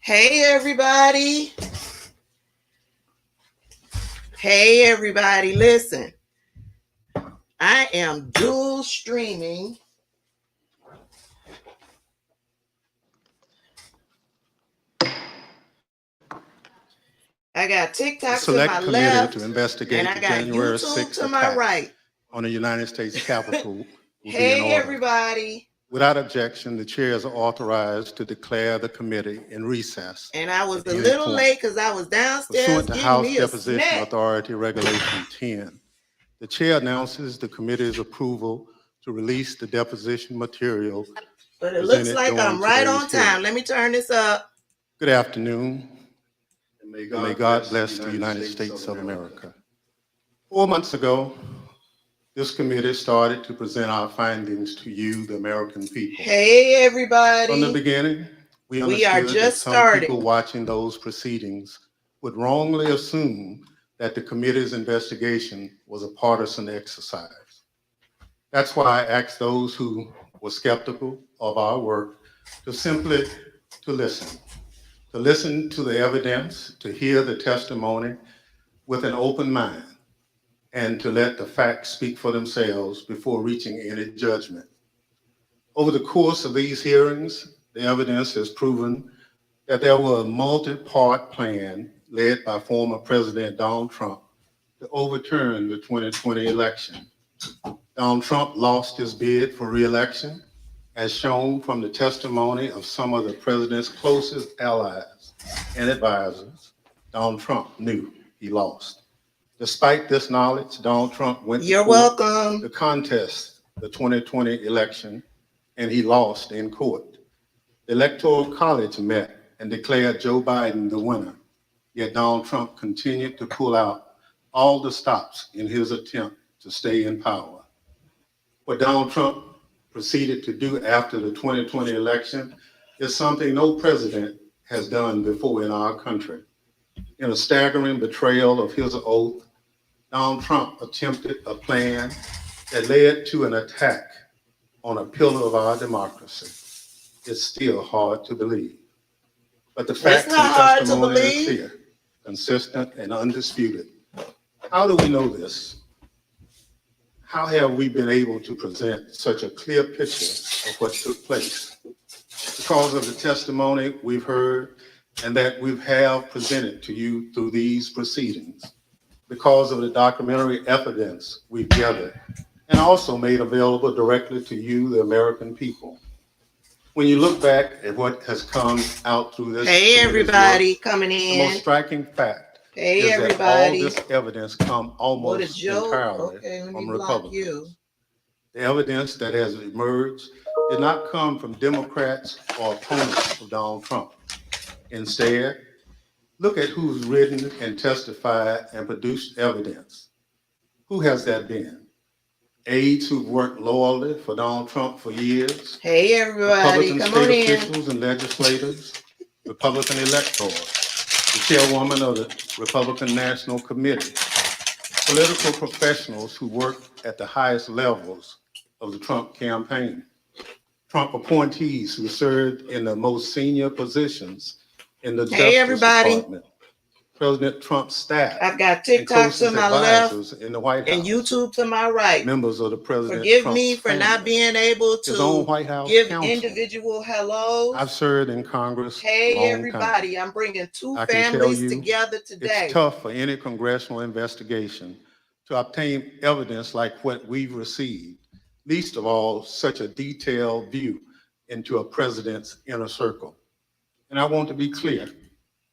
Hey everybody. Hey everybody, listen. I am dual streaming I got TikTok to my left, to investigate and I the got January YouTube 6th to my attack right. on the United States Capitol will be in Hey order. everybody. Without objection, the chairs are authorized to declare the committee in recess. And I was at a any little point. late because I was downstairs Pursuant to getting House me a Deposition snack. Authority Regulation 10, the chair announces the committee's approval to release the deposition material. But it looks presented like I'm during right today's on time. hearing. Let me turn this up. Good afternoon, and may God bless the United States of America. 4 months ago, this committee started to present our findings to you, the American people. Hey everybody. From the beginning, we understood are that just some starting. people watching those proceedings would wrongly assume that the committee's investigation was a partisan exercise. That's why I asked those who were skeptical of our work to simply listen to the evidence, to hear the testimony with an open mind, and to let the facts speak for themselves before reaching any judgment. Over the course of these hearings, the evidence has proven that there was a multi-part plan led by former President Donald Trump to overturn the 2020 election. Donald Trump lost his bid for re-election, as shown from the testimony of some of the president's closest allies and advisors. Donald Trump knew he lost. Despite this knowledge, Donald Trump went to court to contest the 2020 election, and he lost in court. The Electoral College met and declared Joe Biden the winner, yet Donald Trump continued to pull out all the stops in his attempt to stay in power. What Donald Trump proceeded to do after the 2020 election is something no president has done before in our country. In a staggering betrayal of his oath, Donald Trump attempted a plan that led to an attack on a pillar of our democracy. It's still hard to believe. But the facts and testimony are clear, consistent, and undisputed. How do we know this? How have we been able to present such a clear picture of what took place? Because of the testimony we've heard and that we have presented to you through these proceedings, because of the documentary evidence we've gathered and also made available directly to you, the American people. When you look back at what has come out through this, hey everybody work, coming in. The most striking fact is that all this evidence come almost entirely from Republicans. The evidence that has emerged did not come from Democrats or opponents of Donald Trump. Instead, look at who's written and testified and produced evidence. Who has that been? Aides who've worked loyally for Donald Trump for years. Hey everybody, Republican state officials and legislators, Republican electors, the chairwoman of the Republican National Committee, political professionals who work at the highest levels of the Trump campaign, Trump appointees who served in the most senior positions in the Justice Department, President Trump's staff. I've got TikTok to my left in the White House, and YouTube to my right. Members of the President Forgive Trump's me for family, not being able his own to White House give counsel. individual hellos. I've served in Congress Hey a long everybody, time. I'm bringing two I can tell families you, together today. it's tough for any congressional investigation to obtain evidence like what we've received, least of all, such a detailed view into a president's inner circle. And I want to be clear.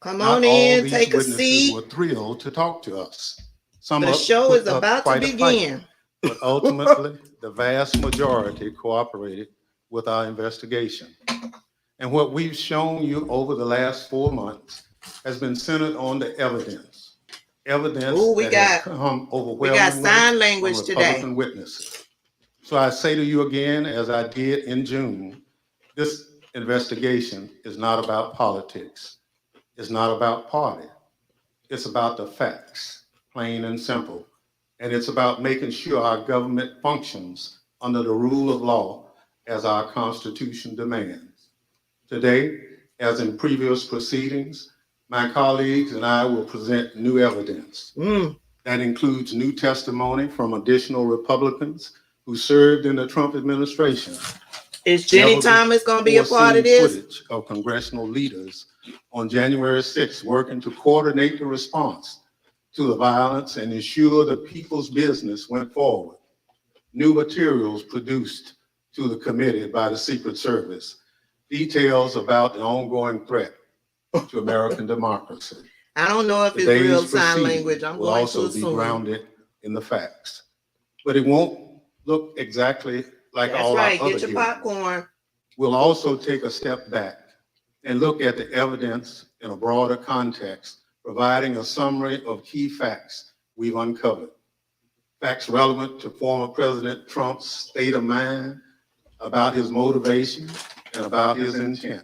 Come on in, take a seat. Were thrilled to talk to us. Some the show is about to begin. But ultimately, the vast majority cooperated with our investigation. And what we've shown you over the last 4 months has been centered on the evidence. Evidence has come overwhelmingly sign language from Republican witnesses. So I say to you again, as I did in June, this investigation is not about politics. It's not about party. It's about the facts, plain and simple. And it's about making sure our government functions under the rule of law as our Constitution demands. Today, As in previous proceedings, my colleagues and I will present new evidence. That includes new testimony from additional Republicans who served in the Trump administration. Is Jenny Thomas going to be a part of this? Footage of congressional leaders on January 6th working to coordinate the response to the violence and ensure the people's business went forward. New materials produced to the committee by the Secret Service. Details about the ongoing threat to American democracy. I don't know if it's Today's real sign proceeding language. I'm will going to also be assume. grounded in the facts, but it won't look exactly like That's all right. our other Get your hearings. popcorn. We'll also take a step back and look at the evidence in a broader context, providing a summary of key facts we've uncovered. Facts relevant to former President Trump's state of mind, about his motivation, and about his intent.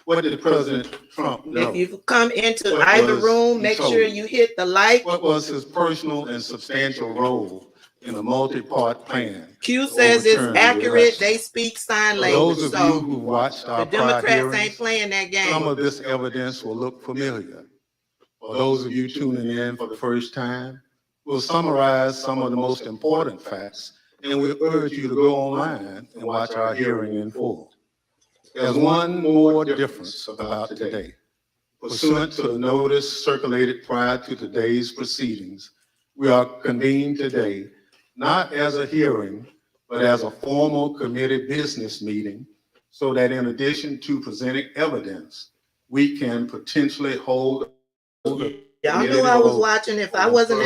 What did President Trump know? If you come into What either was room, he make told? sure you hit the like. What was his personal and substantial role in a multi-part plan? Q says it's overturn the accurate. election? They speak sign For language. those of you So who watched our the prior Democrats hearings, ain't playing that some game. of this evidence will look familiar. For those of you tuning in for the first time, we'll summarize some of the most important facts, and we urge you to go online and watch our hearing in full. There's one more difference about today. Pursuant to the notice circulated prior to today's proceedings, we are convened today not as a hearing, but as a formal committee business meeting, so that in addition to presenting evidence, we can potentially hold Y'all knew I was watching. If I wasn't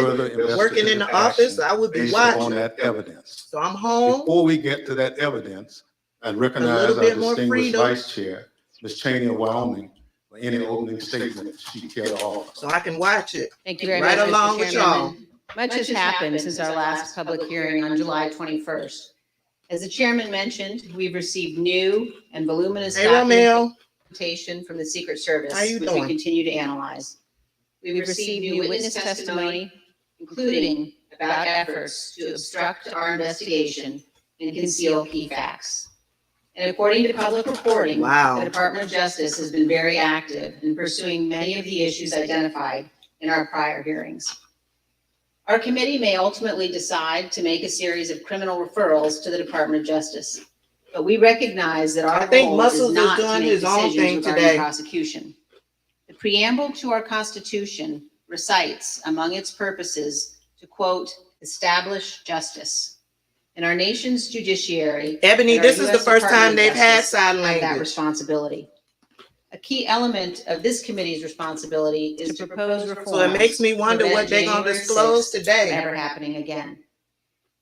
working in the office, I would be based on watching. that evidence. So I'm home. Before we get to that evidence, I'd recognize little our bit more distinguished freedom. Vice Chair, Ms. Cheney of Wyoming, for any opening statement she care to offer. So I can watch it. Thank you very Right much, Mr. along with y'all. Chairman. Much has happened since our last public hearing on July 21st. As the chairman mentioned, we've received new and voluminous Hey, Romeo. documentation from the Secret Service, How you which doing? we continue to analyze. We've received new witness testimony, including about efforts to obstruct our investigation and conceal key facts. And according to public reporting, Wow. the Department of Justice has been very active in pursuing many of the issues identified in our prior hearings. Our committee may ultimately decide to make a series of criminal referrals to the Department of Justice, but we recognize that our I think role Muscles is not is to doing make his own decisions thing regarding today. prosecution. The preamble to our Constitution recites among its purposes to, quote, establish justice. In our nation's judiciary, Ebony, and our this is the US first Department time of they've had Justice sign have that language. responsibility. A key element of this committee's responsibility is to propose reforms. So it makes me wonder to what they're prevent going to January disclose 6th today. Ever happening again.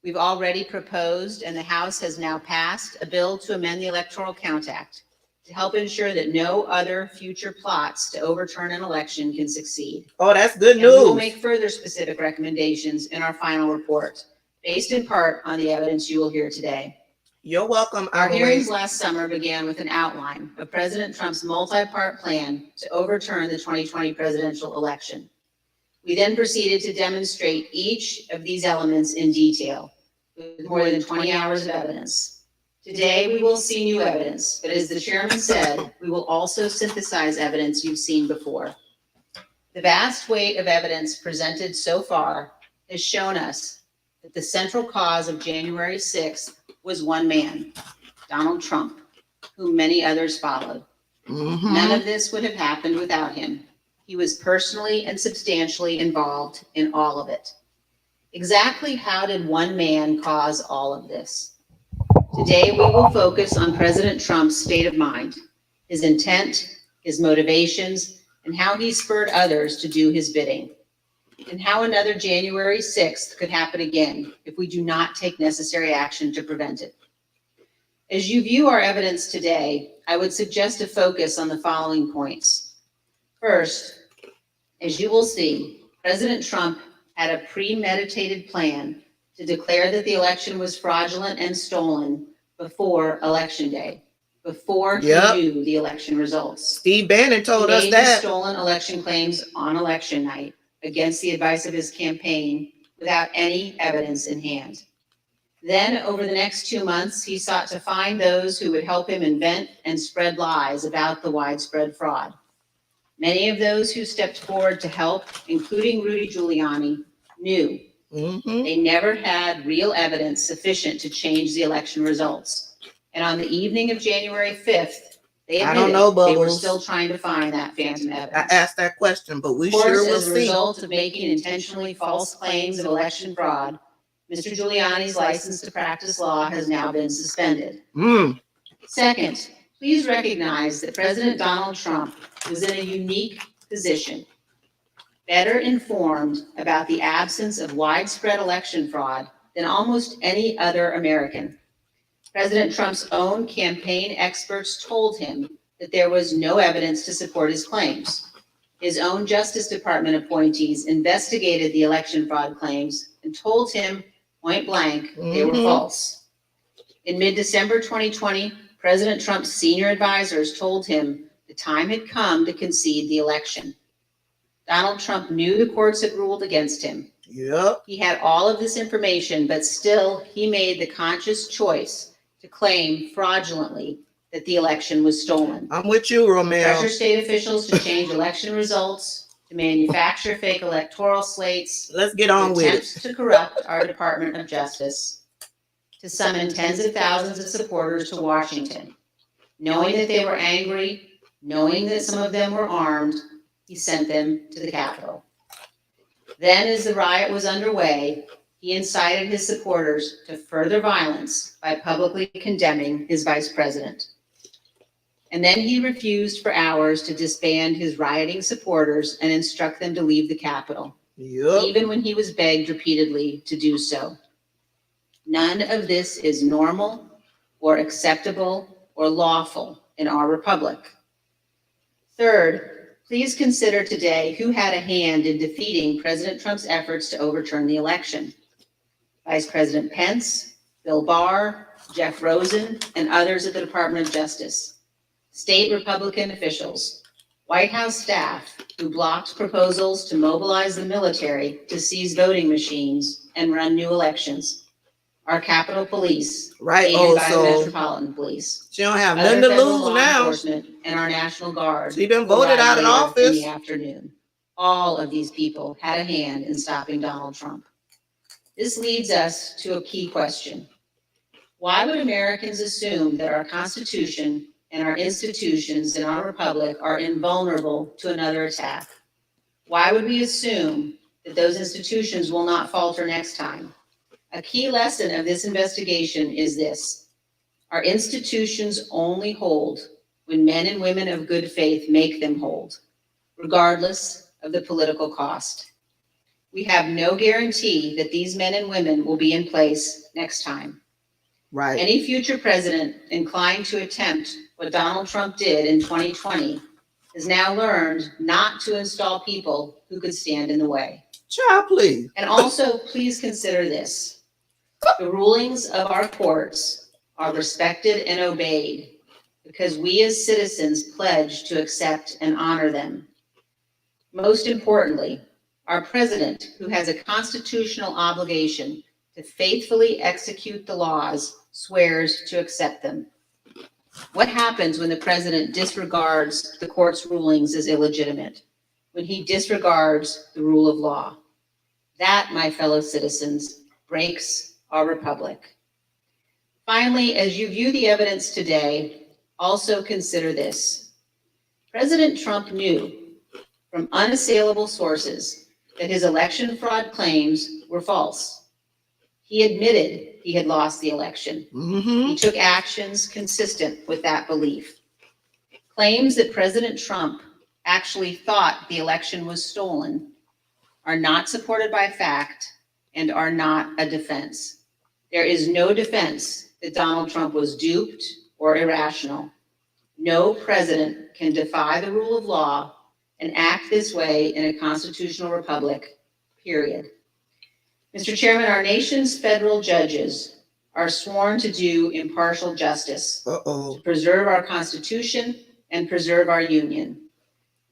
We've already proposed, and the House has now passed, a bill to amend the Electoral Count Act to help ensure that no other future plots to overturn an election can succeed. Oh, that's good And we will news. make further specific recommendations in our final report, based in part on the evidence you will hear today. You're welcome. Our hearings last summer began with an outline of President Trump's multi-part plan to overturn the 2020 presidential election. We then proceeded to demonstrate each of these elements in detail with more than 20 hours of evidence. Today, we will see new evidence, but as the chairman said, we will also synthesize evidence you've seen before. The vast weight of evidence presented so far has shown us that the central cause of January 6th was one man, Donald Trump, whom many others followed. None of this would have happened without him. He was personally and substantially involved in all of it. Exactly how did one man cause all of this? Today, we will focus on President Trump's state of mind, his intent, his motivations, and how he spurred others to do his bidding, and how another January 6th could happen again if we do not take necessary action to prevent it. As you view our evidence today, I would suggest a focus on the following points. First, as you will see, President Trump had a premeditated plan to declare that the election was fraudulent and stolen before Election Day, before he knew the election results. Steve Bannon told us He made that. his stolen election claims on election night against the advice of his campaign without any evidence in hand. Then, over the next 2 months, he sought to find those who would help him invent and spread lies about the widespread fraud. Many of those who stepped forward to help, including Rudy Giuliani, knew they never had real evidence sufficient to change the election results. And on the evening of January 5th, they admitted they were still trying to find that phantom evidence. I asked that question, but we Of course, sure will as a see. result of making intentionally false claims of election fraud, Mr. Giuliani's license to practice law has now been suspended. Second, please recognize that President Donald Trump was in a unique position, better informed about the absence of widespread election fraud than almost any other American. President Trump's own campaign experts told him that there was no evidence to support his claims. His own Justice Department appointees investigated the election fraud claims and told him point blank they were false. In mid-December 2020, President Trump's senior advisors told him the time had come to concede the election. Donald Trump knew the courts had ruled against him. Yep. He had all of this information, but still he made the conscious choice to claim fraudulently that the election was stolen. I'm with you, Romeo. Pressure state officials to change election results, to manufacture fake electoral slates. Let's get on with it. Attempts to corrupt our Department of Justice, to summon tens of thousands of supporters to Washington. Knowing that they were angry, knowing that some of them were armed, he sent them to the Capitol. Then, as the riot was underway, he incited his supporters to further violence by publicly condemning his vice president. And then he refused for hours to disband his rioting supporters and instruct them to leave the Capitol, even when he was begged repeatedly to do so. None of this is normal or acceptable or lawful in our republic. Third, please consider today who had a hand in defeating President Trump's efforts to overturn the election. Vice President Pence, Bill Barr, Jeff Rosen, and others at the Department of Justice. State Republican officials, White House staff who blocked proposals to mobilize the military to seize voting machines and run new elections. Our Capitol Police, aided by the Metropolitan Police. She don't have nothing to lose now. And our National Guard. She been voted out of office. In the afternoon. All of these people had a hand in stopping Donald Trump. This leads us to a key question. Why would Americans assume that our Constitution and our institutions in our republic are invulnerable to another attack? Why would we assume that those institutions will not falter next time? A key lesson of this investigation is this: our institutions only hold when men and women of good faith make them hold, regardless of the political cost. We have no guarantee that these men and women will be in place next time. Right. Any future president inclined to attempt what Donald Trump did in 2020 has now learned not to install people who could stand in the way. Child, please. And also, please consider this. The rulings of our courts are respected and obeyed because we as citizens pledge to accept and honor them. Most importantly, our president, who has a constitutional obligation to faithfully execute the laws, swears to accept them. What happens when the president disregards the court's rulings as illegitimate? When he disregards the rule of law? That, my fellow citizens, breaks our republic. Finally, as you view the evidence today, also consider this. President Trump knew from unassailable sources that his election fraud claims were false. He admitted he had lost the election. He took actions consistent with that belief. Claims that President Trump actually thought the election was stolen are not supported by fact and are not a defense. There is no defense that Donald Trump was duped or irrational. No president can defy the rule of law and act this way in a constitutional republic, period. Mr. Chairman, our nation's federal judges are sworn to do impartial justice, to preserve our Constitution and preserve our union.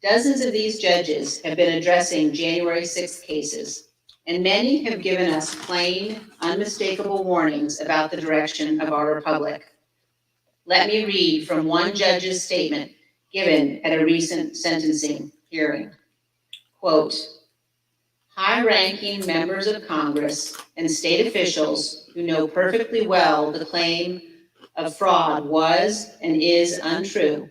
Dozens of these judges have been addressing January 6th cases, and many have given us plain, unmistakable warnings about the direction of our republic. Let me read from one judge's statement given at a recent sentencing hearing. Quote, high-ranking members of Congress and state officials who know perfectly well the claim of fraud was and is untrue,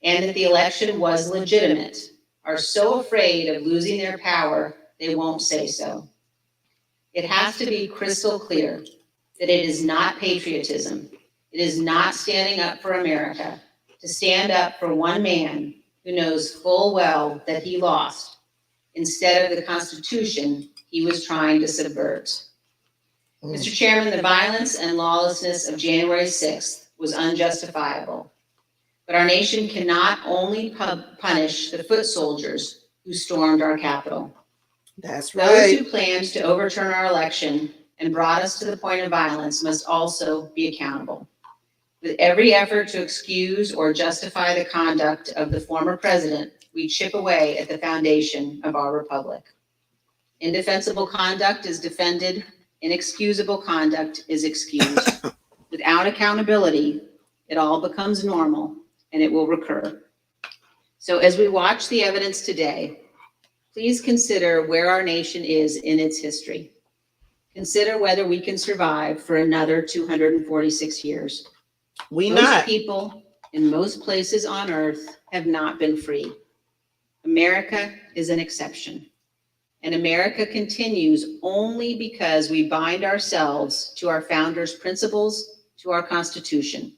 and that the election was legitimate, are so afraid of losing their power they won't say so. It has to be crystal clear that it is not patriotism, it is not standing up for America, to stand up for one man who knows full well that he lost, instead of the Constitution he was trying to subvert. Mr. Chairman, the violence and lawlessness of January 6th was unjustifiable, but our nation cannot only punish the foot soldiers who stormed our Capitol. That's Those right. who planned to overturn our election and brought us to the point of violence must also be accountable. With every effort to excuse or justify the conduct of the former president, we chip away at the foundation of our republic. Indefensible conduct is defended, inexcusable conduct is excused. Without accountability, it all becomes normal and it will recur. So as we watch the evidence today, please consider where our nation is in its history. Consider whether we can survive for another 246 years. Most people in most places on earth have not been free. America is an exception. And America continues only because we bind ourselves to our founders' principles, to our Constitution.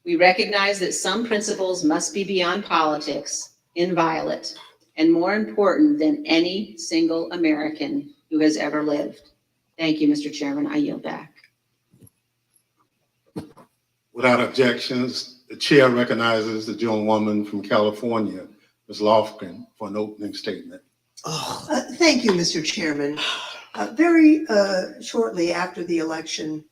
We recognize that some principles must be beyond politics, inviolate, and more important than any single American who has ever lived. Thank you, Mr. Chairman. I yield back. Without objections, the chair recognizes the gentlewoman from California, Ms. Lofgren, for an opening statement. Thank you, Mr. Chairman. Very shortly after the election,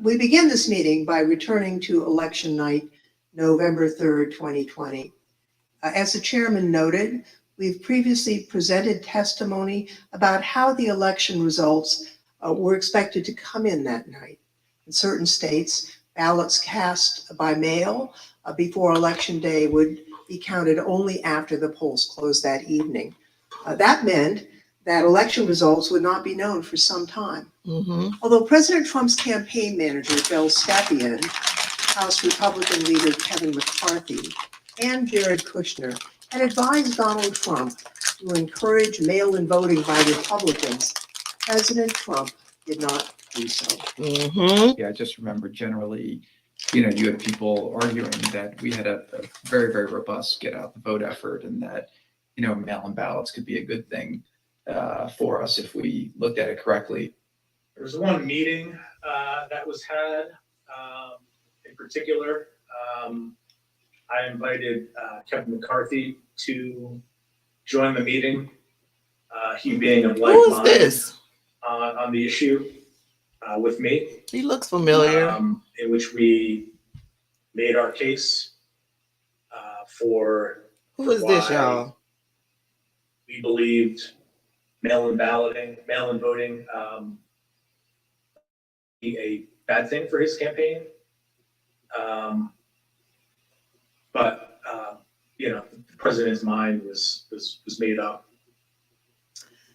we begin this meeting by returning to election night, November 3rd, 2020. As the chairman noted, we've previously presented testimony about how the election results were expected to come in that night. In certain states, ballots cast by mail before election day would be counted only after the polls closed that evening. That meant that election results would not be known for some time. Although President Trump's campaign manager, Bill Stepien, House Republican leader Kevin McCarthy, and Jared Kushner had advised Donald Trump to encourage mail-in voting by Republicans, President Trump did not do so. Yeah, I just remember generally, you had people arguing that we had a very, very robust get out the vote effort, and that, mail-in ballots could be a good thing for us if we looked at it correctly. There was one meeting that was had in particular. I invited Kevin McCarthy to join the meeting. He being of like mind on the issue with me. He looks familiar. In which we made our case for Who is this, y'all? We believed mail-in voting be a bad thing for his campaign. But the president's mind was made up.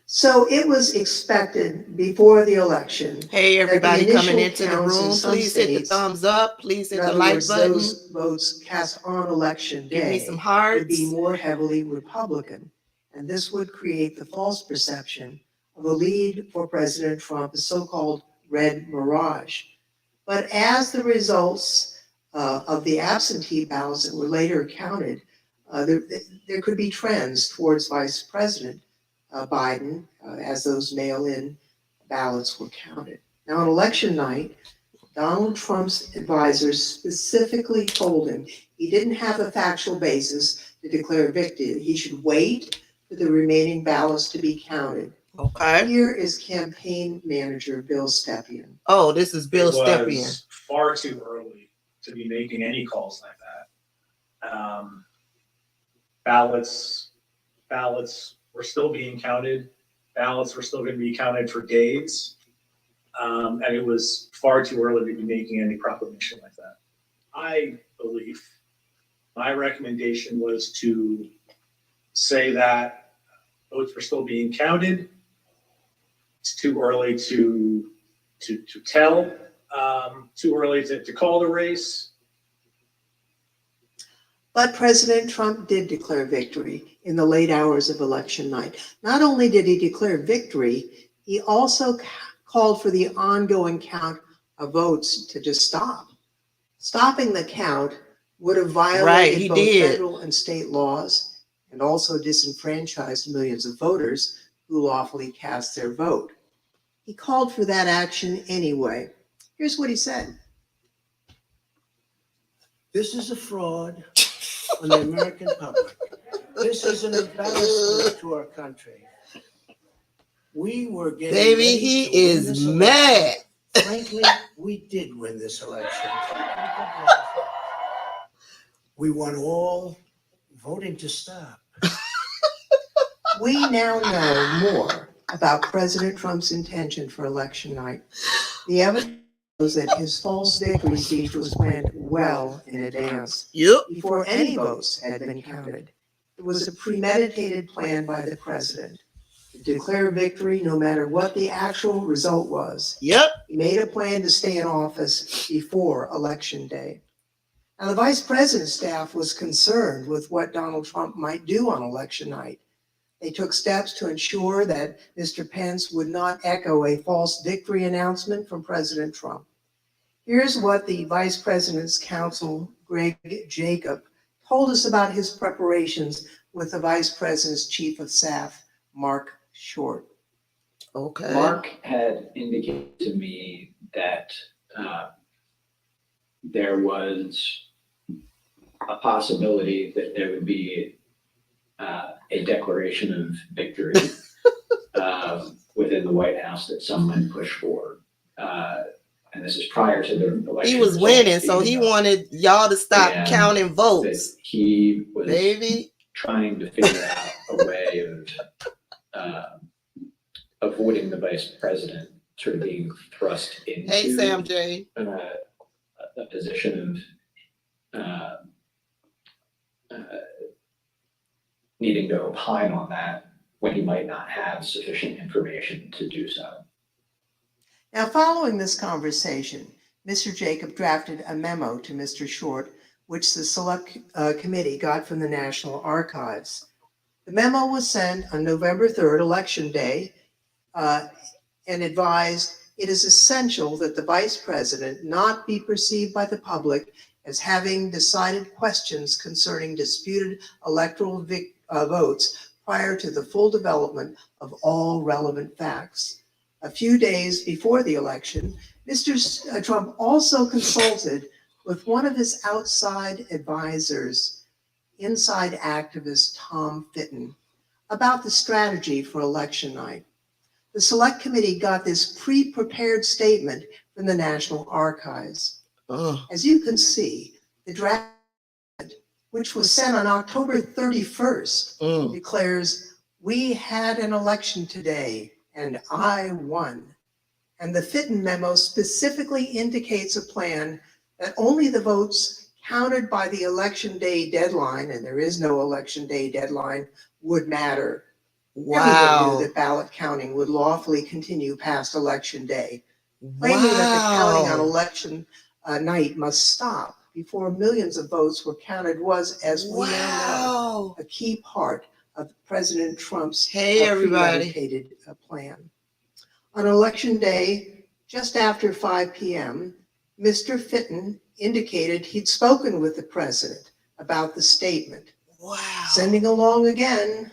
So it was expected before the election. Hey, everybody the coming initial into the counts in room, some please hit the states, thumbs up. Please hit in the other like words, button. those votes cast on election Give me day some would hearts. be more heavily Republican. And this would create the false perception of a lead for President Trump, a so-called red mirage. But as the results of the absentee ballots that were later counted, there could be trends towards Vice President Biden as those mail-in ballots were counted. Now, on election night, Donald Trump's advisors specifically told him he didn't have a factual basis to declare victory. He should wait for the remaining ballots to be counted. Okay. Here is campaign manager Bill Stepien. Oh, this is Bill Stepien. It was far too early to be making any calls like that. Ballots were still being counted ballots were still going to be counted for days. And it was far too early to be making any proclamation like that. I believe my recommendation was to say that votes were still being counted. It's too early to tell, too early to call the race. But President Trump did declare victory in the late hours of election night. Not only did he declare victory, he also called for the ongoing count of votes to just stop. Stopping the count would have violated both federal and state laws and also disenfranchised millions of voters who lawfully cast their vote. He called for that action anyway. Here's what he said. This is a fraud on the American public. This is an embarrassment to our country. We were getting Baby, ready he to win is this election. mad. Frankly, we did win this election. We won all voting to stop. We now know more about President Trump's intention for election night. The evidence shows that his false victory speech was planned well in advance, Yep. before any votes had been counted. It was a premeditated plan by the president to declare victory no matter what the actual result was. Yep. He made a plan to stay in office before Election Day. Now, the vice president's staff was concerned with what Donald Trump might do on election night. They took steps to ensure that Mr. Pence would not echo a false victory announcement from President Trump. Here's what the vice president's counsel, Greg Jacob, told us about his preparations with the vice president's chief of staff, Mark Short. Okay. Mark had indicated to me that there was a possibility that there would be a declaration of victory within the White House that some might push for. And this is prior to the election. He was results winning, so being he known. wanted y'all to stop And counting votes. That he was Baby. trying to figure out a way of avoiding the vice president sort of being thrust into Hey, Sam J. a position of needing to opine on that when he might not have sufficient information to do so. Now, following this conversation, Mr. Jacob drafted a memo to Mr. Short, which the Select Committee got from the National Archives. The memo was sent on November 3rd, Election Day, and advised it is essential that the Vice President not be perceived by the public as having decided questions concerning disputed electoral votes prior to the full development of all relevant facts. A few days before the election, Mr. Trump also consulted with one of his outside advisors, inside activist Tom Fitton, about the strategy for election night. The Select Committee got this pre-prepared statement from the National Archives. As you can see, the draft, which was sent on October 31st, declares, "We had an election today, and I won." And the Fitton memo specifically indicates a plan that only the votes counted by the Election Day deadline, and there is no Election Day deadline, would matter. Everyone knew that ballot counting would lawfully continue past Election Day. Claiming that the counting on election night must stop before millions of votes were counted was, as we now know, a key part of President Trump's premeditated plan. On Election Day, just after 5 p.m., Mr. Fitton indicated he'd spoken with the president about the statement. Sending along again,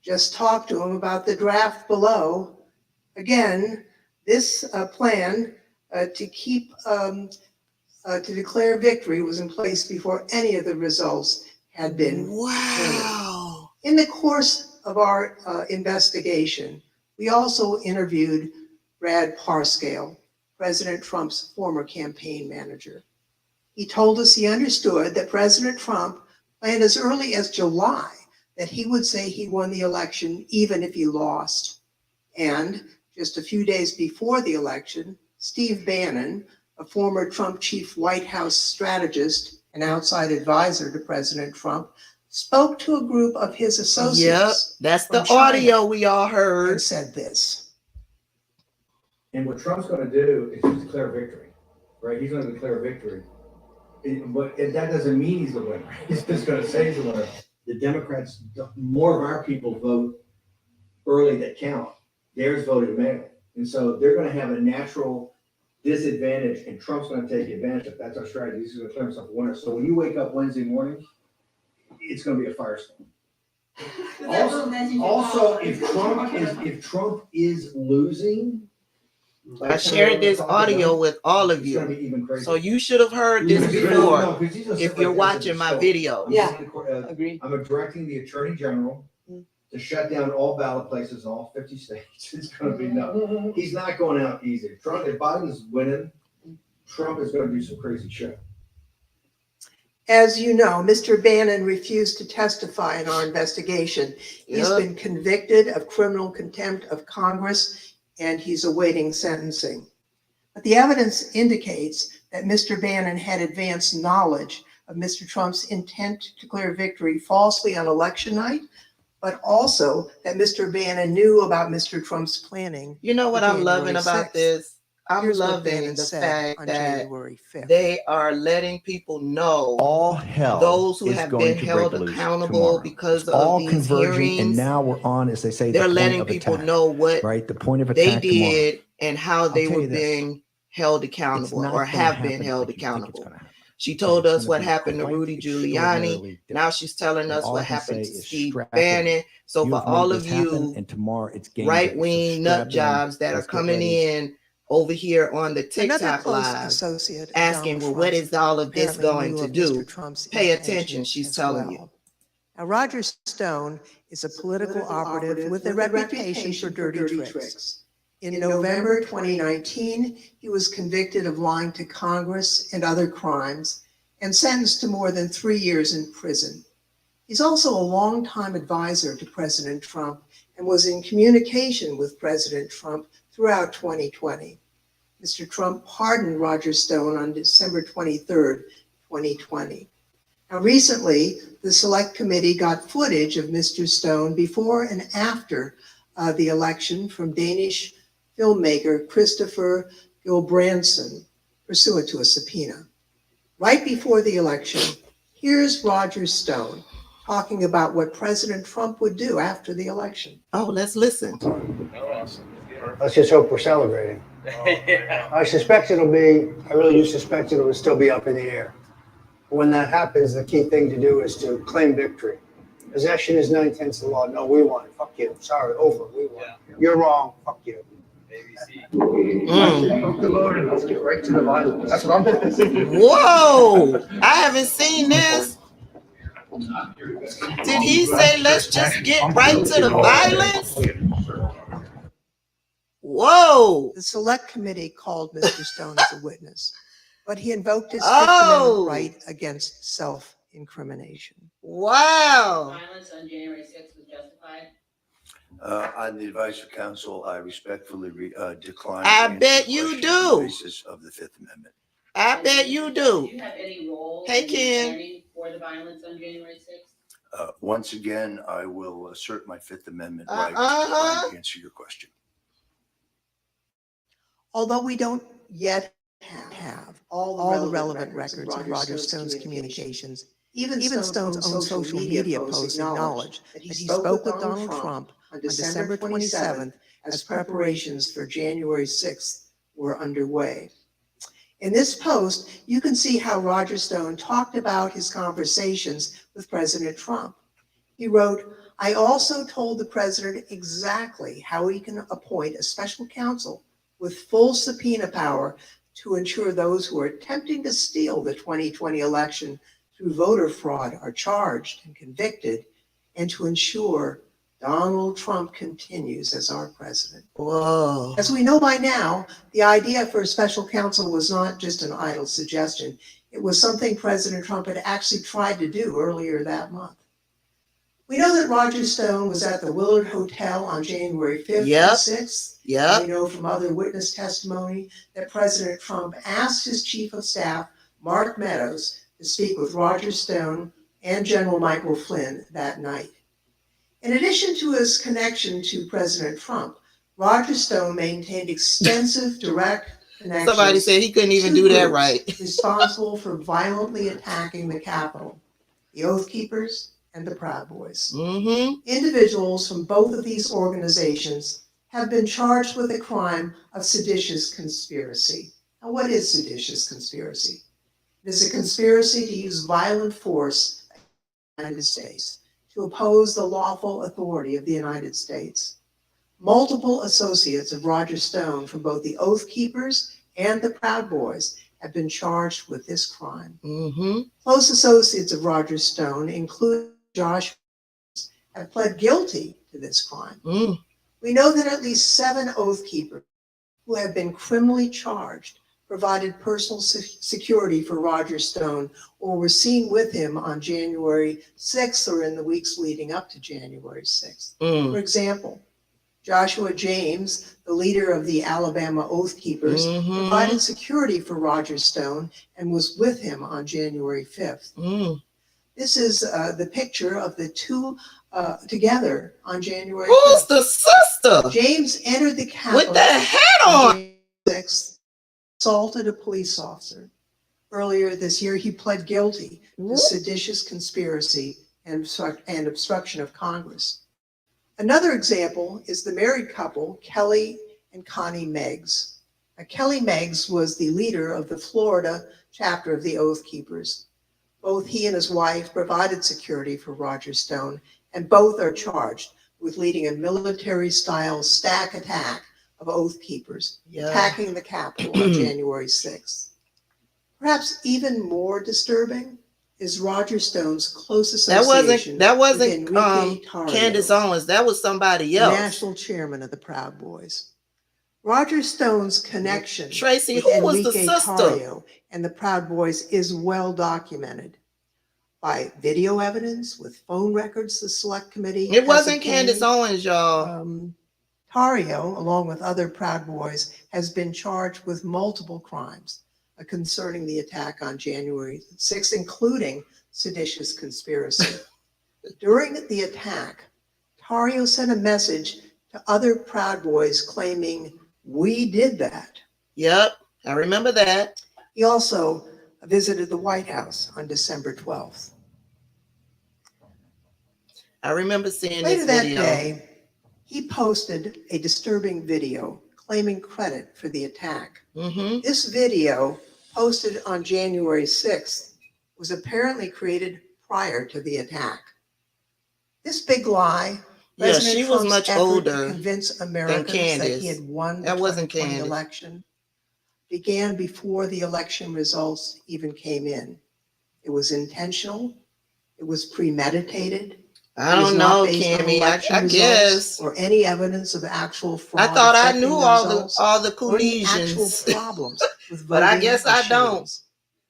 just talked to him about the draft below. Again, this plan to declare victory was in place before any of the results had been determined. In the course of our investigation, we also interviewed Brad Parscale, President Trump's former campaign manager. He told us he understood that President Trump planned as early as July that he would say he won the election even if he lost. And just a few days before the election, Steve Bannon, a former Trump chief White House strategist and outside advisor to President Trump, spoke to a group of his Yep, associates that's the from China audio we all heard. and said this. And what Trump's going to do is just declare victory, right? He's going to declare victory. But that doesn't mean he's the winner. He's just going to say he's the winner. The Democrats, more of our people vote early that count. Theirs voted mail. And so they're going to have a natural disadvantage, and Trump's going to take advantage of that. That's our strategy. He's going to declare himself a winner. So when you wake up Wednesday morning, it's going to be a firestorm. Also, if Trump is losing, I shared this audio with all of it's going to you. be even crazier. So you should have heard this before if you're watching my video. Yeah. Agreed. I'm directing the Attorney General to shut down all ballot places in all 50 states. It's going to be no. He's not going out easy. Trump, if Biden's winning, Trump is going to do some crazy shit. As you know, Mr. Bannon refused to testify in our investigation. He's Yep. been convicted of criminal contempt of Congress, and he's awaiting sentencing. But the evidence indicates that Mr. Bannon had advanced knowledge of Mr. Trump's intent to declare victory falsely on election night, but also that Mr. Bannon knew about Mr. Trump's planning. You know what for I'm loving January about 6th. this? I'm Here's what loving Bannon the said fact on that January 5th. they are letting people know, all hell those who is have going been to held break loose accountable tomorrow. because It's all of these converging, and hearings. now we're on, as they say, the They're point letting of people attack, know what right? The point of they attack tomorrow. did and how they tell were you this. being held It's accountable not or gonna have been happen held like you think it's accountable. gonna happen. She told It's us gonna what be happened to quite Rudy Giuliani. extraordinarily Now different. she's telling And us all what I can happened say to is Steve strap Bannon. in. So You for have made all this of happen, you and tomorrow it's game day. So right-wing nut strap in. jobs that are Let's get coming ready. in over here on the Another TikTok close live associate of asking, well, Donald what Trump's is all of this apparently going knew to of do? Mr. Trump's Pay intentions attention, she's as telling well. you. Now, Roger Stone is a political operative with a reputation for dirty tricks. In November 2019, he was convicted of lying to Congress and other crimes and sentenced to more than 3 years in prison. He's also a longtime advisor to President Trump and was in communication with President Trump throughout 2020. Mr. Trump pardoned Roger Stone on December 23rd, 2020. Now, recently, the Select Committee got footage of Mr. Stone before and after the election from Danish filmmaker Christopher Gilbranson, pursuant to a subpoena. Right before the election, here's Roger Stone talking about what President Trump would do after the election. Oh, let's listen. Let's just hope we're celebrating. I really do suspect it'll still be up in the air. When that happens, the key thing to do is to claim victory. Possession is 9/10 of the law. No, we won. Fuck you. Sorry, over. We won. You're wrong. Fuck you. Mm. The vote and let's get right to the violence. That's what I'm doing. Whoa, I haven't seen this. Did he say, let's just get right to the violence? Whoa. The Select Committee called Mr. Stone as a witness, but he invoked his Fifth Oh. Amendment right against self-incrimination. Wow. Violence on January 6th was justified? On the advice of counsel, I respectfully decline. I to answer bet the you question do. on the basis of the Fifth Amendment. I bet you do. Do you have any role Hey, in Ken. planning for the violence on January 6th? Once again, I will assert my Fifth Amendment right Uh-huh. to decline to answer your question. Although we don't yet have all the relevant records of Roger Stone's communications, even Stone's own social media posts acknowledge that he spoke with Donald Trump on December 27th as preparations for January 6th were underway. In this post, you can see how Roger Stone talked about his conversations with President Trump. He wrote, "I also told the president exactly how he can appoint a special counsel with full subpoena power to ensure those who are attempting to steal the 2020 election through voter fraud are charged and convicted, and to ensure Donald Trump continues as our president." Whoa. As we know by now, the idea for a special counsel was not just an idle suggestion. It was something President Trump had actually tried to do earlier that month. We know that Roger Stone was at the Willard Hotel on January 5th Yep. and 6th. Yep. We know from other witness testimony that President Trump asked his chief of staff, Mark Meadows, to speak with Roger Stone and General Michael Flynn that night. In addition to his connection to President Trump, Roger Stone maintained extensive direct connections. Somebody said he couldn't even to do that groups right. responsible for violently attacking the Capitol, the Oath Keepers and the Proud Boys. Mm-hmm. Individuals from both of these organizations have been charged with the crime of seditious conspiracy. Now, what is seditious conspiracy? It is a conspiracy to use violent force in the United States to oppose the lawful authority of the United States. Multiple associates of Roger Stone from both the Oath Keepers and the Proud Boys have been charged with this crime. Mm-hmm. Close associates of Roger Stone, including Josh, have pled guilty to this crime. Mm. We know that at least 7 Oath Keepers who have been criminally charged provided personal security for Roger Stone or were seen with him on January 6th or in the weeks leading up to January 6th. For example, Joshua James, the leader of the Alabama Oath Keepers, provided security for Roger Stone and was with him on January 5th. Mm. This is the picture of the two together on January 5th. Who's the sister? James entered the Capitol With the hat on. January 6th, assaulted a police officer. Earlier this year, he pled guilty to seditious conspiracy and obstruction of Congress. Another example is the married couple, Kelly and Connie Meggs. Kelly Meggs was the leader of the Florida chapter of the Oath Keepers. Both he and his wife provided security for Roger Stone, and both are charged with leading a military-style stack attack of Oath Keepers, attacking the Capitol on January 6th. Perhaps even more disturbing is Roger Stone's close association That wasn't with Enrique Tarrio, Candace Owens. That was somebody else. national chairman of the Proud Boys. Roger Stone's connection Tracy, with who was the Enrique sister? Tarrio and the Proud Boys is well documented by video evidence with phone records the select committee. It wasn't has Candace obtained. Owens, y'all. Tarrio, along with other Proud Boys, has been charged with multiple crimes concerning the attack on January 6th, including seditious conspiracy. During the attack, Tarrio sent a message to other Proud Boys claiming, "We did that." Yep, I remember that. He also visited the White House on December 12th. I remember seeing Later this that video. day, he posted a disturbing video claiming credit for the attack. Mm-hmm. This video, posted on January 6th, was apparently created prior to the attack. This big lie, Yeah, President she was Trump's much effort older to convince Americans that Candace. he had won the That wasn't 2020 Candace. election, began before the election results even came in. It was intentional. It was premeditated. I It was don't not know, based on Cammy. election I results guess. or any evidence of actual fraud. I thought I affecting knew the all results the or any actual collisions. problems with But I voting guess I don't. machines.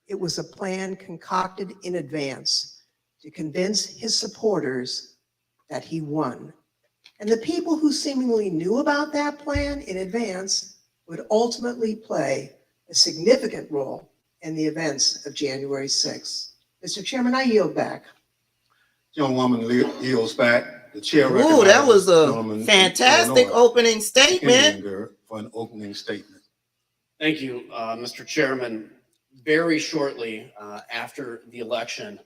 It was a plan concocted in advance to convince his supporters that he won. And the people who seemingly knew about that plan in advance would ultimately play a significant role in the events of January 6th. Mr. Chairman, I yield back. Young woman yields back. The chair Ooh, recognizes that was the a gentleman from fantastic Illinois, opening statement. Henninger, for an opening statement. Thank you, Mr. Chairman. Very shortly after the election,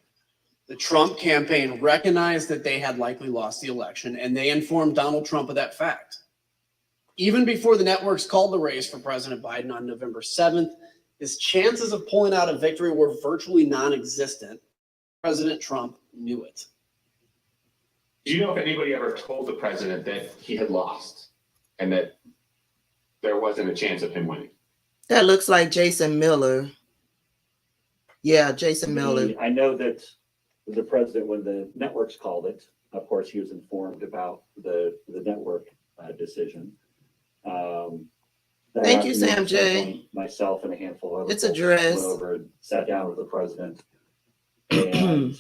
the Trump campaign recognized that they had likely lost the election, and they informed Donald Trump of that fact. Even before the networks called the race for President Biden on November 7th, his chances of pulling out a victory were virtually non-existent. President Trump knew it. Do you know if anybody ever told the president that he had lost and that there wasn't a chance of him winning? That looks like Jason Miller. Yeah, Jason Miller. I know that the president, when the networks called it, of course, he was informed about the network decision. Thank you, Sam J. Myself and a handful of It's a folks dress. went over and sat down with the president. And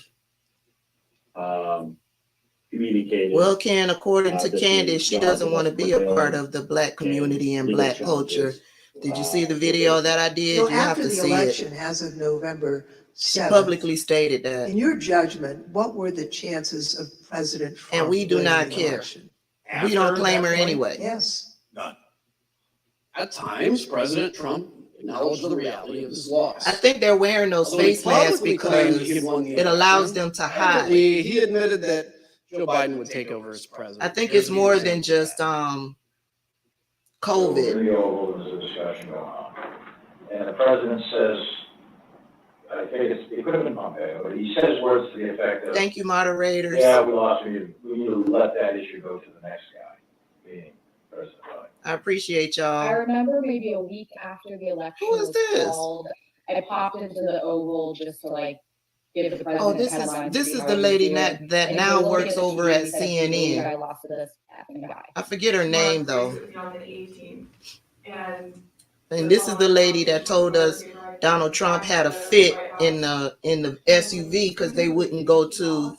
communicated. Well, Ken, according to that the Candace, she doesn't want to be a part of the Black community and legal Black culture. challenges, Did you see the video that I did? So You have after to the see it. election, as of November She 7th, publicly stated that. in your judgment, what were the chances of President Trump And we do winning not the care. election? We don't After claim that her point, anyway. Yes. None. At times, President Trump acknowledged the reality of his loss. I think they're wearing those Although he face masks publicly claimed because he had won the it allows election, them to hide. privately, he admitted that Joe Biden would take over as president. I think Here's it's the more example than of just that. COVID. In the Oval, there's a discussion going on. And the president says, I think it could have been Pompeo, but he says words to the effect of, Thank you, moderators. yeah, we lost, we need to let that issue go to the next guy, meaning President Biden. I appreciate I y'all. remember maybe a week after the election Who is was this? called, I popped into the Oval just to like give the president Oh, this headlines. is see the how he was lady doing. that And now if you look works at the over tweet, at he said, "If you believe I CNN. lost to this effing guy." I forget her name though. On the 18th, and And this is the lady that told us Donald Trump had a fit in the SUV because they wouldn't go to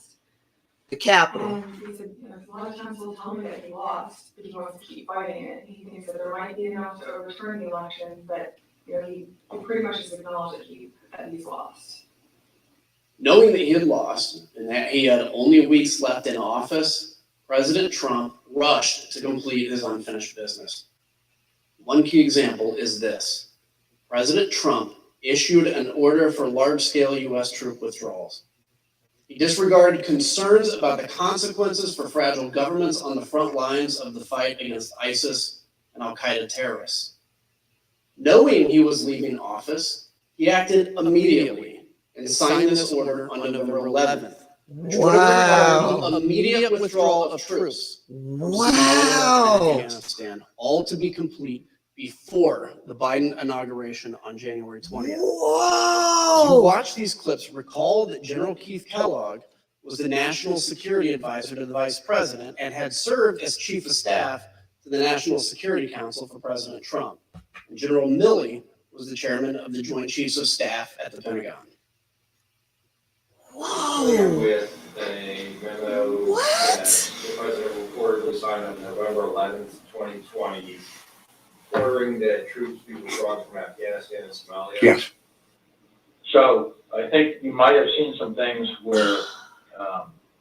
the Capitol. And he said, you know, a lot of times he'll tell me that he lost, but he wants to keep fighting it. He thinks that there might be enough to overturn the election, but you know, he pretty much has acknowledged that he's lost. Knowing that he had lost and that he had only weeks left in office, President Trump rushed to complete his unfinished business. One key example is this. President Trump issued an order for large-scale U.S. troop withdrawals. He disregarded concerns about the consequences for fragile governments on the front lines of the fight against ISIS and Al-Qaeda terrorists. Knowing he was leaving office, he acted immediately and signed this order on November 11th. Which would have required the immediate withdrawal of troops from Somalia and Afghanistan, all to be complete before the Biden inauguration on January 20th. As you watch these clips, recall that General Keith Kellogg was the national security advisor to the vice president and had served as chief of staff to the National Security Council for President Trump. And General Milley was the chairman of the Joint Chiefs of Staff at the Pentagon. With a memo that the president reportedly signed on November 11th, 2020, ordering that troops be withdrawn from Afghanistan and Somalia. Yes. So I think you might have seen some things where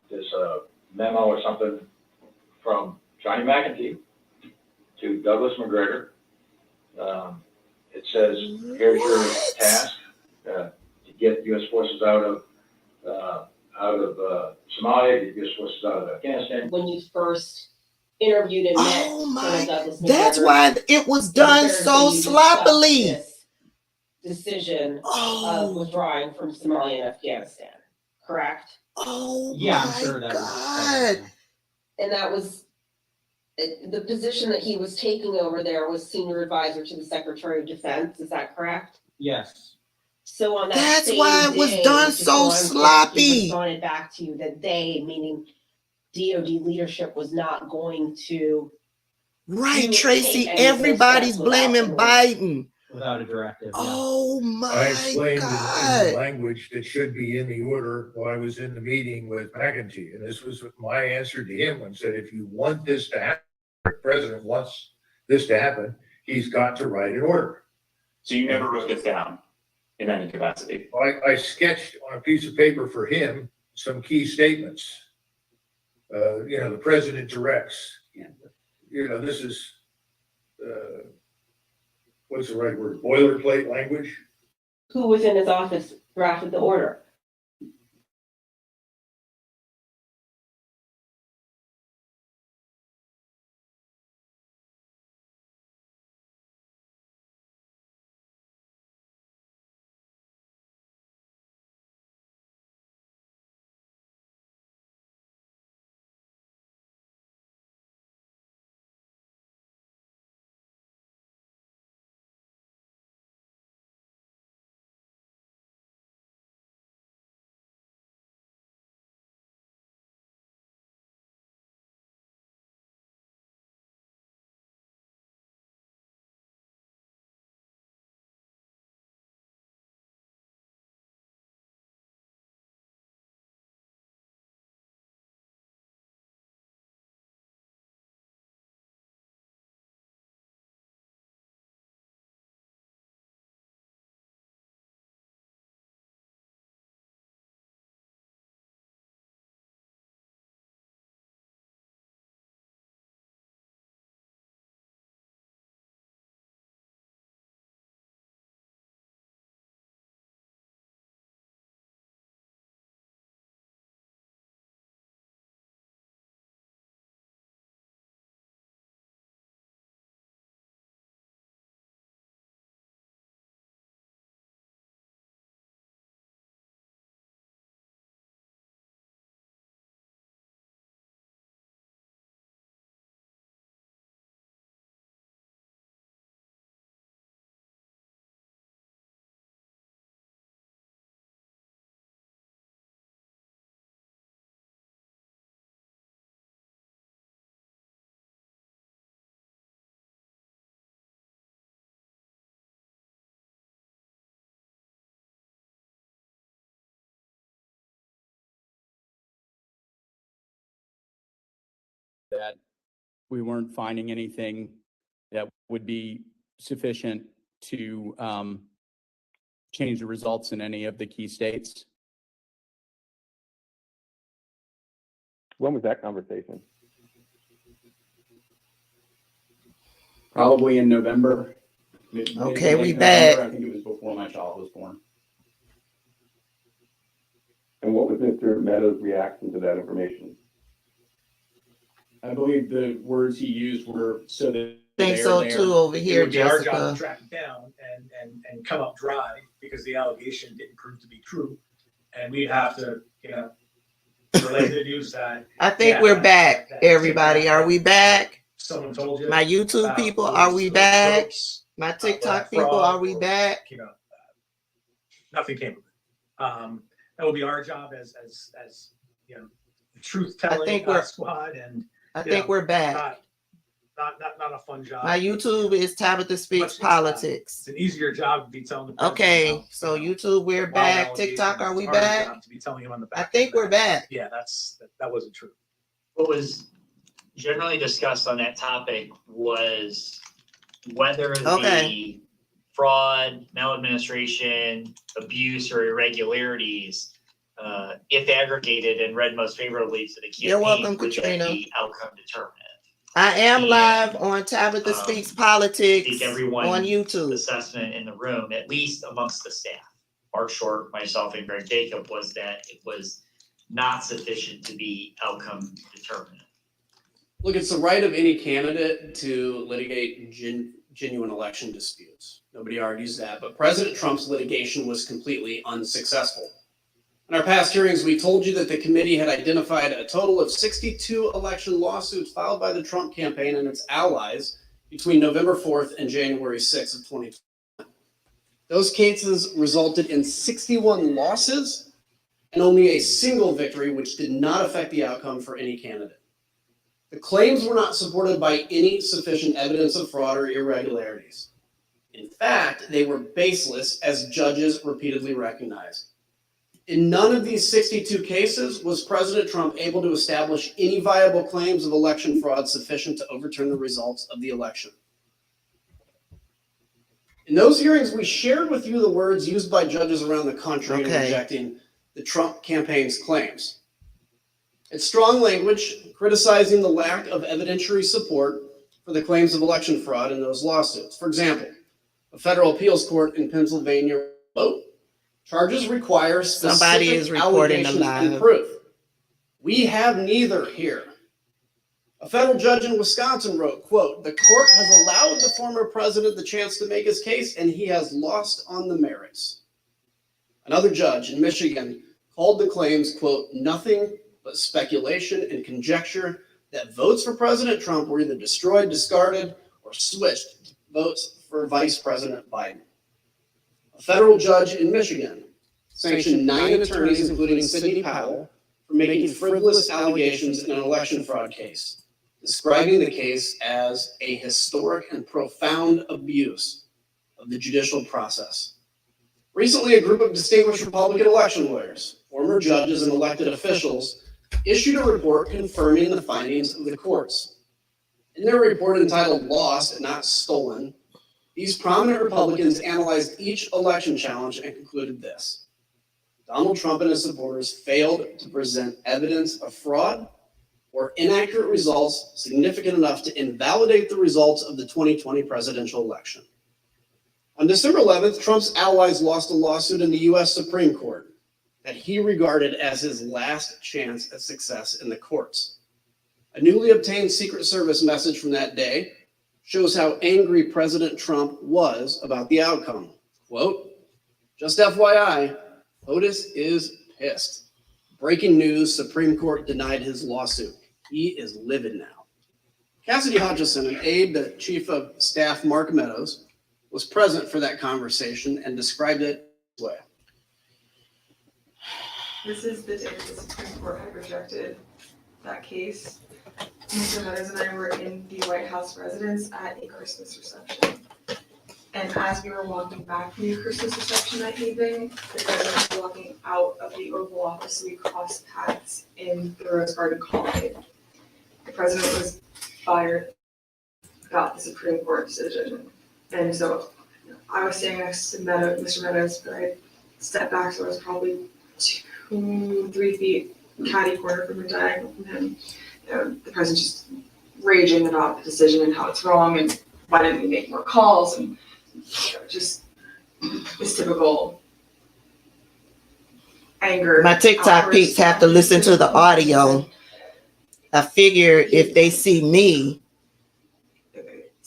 there's a memo or something from Johnny McEntee to Douglas McGregor. It says, here's your task to get U.S. forces out of Somalia, get U.S. forces out of Afghanistan. When you first interviewed and met Colonel Douglas That's McGregor, why it was done so you discussed sloppily. this decision of withdrawing from Somalia and Afghanistan, correct? Oh Yeah, my I'm sure that God. And that was the position that he was taking over there was senior advisor to the Secretary of Defense. Is that correct? Yes. So on that That's same why it was day, done just so on- sloppy. He responded back to you that they, meaning DOD leadership, was not going to. Right, do Tracy, take any of those everybody's steps without blaming an Biden. Without a directive. Oh my I explained in God. language that should be in the order while I was in the meeting with McEntee. And this was my answer to him when said, if you want this to happen, the president wants this to happen, he's got to write an order. So you never wrote this down in any capacity? I sketched on a piece of paper for him some key statements. The president directs. This is, what's the right word? Boilerplate language. Who was in his office drafted the order? that we weren't finding anything that would be sufficient to change the results in any of the key states. When was that conversation? Probably in November. Okay, we November, back. I think it was before my child was born. And what was Mr. Meadows' reaction to that information? I believe the words he used were so that Think they're so there. too over It here, would be our job Jessica. to track it down and come up dry because the allegation didn't prove to be true. And we'd have to, relay the news that. I think yeah, we're back, that everybody. Are we back? Someone told you. My YouTube about people, those- are we those back? ropes, My black TikTok people, fraud, are we or, back? Nothing came of it. That will be our job as the truth telling squad, and I think we're back. not a fun job. My YouTube is Tabitha Speaks Politics. It's an easier job to be telling the president. Okay, so YouTube, we're wild back. allegations. TikTok, are we It's a harder back? job to be telling him on the I back think end we're that, back. Yeah, that wasn't true. What was generally discussed on that topic was whether the fraud, maladministration, abuse, or irregularities, if aggregated and read most favorably to the campaign, You're welcome, would that Katrina. be outcome determinative. I am live on Tabitha Speaks Politics I think everyone on YouTube. assessment in the room, at least amongst the staff, Mark Short, myself, and Greg Jacob, was that it was not sufficient to be outcome determinative. Look, it's the right of any candidate to litigate genuine election disputes. Nobody argues that, but President Trump's litigation was completely unsuccessful. In our past hearings, we told you that the committee had identified a total of 62 election lawsuits filed by the Trump campaign and its allies between November 4th and January 6th of 2020. Those cases resulted in 61 losses and only a single victory, which did not affect the outcome for any candidate. The claims were not supported by any sufficient evidence of fraud or irregularities. In fact, they were baseless, as judges repeatedly recognized. In none of these 62 cases was President Trump able to establish any viable claims of election fraud sufficient to overturn the results of the election. In those hearings, we shared with you the words used by judges around the country in rejecting the Trump campaign's claims. It's strong language criticizing the lack of evidentiary support for the claims of election fraud in those lawsuits. For example, a federal appeals court in Pennsylvania wrote, charges require Somebody is specific recording allegations and alive. proof. We have neither here. A federal judge in Wisconsin wrote, quote, the court has allowed the former president the chance to make his case and he has lost on the merits. Another judge in Michigan called the claims, quote, nothing but speculation and conjecture that votes for President Trump were either destroyed, discarded, or switched to votes for Vice President Biden. A federal judge in Michigan sanctioned 9 attorneys, including Sidney Powell, for making frivolous allegations in an election fraud case, describing the case as a historic and profound abuse of the judicial process. Recently, a group of distinguished Republican election lawyers, former judges, and elected officials issued a report confirming the findings of the courts. In their report entitled Lost, Not Stolen, these prominent Republicans analyzed each election challenge and concluded this: Donald Trump and his supporters failed to present evidence of fraud or inaccurate results significant enough to invalidate the results of the 2020 presidential election. On December 11th, Trump's allies lost a lawsuit in the U.S. Supreme Court that he regarded as his last chance at success in the courts. A newly obtained Secret Service message from that day shows how angry President Trump was about the outcome. Quote, just FYI, POTUS is pissed. Breaking news, Supreme Court denied his lawsuit. He is livid now. Cassidy Hutchison, an aide to Chief of Staff Mark Meadows, was present for that conversation and described it this way. This is the day the Supreme Court had rejected that case. Mr. Meadows and I were in the White House residence at a Christmas reception. And as we were walking back from the Christmas reception that evening, the president was walking out of the Oval Office, so we crossed paths in the Rose Garden Colonnade. the president was fired about the Supreme Court decision. And so I was standing next to Mr. Meadows, but I stepped back, so I was probably 2-3 feet catty corner from the diagonal from him. The president just raging about the decision and how it's wrong and why didn't we make more calls, and just this typical anger. My TikTok outburst. peeps have to listen to the audio. I figure if they see me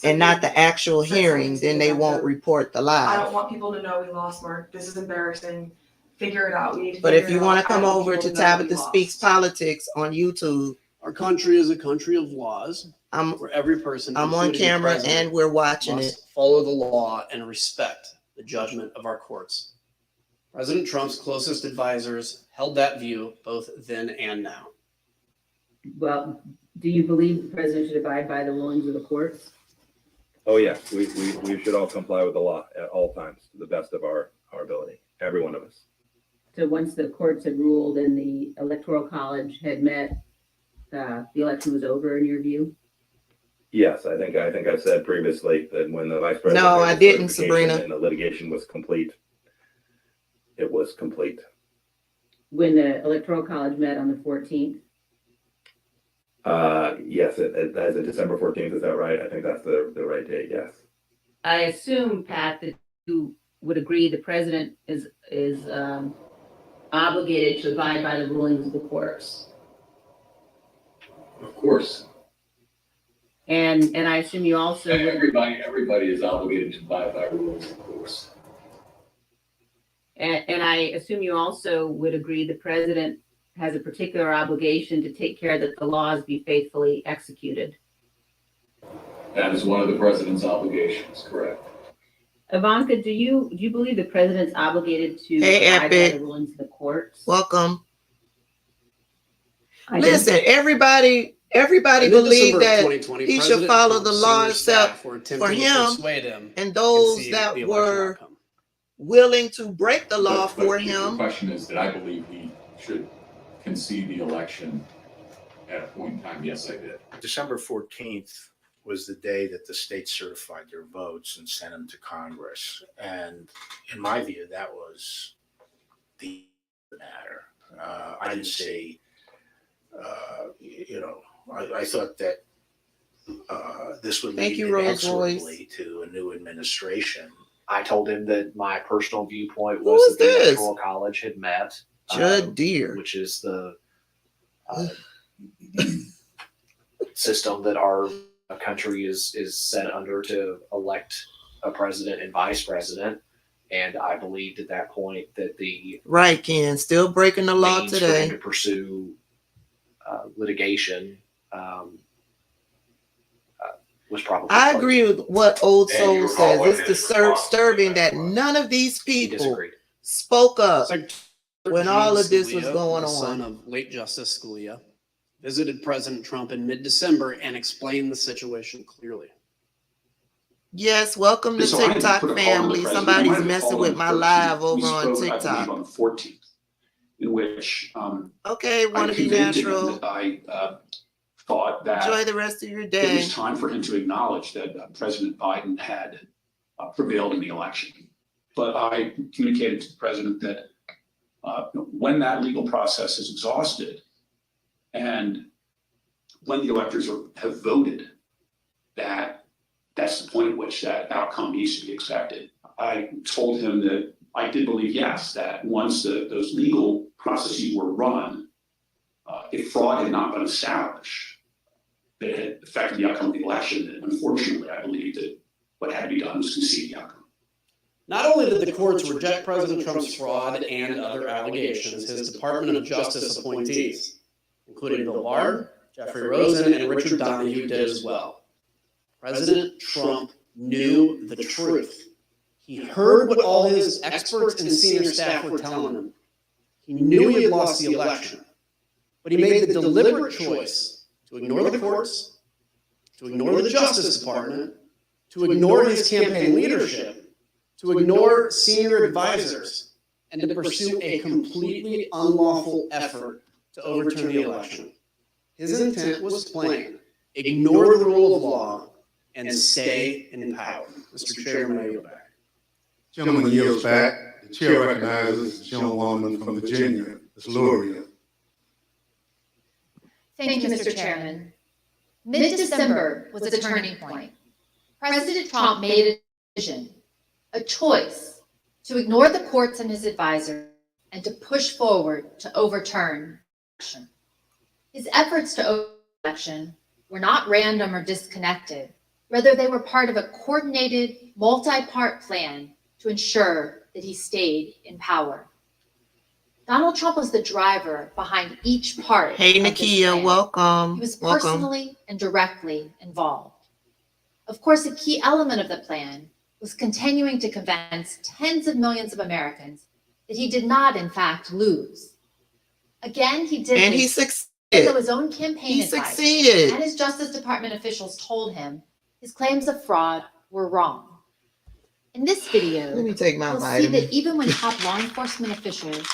and not the actual hearing, then they won't report the I live. don't want people to know we lost, Mark. This is embarrassing. Figure it out. We need to But figure if you it want out. to I come don't want over people to know that we Tabitha lost. Speaks Politics on YouTube, Our country is a country of laws, where every person, I'm on including the camera president, and we're watching it. must follow the law and respect the judgment of our courts. President Trump's closest advisors held that view both then and now. Well, do you believe the president should abide by the rulings of the courts? Oh, yeah, we should all comply with the law at all times, to the best of our ability, every one of us. So once the courts had ruled and the electoral college had met, the election was over in your view? Yes, I think I said previously that when the vice president. No, made I the didn't, certification Sabrina. And the litigation was complete. It was complete. When the electoral college met on the 14th? Yes, it as of December 14th, is that right? I think that's the right date, yes. I assume, Pat, that you would agree the president is obligated to abide by the rulings of the courts. Of course. And I assume you also would. Everybody is obligated to abide by rules, of course. And I assume you also would agree the president has a particular obligation to take care that the laws be faithfully executed. That is one of the president's obligations, correct? Ivanka, do you believe the president's obligated to Hey, abide by Epic. the rulings of the courts? Welcome. I do. Listen, everybody In believe December of that 2020, he should President follow Trump's the senior law staff except were for attempting to him persuade him and those concede that the election were outcome. willing to break the law But for The him. question is that I believe he should concede the election at a point in time. Yes, I did. December 14th was the day that the states certified their votes and sent them to Congress. And in my view, that was the matter. I didn't say, I thought that this would Thank lead you, Rose inexorably to a new administration. I told him that my personal viewpoint Who was is that the this? Electoral College had met. Judd Deere. Which is the system that our country is set under to elect a president and vice president. And I believed at that point that the Right, Ken. Still breaking the law means for him today. to pursue litigation was probably. I agree with what Old And Soul you says. recall It's disturbing that none of these He people disagreed. spoke up when all James of this was Scalia, going the son on. of late Justice Scalia, visited President Trump in mid-December and explained the situation clearly. Yes, welcome to So I didn't TikTok put a call to the family. president. I Somebody's might have messing called with him my first. live We over on spoke, I believe, TikTok. on the 14th, in which Okay, I wanna be conveyed to him natural. that I thought that Enjoy the rest of your it day. was time for him to acknowledge that President Biden had prevailed in the election. But I communicated to the president that when that legal process is exhausted and when the electors have voted, that's the point at which that outcome needs to be expected. I told him that I did believe, yes, that once those legal processes were run, if fraud had not been established, that it had affected the outcome of the election. And unfortunately, I believe that what had to be done was concede the outcome. Not only did the courts reject President Trump's fraud and other allegations, his Department of Justice appointees, including Bill Barr, Jeffrey Rosen, and Richard Donahue, did as well. President Trump knew the truth. He heard what all his experts and senior staff were telling him. He knew he had lost the election, but he made the deliberate choice to ignore the courts, to ignore the Justice Department, to ignore his campaign leadership, to ignore senior advisors, and to pursue a completely unlawful effort to overturn the election. His intent was plain. Ignore the rule of law and stay in power. Mr. Chairman, I yield back. Gentleman yields back. The chair recognizes the gentlewoman from Virginia, Ms. Luria. Thank you, Mr. Chairman. Mid-December was a turning point. President Trump made a decision, a choice, to ignore the courts and his advisors and to push forward to overturn the election. His efforts to overturn the election were not random or disconnected. Rather, they were part of a coordinated, multi-part plan to ensure that he stayed in power. Donald Trump was the driver behind each part. Hey, of this Nakia, plan. welcome. He was Welcome. personally and directly involved. Of course, a key element of the plan was continuing to convince tens of millions of Americans that he did not, in fact, lose. Again, he did And this he succeeded. even though his own campaign He advisors succeeded. and his Justice Department officials told him his claims of fraud were wrong. In this video, Let me take my you'll see vitamin. that even when top law enforcement officials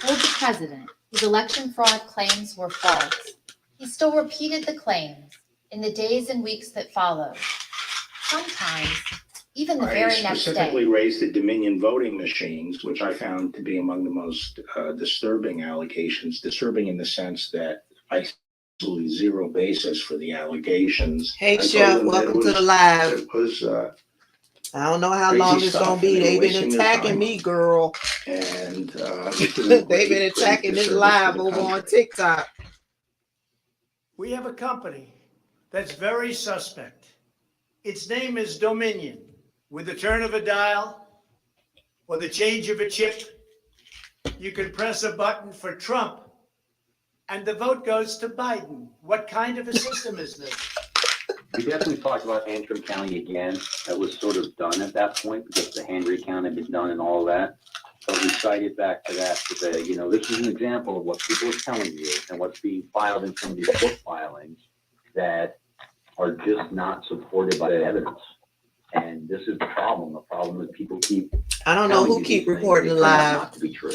told the president his election fraud claims were false, he still repeated the claims in the days and weeks that followed. Sometimes, even the very next specifically day. raised the Dominion voting machines, which I found to be among the most disturbing allegations. Disturbing in the sense that I absolutely zero basis for the allegations. Hey, I told Chef, them that welcome it to the was- live. It was I don't know how crazy long it's stuff, gonna be. and they They've were been wasting their attacking time. me, girl. and They've been attacking this live over on TikTok. We have a company that's very suspect. Its name is Dominion. With the turn of a dial or the change of a chip, you can press a button for Trump and the vote goes to Biden. What kind of a system is this? We definitely talked about Antrim County again. That was sort of done at that point because the hand recount had been done and all that. But we cited back to that to say, you know, this is an example of what people are telling you and what's being filed in some of these book filings that are just not supported by the evidence. And this is the problem. The problem is people keep. I don't know who telling you keep these things reporting that turn out live. Not to be true.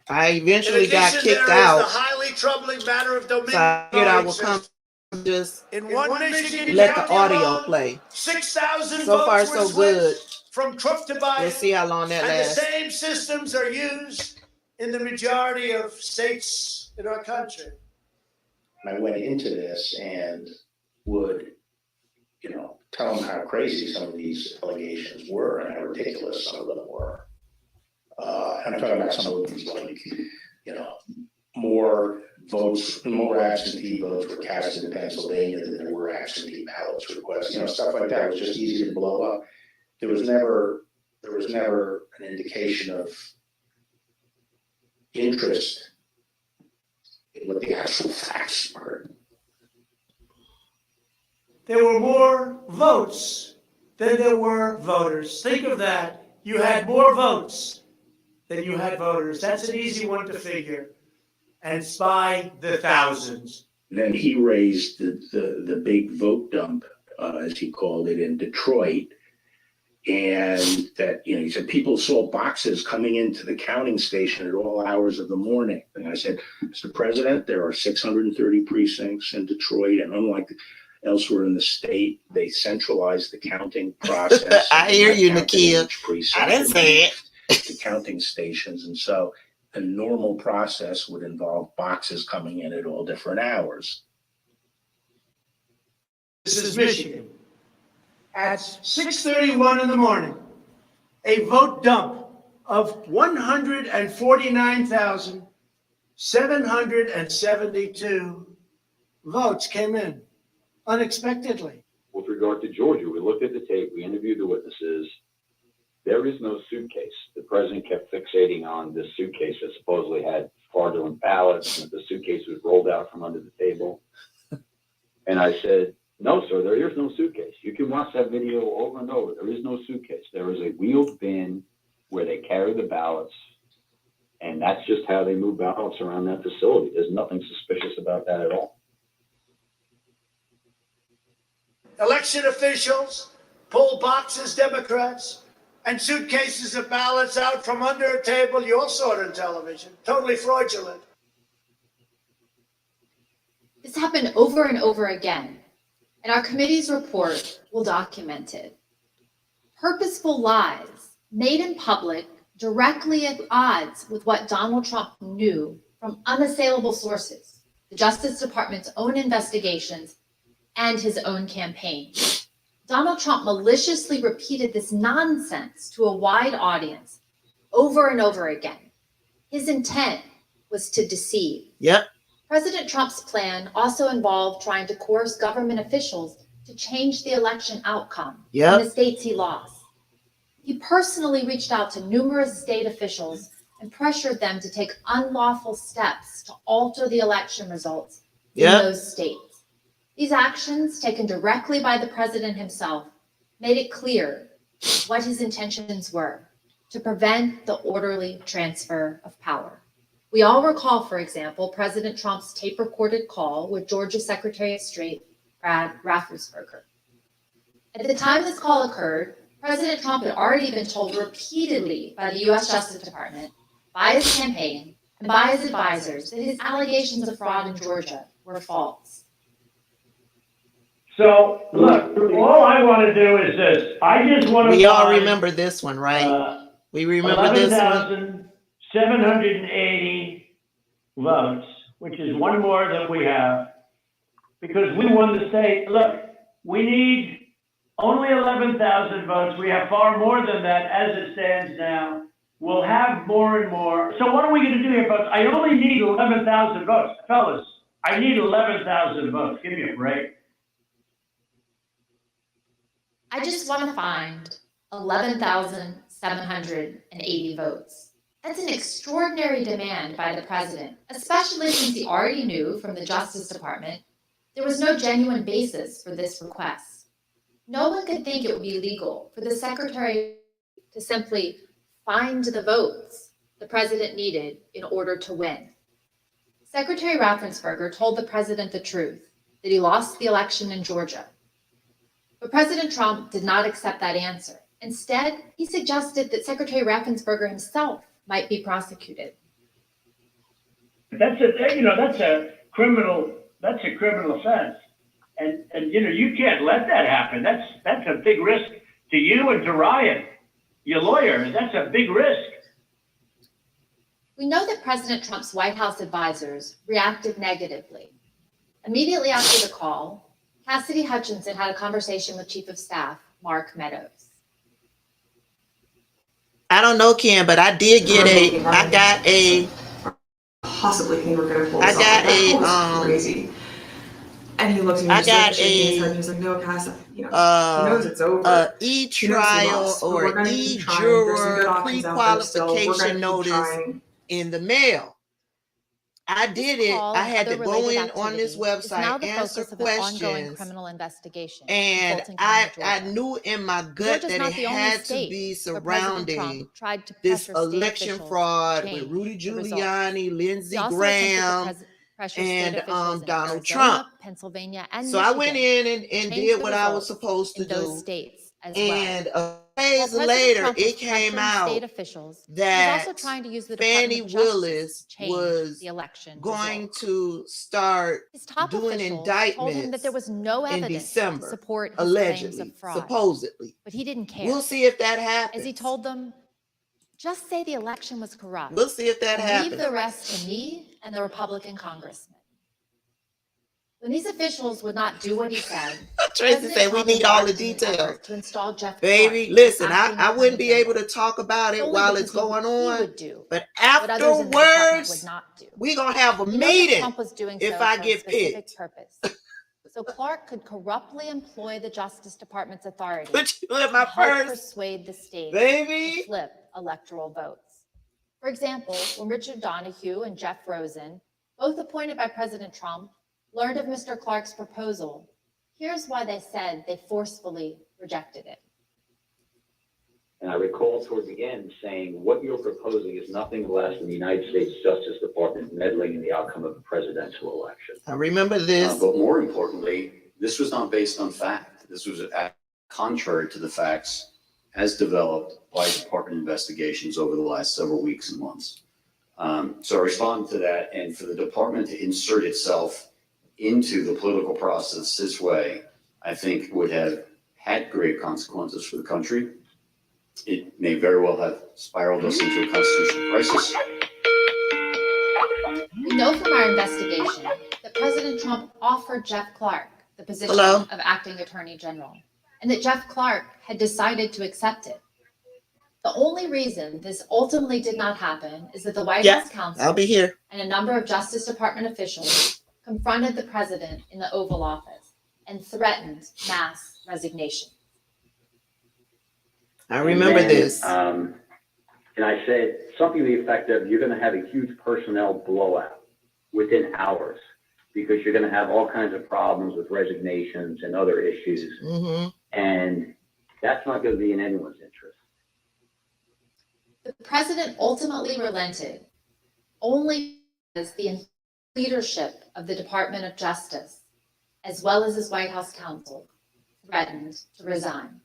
I eventually got kicked there is out. the highly troubling matter of Dominion. So I figured I voting would come system. just In one Michigan let the county audio alone, play. 6,000 So far, votes were so good. switched from Trump to Biden. We'll see how long that And the lasts. same systems are used in the majority of states in our country. And I went into this and would, you know, tell them how crazy some of these allegations were and how ridiculous some of them were. And I'm talking about some of these, like, you know, more votes, more absentee votes were cast in Pennsylvania than there were absentee ballots requests, you know, stuff like that was just easy to blow up. There was never an indication of interest in what the actual facts were. There were more votes than there were voters. Think of that. You had more votes than you had voters. That's an easy one to figure. And it's by the thousands. Then he raised the big vote dump, as he called it, in Detroit. And that, you know, he said people saw boxes coming into the counting station at all hours of the morning. And I said, Mr. President, there are 630 precincts in Detroit, and unlike elsewhere in the state, they centralized the counting process. I hear you, Nakia. I didn't say it. The counting stations. And so a normal process would involve boxes coming in at all different hours. This is Michigan. At 6:31 in the morning, a vote dump of 149,772 votes came in unexpectedly. With regard to Georgia, we looked at the tape, we interviewed the witnesses. There is no suitcase. The president kept fixating on this suitcase that supposedly had fraudulent ballots, and the suitcase was rolled out from under the table. And I said, no, sir, there is no suitcase. You can watch that video over and over. There is no suitcase. There is a wheeled bin where they carry the ballots, and that's just how they move ballots around that facility. There's nothing suspicious about that at all. Election officials pull boxes, Democrats, and suitcases of ballots out from under a table. You all saw it on television. Totally fraudulent. This happened over and over again, and our committee's report will document it. Purposeful lies made in public directly at odds with what Donald Trump knew from unassailable sources, the Justice Department's own investigations and his own campaign. Donald Trump maliciously repeated this nonsense to a wide audience over and over again. His intent was to deceive. Yep. President Trump's plan also involved trying to coerce government officials to change the election outcome in the states he lost. He personally reached out to numerous state officials and pressured them to take unlawful steps to alter the election results in those states. These actions, taken directly by the president himself, made it clear what his intentions were: to prevent the orderly transfer of power. We all recall, for example, President Trump's tape-recorded call with Georgia Secretary of State Brad Raffensperger. At the time this call occurred, President Trump had already been told repeatedly by the U.S. Justice Department, by his campaign, and by his advisors that his allegations of fraud in Georgia were false. So, look, all I want to do is this. I just want to. We all remember this one, right? We remember this one. 11,780 votes, which is one more than we have, because we won the state. Look, we need only 11,000 votes. We have far more than that as it stands now. We'll have more and more. So what are we going to do here, folks? I only need 11,000 votes. Fellas, I need 11,000 votes. Give me a break. I just want to find 11,780 votes. That's an extraordinary demand by the president, especially since he already knew from the Justice Department there was no genuine basis for this request. No one could think it would be legal for the secretary to simply find the votes the president needed in order to win. Secretary Raffensperger told the president the truth, that he lost the election in Georgia. But President Trump did not accept that answer. Instead, he suggested that Secretary Raffensperger himself might be prosecuted. That's a criminal offense. And you can't let that happen. That's a big risk to you and to Ryan, your lawyer. That's a big risk. We know that President Trump's White House advisors reacted negatively. Immediately after the call, Cassidy Hutchinson had a conversation with Chief of Staff Mark Meadows. I don't know, Ken, but I got a possibly think we're gonna pull this off. That was crazy. And he looked at me and shaking his head and he was like, no, Cass, he knows it's over. E-trial or e-juror pre-qualification notice in the mail. I did it. I had to go in on this website, answer questions, criminal investigation, and I knew in my gut that it had to be surrounding this election fraud with Rudy Giuliani, Lindsey Graham, and Donald Trump. Pennsylvania, and so Michigan I went in and did what I was supposed to do. And days later, it came out that Fannie Willis was going to start doing indictments in December, allegedly, supposedly. But he didn't care. We'll see if that happens. As he told them, just say the election was corrupt. We'll see if that happens. Leave the rest to me and the Republican congressman. When these officials would not do what he said, Tracy said we need all the details. To install Jeff Baby, listen, I wouldn't be able to talk about it while it's going on, but afterwards, we're going to have a meeting if I get picked. So Clark could corruptly employ the Justice Department's authority Put you in my to help purse, persuade the state baby. to flip electoral votes. For example, when Richard Donahue and Jeff Rosen, both appointed by President Trump, learned of Mr. Clark's proposal, here's why they said they forcefully rejected it. And I recall toward the end saying, what you're proposing is nothing less than the United States Justice Department meddling in the outcome of a presidential election. I remember this. But more importantly, this was not based on fact. This was contrary to the facts as developed by department investigations over the last several weeks and months. So I responded to that, and for the department to insert itself into the political process this way, I think would have had grave consequences for the country. It may very well have spiraled us into a constitutional crisis. We know from our investigation that President Trump offered Jeff Clark the position Hello? of acting attorney general, and that Jeff Clark had decided to accept it. The only reason this ultimately did not happen is that the White House counsel I'll be here. and a number of Justice Department officials confronted the president in the Oval Office and threatened mass resignation. I remember this. And I said something to the effect of, you're going to have a huge personnel blowout within hours because you're going to have all kinds of problems with resignations and other issues. Mm-hmm. And that's not going to be in anyone's interest. The president ultimately relented only because the leadership of the Department of Justice, as well as his White House counsel, threatened to resign.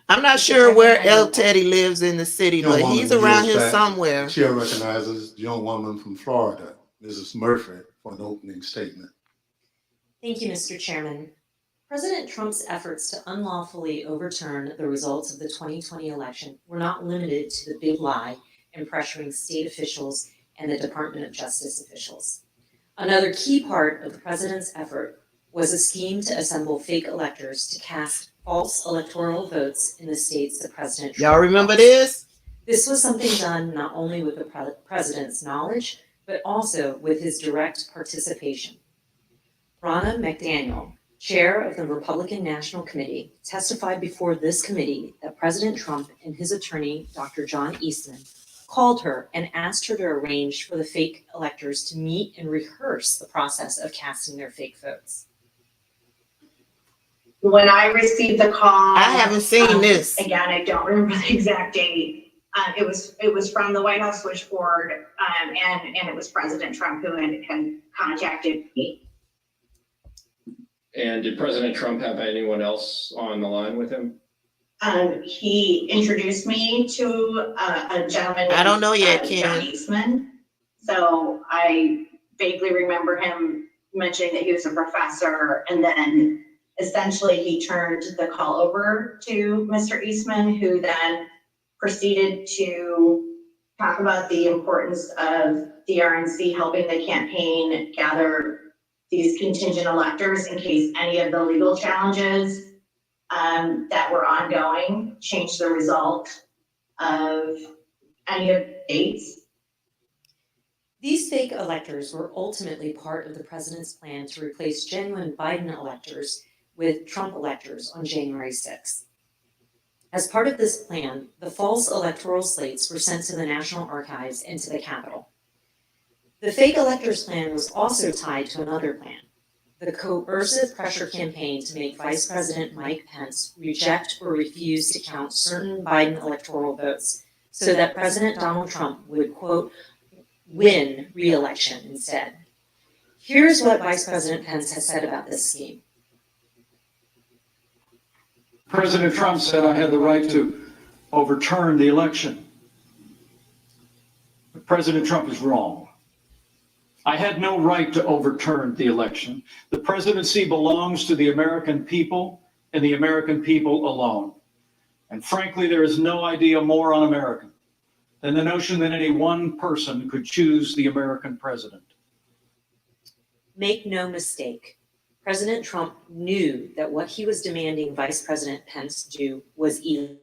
I'm not sure where El Teddy lives in the city, Young but woman he's around yields here back. somewhere. The chair recognizes the young woman from Florida, Mrs. Murphy, for an opening statement. Thank you, Mr. Chairman. President Trump's efforts to unlawfully overturn the results of the 2020 election were not limited to the big lie and pressuring state officials and the Department of Justice officials. Another key part of the president's effort was a scheme to assemble fake electors to cast false electoral votes in the states that President Trump Y'all remember lost. this? This was something done not only with the president's knowledge, but also with his direct participation. Ronna McDaniel, chair of the Republican National Committee, testified before this committee that President Trump and his attorney, Dr. John Eastman, called her and asked her to arrange for the fake electors to meet and rehearse the process of casting their fake votes. When I received the call, I haven't seen this. Again, I don't remember the exact date. It was from the White House switchboard, and it was President Trump who had contacted me. And did President Trump have anyone else on the line with him? He introduced me to a gentleman. I don't know yet, John Ken. Eastman. So I vaguely remember him mentioning that he was a professor, and then essentially he turned the call over to Mr. Eastman, who then proceeded to talk about the importance of the RNC helping the campaign gather these contingent electors in case any of the legal challenges that were ongoing changed the result of any of the dates. These fake electors were ultimately part of the president's plan to replace genuine Biden electors with Trump electors on January 6th. As part of this plan, the false electoral slates were sent to the National Archives and to the Capitol. The fake electors plan was also tied to another plan, the coercive pressure campaign to make Vice President Mike Pence reject or refuse to count certain Biden electoral votes so that President Donald Trump would, quote, win re-election instead. Here's what Vice President Pence has said about this scheme. President Trump said I had the right to overturn the election. But President Trump is wrong. I had no right to overturn the election. The presidency belongs to the American people and the American people alone. And frankly, there is no idea more un-American than the notion that any one person could choose the American president. Make no mistake, President Trump knew that what he was demanding Vice President Pence do was illegal.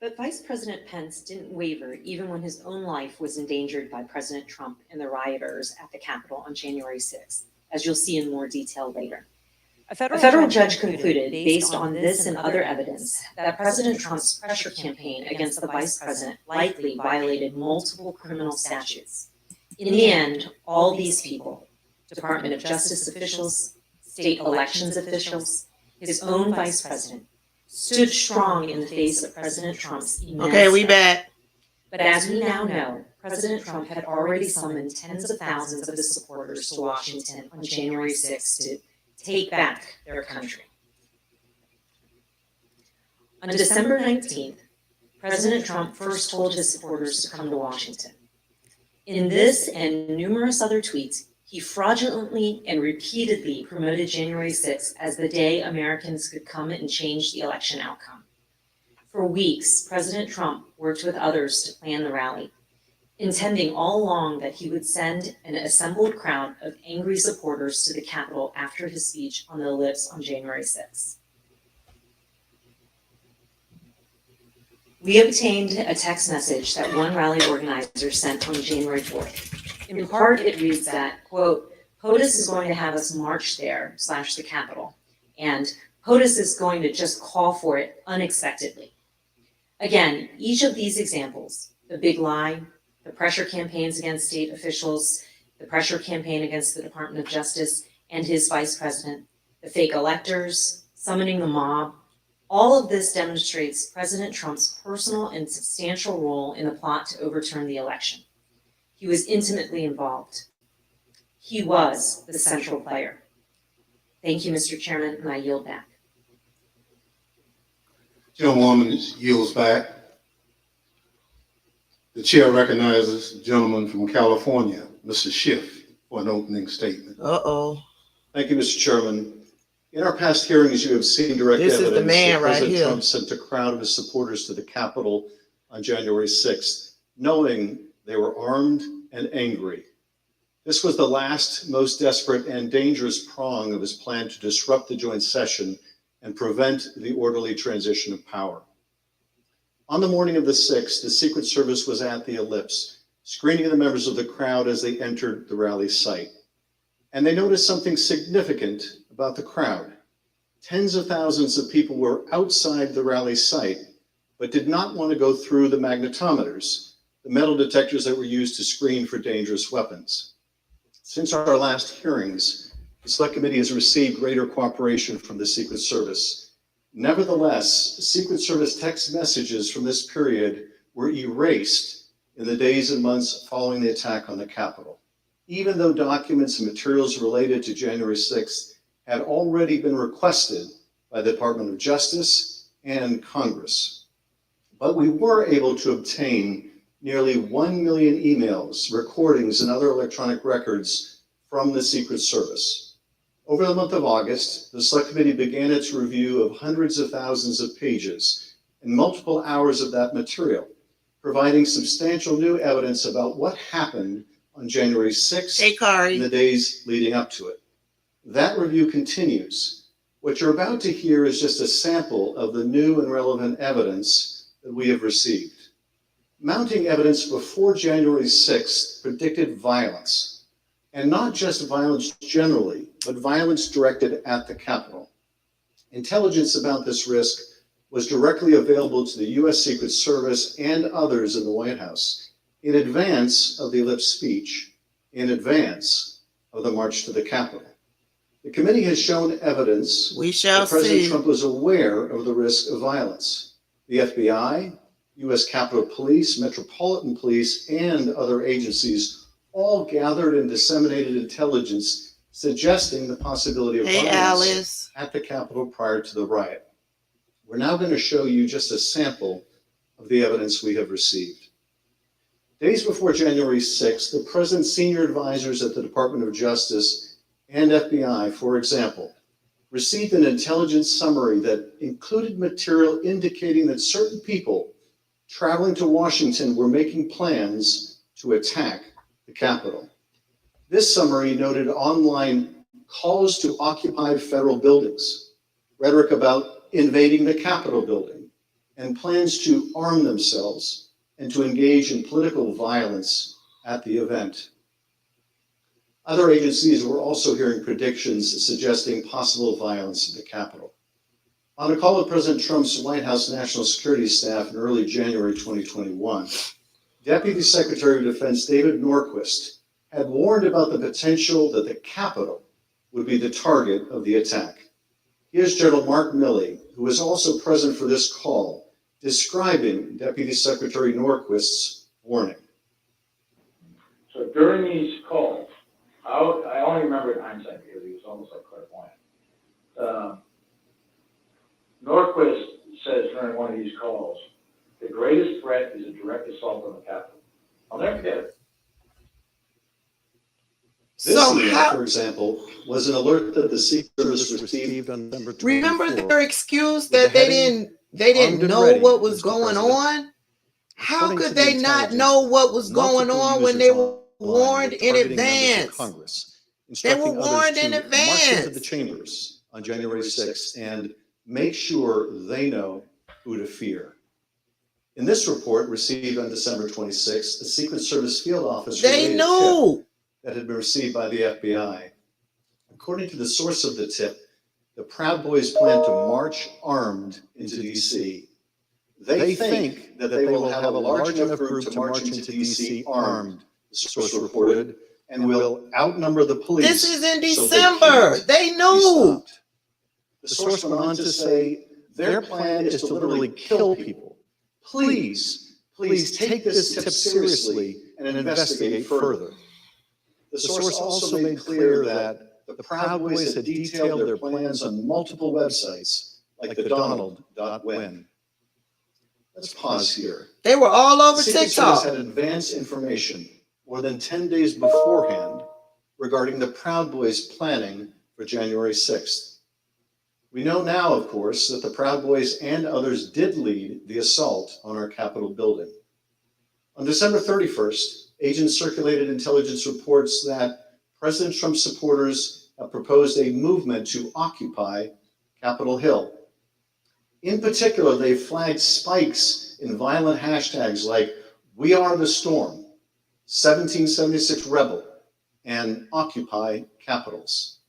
But Vice President Pence didn't waver even when his own life was endangered by President Trump and the rioters at the Capitol on January 6th, as you'll see in more detail later. A federal judge concluded, based on this and other evidence, that President Trump's pressure campaign against the vice president likely violated multiple criminal statutes. In the end, all these people, Department of Justice officials, state elections officials, his own vice president, stood strong in the face of President Trump's immense Okay, we back. But as we now know, President Trump had already summoned tens of thousands of his supporters to Washington on January 6th to take back their country. On December 19th, President Trump first told his supporters to come to Washington. In this and numerous other tweets, he fraudulently and repeatedly promoted January 6th as the day Americans could come and change the election outcome. For weeks, President Trump worked with others to plan the rally, intending all along that he would send an assembled crowd of angry supporters to the Capitol after his speech on the ellipse on January 6th. We obtained a text message that one rally organizer sent on January 4th. In part, it reads that, quote, POTUS is going to have us march there / the Capitol, and POTUS is going to just call for it unexpectedly. Again, each of these examples, the big lie, the pressure campaigns against state officials, the pressure campaign against the Department of Justice and his vice president, the fake electors, summoning the mob, all of this demonstrates President Trump's personal and substantial role in the plot to overturn the election. He was intimately involved. He was the central player. Thank you, Mr. Chairman, and I yield back. Gentlewoman yields back. The chair recognizes the gentleman from California, Mr. Schiff, for an opening statement. Uh-oh. Thank you, Mr. Chairman. In our past hearings, you have seen direct This is the evidence man that right President here. Trump sent a crowd of his supporters to the Capitol on January 6th, knowing they were armed and angry. This was the last, most desperate and dangerous prong of his plan to disrupt the joint session and prevent the orderly transition of power. On the morning of the 6th, the Secret Service was at the ellipse, screening the members of the crowd as they entered the rally site. And they noticed something significant about the crowd. Tens of thousands of people were outside the rally site, but did not want to go through the magnetometers, the metal detectors that were used to screen for dangerous weapons. Since our last hearings, the Select Committee has received greater cooperation from the Secret Service. Nevertheless, Secret Service text messages from this period were erased in the days and months following the attack on the Capitol, even though documents and materials related to January 6th had already been requested by the Department of Justice and Congress. But we were able to obtain nearly 1 million emails, recordings, and other electronic records from the Secret Service. Over the month of August, the Select Committee began its review of hundreds of thousands of pages and multiple hours of that material, providing substantial new evidence about what happened on January 6th and the days leading up to it. That review continues. What you're about to hear is just a sample of the new and relevant evidence that we have received. Mounting evidence before January 6th predicted violence, and not just violence generally, but violence directed at the Capitol. Intelligence about this risk was directly available to the U.S. Secret Service and others in the White House in advance of the ellipse speech, in advance of the march to the Capitol. The committee has shown evidence that President Trump was aware of the risk of violence. The FBI, U.S. Capitol Police, Metropolitan Police, and other agencies all gathered and disseminated intelligence suggesting the possibility of violence at the Capitol prior to the riot. We're now going to show you just a sample of the evidence we have received. Days before January 6th, the president's senior advisors at the Department of Justice and FBI, for example, received an intelligence summary that included material indicating that certain people traveling to Washington were making plans to attack the Capitol. This summary noted online calls to occupy federal buildings, rhetoric about invading the Capitol building, and plans to arm themselves and to engage in political violence at the event. Other agencies were also hearing predictions suggesting possible violence at the Capitol. On a call with President Trump's White House National Security Staff in early January 2021, Deputy Secretary of Defense David Norquist had warned about the potential that the Capitol would be the target of the attack. Here's General Mark Milley, who was also present for this call, describing Deputy Secretary Norquist's warning. So during these calls, I only remember in hindsight because he was almost like clairvoyant. Norquist says during one of these calls, the greatest threat is a direct assault on the Capitol. I'll never forget it. This alert, for example, was an alert that the Secret Service received on December 24th. Remember their excuse that they didn't know what was going on? How could they not know what was going on when they were warned in advance? They were warned in advance. March into the chambers on January 6th and make sure they know who to fear. In this report received on December 26th, the Secret Service field office they knew that had been received by the FBI. According to the source of the tip, the Proud Boys plan to march armed into D.C. They think that they will have a large enough group to march into D.C. armed, the source reported, and will outnumber the police. This is in December. They knew. The source went on to say their plan is to literally kill people. Please take this tip seriously and investigate further. The source also made clear that the Proud Boys had detailed their plans on multiple websites, like the Donald.win. Let's pause here. They were all over TikTok. The Secret TikTok. Service had advanced information more than 10 days beforehand regarding the Proud Boys planning for January 6th. We know now, of course, that the Proud Boys and others did lead the assault on our Capitol building. On December 31st, agents circulated intelligence reports that President Trump's supporters have proposed a movement to occupy Capitol Hill. In particular, they flagged spikes in violent hashtags like "We Are the Storm," 1776 Rebel, and Occupy Capitals.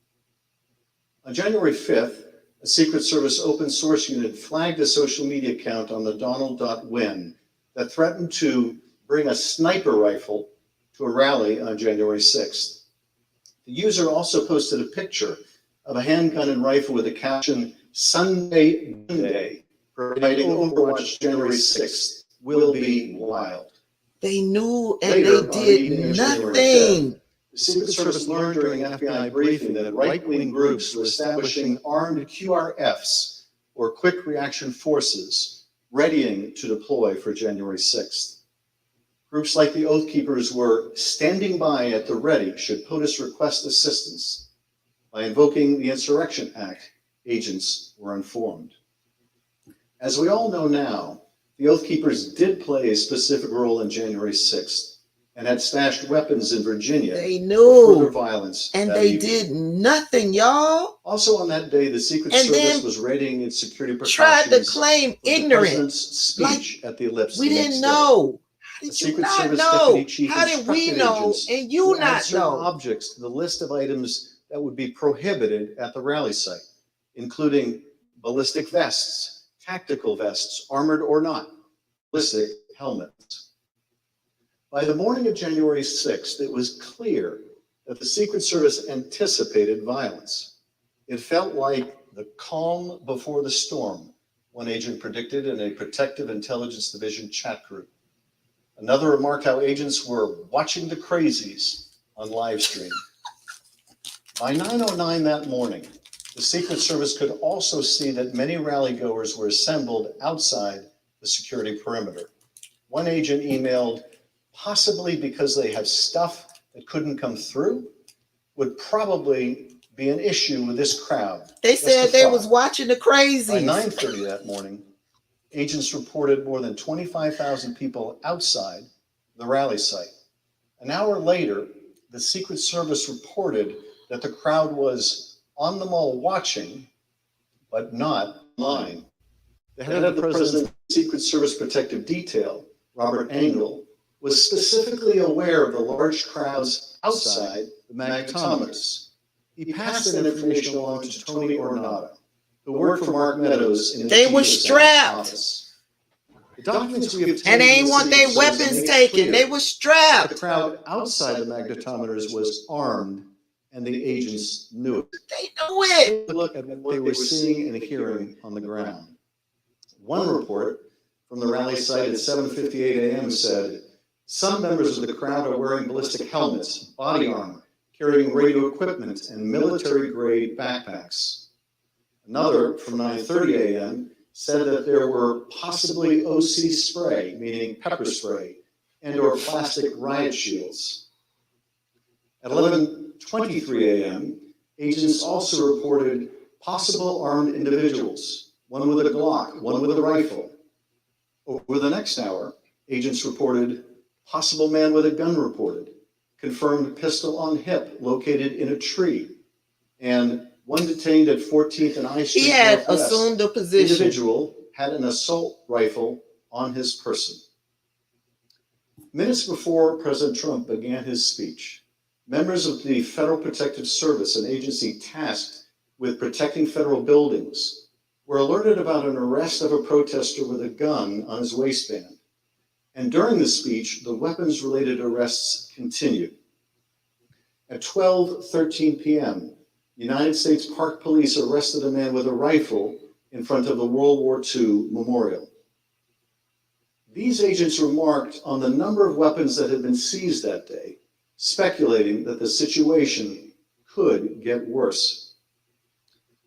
On January 5th, a Secret Service open source unit flagged a social media account on the Donald.win that threatened to bring a sniper rifle to a rally on January 6th. The user also posted a picture of a handgun and rifle with the caption, "Sunday Monday, providing Overwatch January 6th will be wild." They knew and Later, they did nothing. The Secret Service learned during an FBI briefing that right-wing groups were establishing armed QRFs, or Quick Reaction Forces, readying to deploy for January 6th. Groups like the Oath Keepers were standing by at the ready should POTUS request assistance. By invoking the Insurrection Act, agents were informed. As we all know now, the Oath Keepers did play a specific role in January 6th and had stashed weapons in Virginia. They knew. For further violence. And that they evening. did nothing, y'all. Also on that day, the Secret And Service then was readying its security tried precautions. to claim for the ignorance. president's speech at the Ellipse. We the didn't next know. day. How The did you Secret not Service know? Deputy Chief How did we instructed know agents and you to add not certain know? objects to the list of items that would be prohibited at the rally site, including ballistic vests, tactical vests, armored or not, ballistic helmets. By the morning of January 6th, it was clear that the Secret Service anticipated violence. It felt like the calm before the storm, one agent predicted in a Protective Intelligence Division chat group. Another remarked how agents were watching the crazies on live stream. By 9:09 that morning, the Secret Service could also see that many rally goers were assembled outside the security perimeter. One agent emailed, possibly because they have stuff that couldn't come through, would probably be an issue with this crowd. They Just said a they thought. was watching the By crazies. 9:30 that morning, agents reported more than 25,000 people outside the rally site. An hour later, the Secret Service reported that the crowd was on the mall watching, but not online. The head of the president's Secret Service Protective Detail, Robert Engel, was specifically aware of the large crowds outside the magnetometers. He passed that information along to Tony Ornato, who worked for Mark Meadows in the They Chief were of Staff's strapped. office. The documents we obtained And they from ain't the want their Secret Service weapons make taken. clear They were that strapped. the crowd outside the magnetometers was armed, and the agents knew it. They knew it. Look at what they were seeing and hearing on the ground. One report from the rally site at 7:58 a.m. said, some members of the crowd are wearing ballistic helmets, body armor, carrying radio equipment, and military-grade backpacks. Another from 9:30 a.m. said that there were possibly OC spray, meaning pepper spray, and or plastic riot shields. At 11:23 a.m., agents also reported possible armed individuals, one with a Glock, one with a rifle. Over the next hour, agents reported possible man with a gun reported, confirmed pistol on hip located in a tree, and one detained at 14th and I Street. He had Northwest. assumed a position. Individual had an assault rifle on his person. Minutes before President Trump began his speech, members of the Federal Protective Service, an agency tasked with protecting federal buildings, were alerted about an arrest of a protester with a gun on his waistband. And during the speech, the weapons-related arrests continued. At 12:13 p.m., United States Park Police arrested a man with a rifle in front of the World War II memorial. These agents remarked on the number of weapons that had been seized that day, speculating that the situation could get worse.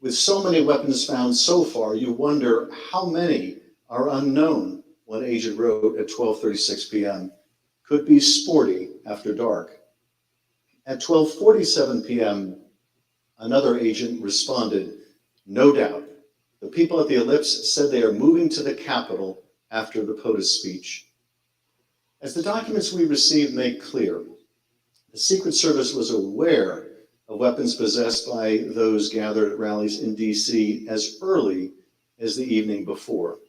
With so many weapons found so far, you wonder how many are unknown. One agent wrote at 12:36 p.m., could be sporty after dark. At 12:47 p.m., another agent responded, no doubt. The people at the Ellipse said they are moving to the Capitol after the POTUS speech. As the documents we received make clear, the Secret Service was aware of weapons possessed by those gathered at rallies in D.C. as early as the evening before.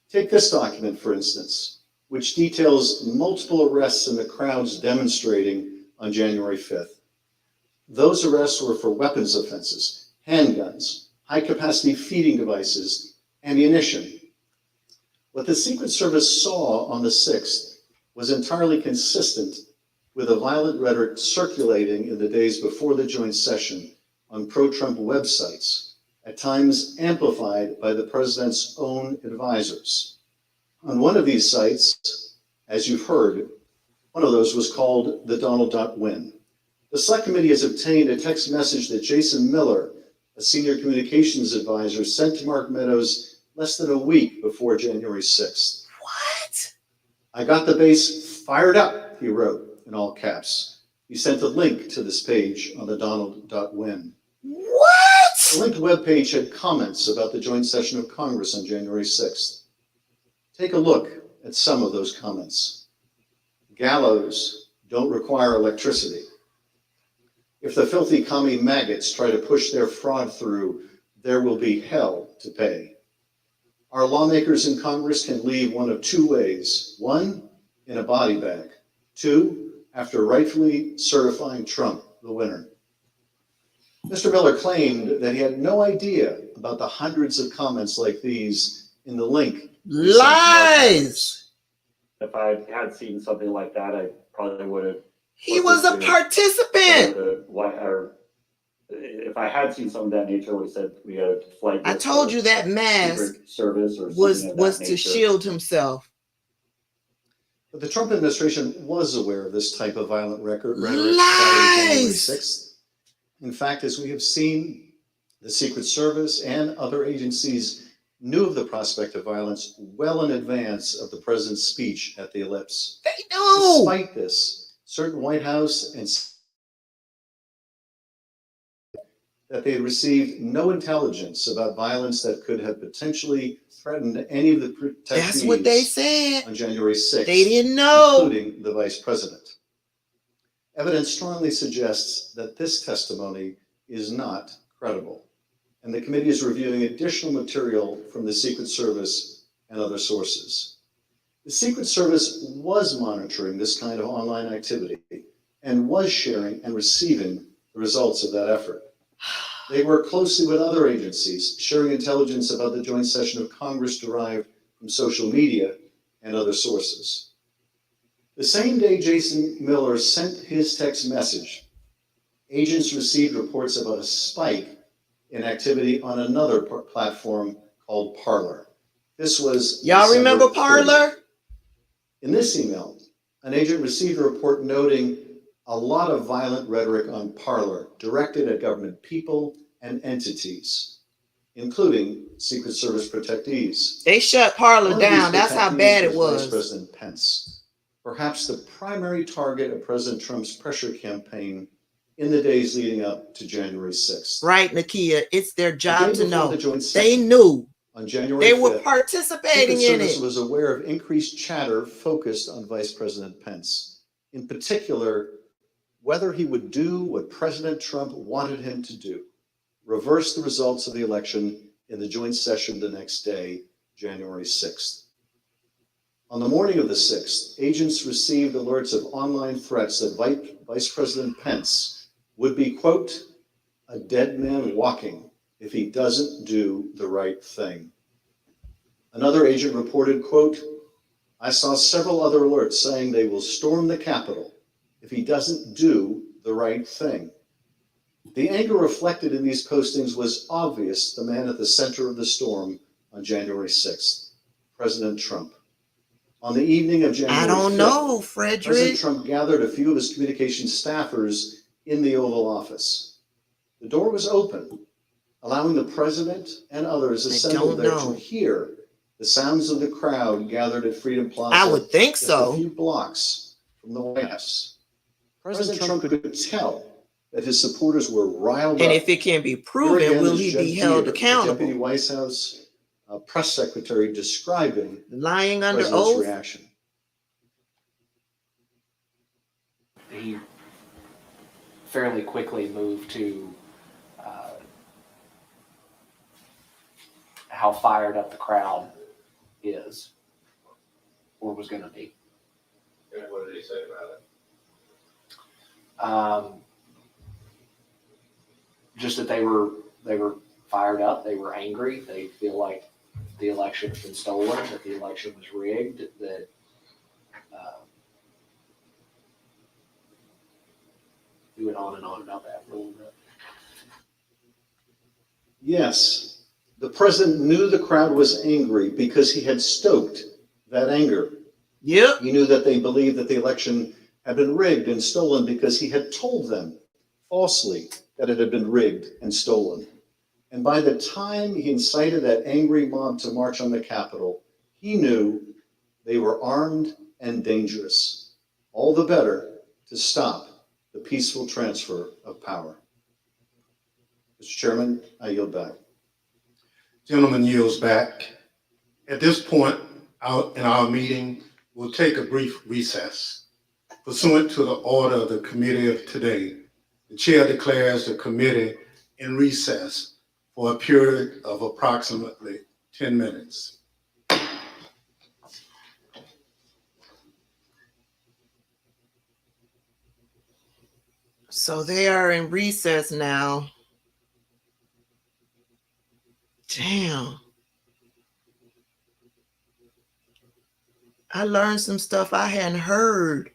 Take this document, for instance, which details multiple arrests in the crowds demonstrating on January 5th. Those arrests were for weapons offenses, handguns, high-capacity feeding devices, ammunition. What the Secret Service saw on the 6th was entirely consistent with the violent rhetoric circulating in the days before the joint session on pro-Trump websites, at times amplified by the president's own advisors. On one of these sites, as you've heard, one of those was called the Donald.win. The Select Committee has obtained a text message that Jason Miller, a senior communications advisor, sent to Mark Meadows less than a week before January 6th. What? I got the base fired up, he wrote in all caps. He sent a link to this page on the Donald.win. What? The linked webpage had comments about the joint session of Congress on January 6th. Take a look at some of those comments. Gallows don't require electricity. If the filthy commie maggots try to push their fraud through, there will be hell to pay. Our lawmakers in Congress can leave one of two ways. One, in a body bag. Two, after rightfully certifying Trump the winner. Mr. Miller claimed that he had no idea about the hundreds of comments like these in the link. Lies! If I had seen something like that, I probably would have. He was a participant. If I had seen something of that nature, I would have said we had to flag. I told you that mask Secret Service or was something of that to nature. shield himself. But the Trump administration was aware of this type of violent rhetoric prior to Lies! January 6th. In fact, as we have seen, the Secret Service and other agencies knew of the prospect of violence well in advance of the president's speech at the Ellipse. They knew! Despite this, certain White House and that they had received no intelligence about violence that could have potentially threatened any of the protectees. That's what they said. On January 6th. They didn't know. Including the vice president. Evidence strongly suggests that this testimony is not credible, and the committee is reviewing additional material from the Secret Service and other sources. The Secret Service was monitoring this kind of online activity and was sharing and receiving the results of that effort. They worked closely with other agencies, sharing intelligence about the joint session of Congress derived from social media and other sources. The same day Jason Miller sent his text message, agents received reports about a spike in activity on another platform called Parler. This was Y'all December remember 30th. Parler? In this email, an agent received a report noting a lot of violent rhetoric on Parler directed at government people and entities, including Secret Service protectees. They shut Parler One of these down. That's how protectees bad it Vice was. President Pence, perhaps the primary target of President Trump's pressure campaign in the days leading up to January 6th. Right, Nakia. It's their job to know. The joint They session, knew. on January They 5th, were participating Secret in Service it. was aware of increased chatter focused on Vice President Pence. In particular, whether he would do what President Trump wanted him to do, reverse the results of the election in the joint session the next day, January 6th. On the morning of the 6th, agents received alerts of online threats that Vice President Pence would be, quote, a dead man walking if he doesn't do the right thing. Another agent reported, quote, I saw several other alerts saying they will storm the Capitol if he doesn't do the right thing. The anger reflected in these postings was obvious. The man at the center of the storm on January 6th, President Trump. On the evening of January 5th, I don't know, Frederick. President Trump gathered a few of his communications staffers in the Oval Office. The door was open, allowing the president and others assembled there to hear the sounds of the crowd gathered at Freedom Plaza. I would think just so. a few blocks from the White House. President Trump could tell that his supporters were riled up. And if it can be proven, will he be held accountable? Deputy White House press secretary describing lying under President's oath reaction. He fairly quickly moved to how fired up the crowd is or was going to be. And what did he say about it? Just that they were fired up. They were angry. They feel like the election has been stolen, that the election was rigged, that we went on and on about that a little bit. Yes, the president knew the crowd was angry because he had stoked that anger. Yep. He knew that they believed that the election had been rigged and stolen because he had told them falsely that it had been rigged and stolen. And by the time he incited that angry mob to march on the Capitol, he knew they were armed and dangerous. All the better to stop the peaceful transfer of power. Mr. Chairman, I yield back. Gentleman yields back. At this point in our meeting, we'll take a brief recess. Pursuant to the order of the committee of today, the chair declares the committee in recess for a period of approximately 10 minutes. So they are in recess now. Damn. I learned some stuff I hadn't heard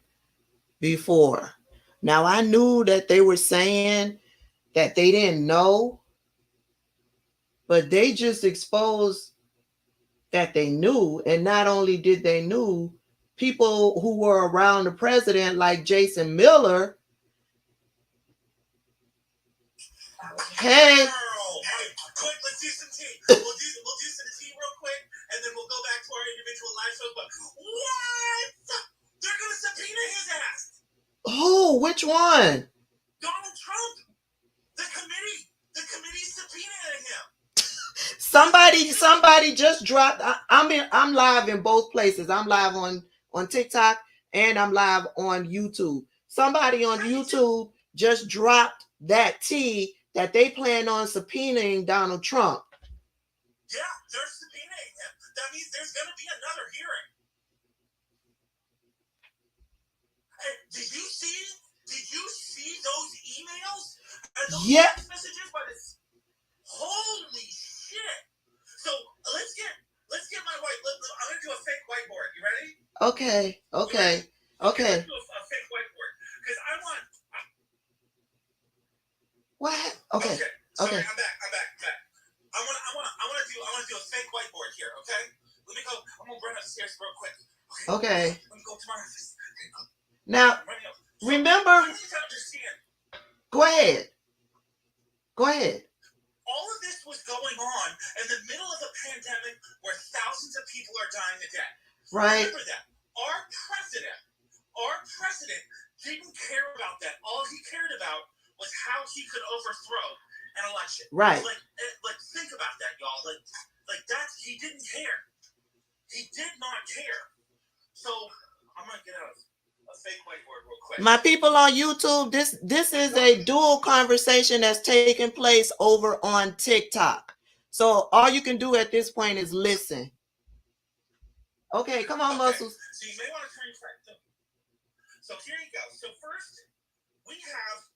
before. Now, I knew that they were saying that they didn't know, but they just exposed that they knew. And not only did they knew, people who were around the president, like Jason Miller, hey. Quick, let's do some tea. We'll do some tea real quick, and then we'll go back to our individual live shows. But what? They're gonna subpoena his ass. Oh, which one? Donald Trump. The committee's subpoenaing him. Somebody just dropped. I'm live in both places. I'm live on TikTok and I'm live on YouTube. Somebody on YouTube just dropped that tea that they plan on subpoenaing Donald Trump. Yeah, they're subpoenaing him. that means there's going to be another hearing. Hey, did you see those emails and those text messages? But it's holy shit. So let's get my I'm gonna do a fake whiteboard. You ready? Okay. I'm gonna do a fake whiteboard because I want. What? Okay. Sorry, I'm back. I wanna do a fake whiteboard here. Okay. Let me go. I'm gonna run upstairs real quick. Okay. Let me go to my office. Now, remember. You need to understand. Go ahead. All of this was going on in the middle of a pandemic where thousands of people are dying a day. Right. Remember that. Our president didn't care about that. All he cared about was how he could overthrow an election. Right. Like think about that, y'all. Like that's he didn't care. He did not care. So I'm gonna get out a fake whiteboard real quick. My people on YouTube, this is a dual conversation that's taking place over on TikTok. So all you can do at this point is listen. Okay, come on, Muscles. So you may want to turn your track too. So here you go. So first, we have,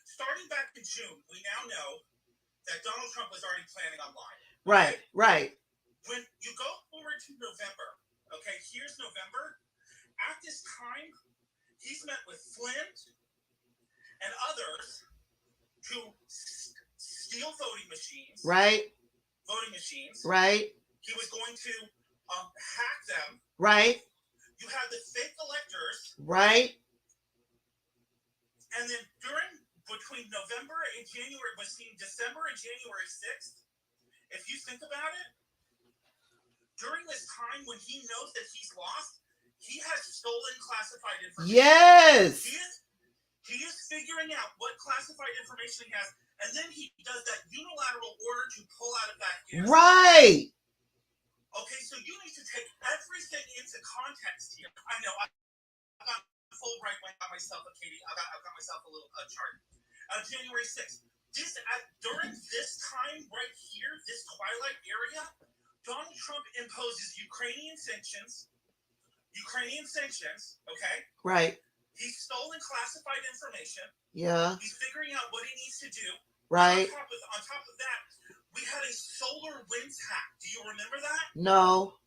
starting back in June, we now know that Donald Trump was already planning on lying. Right. When you go forward to November, okay, here's November. At this time, he's met with Flint and others to steal voting machines. Right. He was going to hack them. Right. You have the fake electors. Right. And then between November and January, between December and January 6th, if you think about it, during this time when he knows that he's lost, he has stolen classified information. Yes. He is figuring out what classified information he has, and then he does that unilateral order to pull out of that gas. Right. Okay, so you need to take everything into context here. I know I got full right wing. I got myself a little chart. January 6th. During this time right here, this twilight area, Donald Trump imposes Ukrainian sanctions. Okay. Right. He's stolen classified information. Yeah. He's figuring out what he needs to do. Right. On top of that, we had a solar winds hack. Do you remember that? No.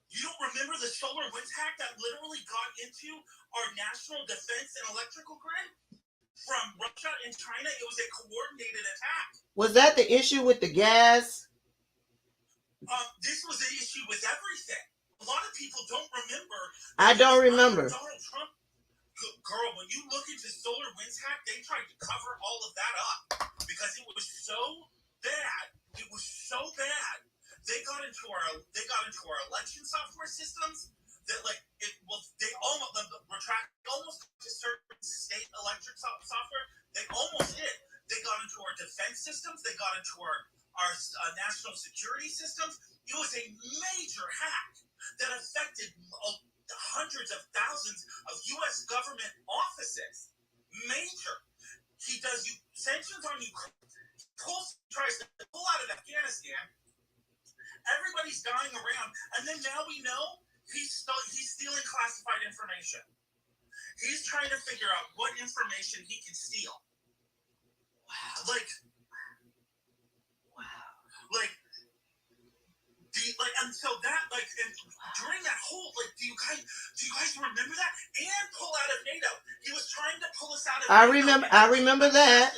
You don't remember the solar winds hack that literally got into our national defense and electrical grid? From Russia and China, it was a coordinated attack. Was that the issue with the gas? This was an issue with everything. A lot of people don't remember. I don't remember. Donald Trump, girl, when you look into solar winds hack, they tried to cover all of that up because it was so bad. It was so bad. They got into our election software systems that they almost to certain state electric software. They almost did. They got into our defense systems. They got into our national security systems. It was a major hack that affected hundreds of thousands of U.S. government offices. Major. He does sanctions on Ukraine. Tries to pull out of Afghanistan. Everybody's dying around, and then now we know he's stealing classified information. He's trying to figure out what information he can steal. Wow. And so that, and during that whole, do you guys remember that? And pull out of NATO. He was trying to pull us out of NATO. I remember that.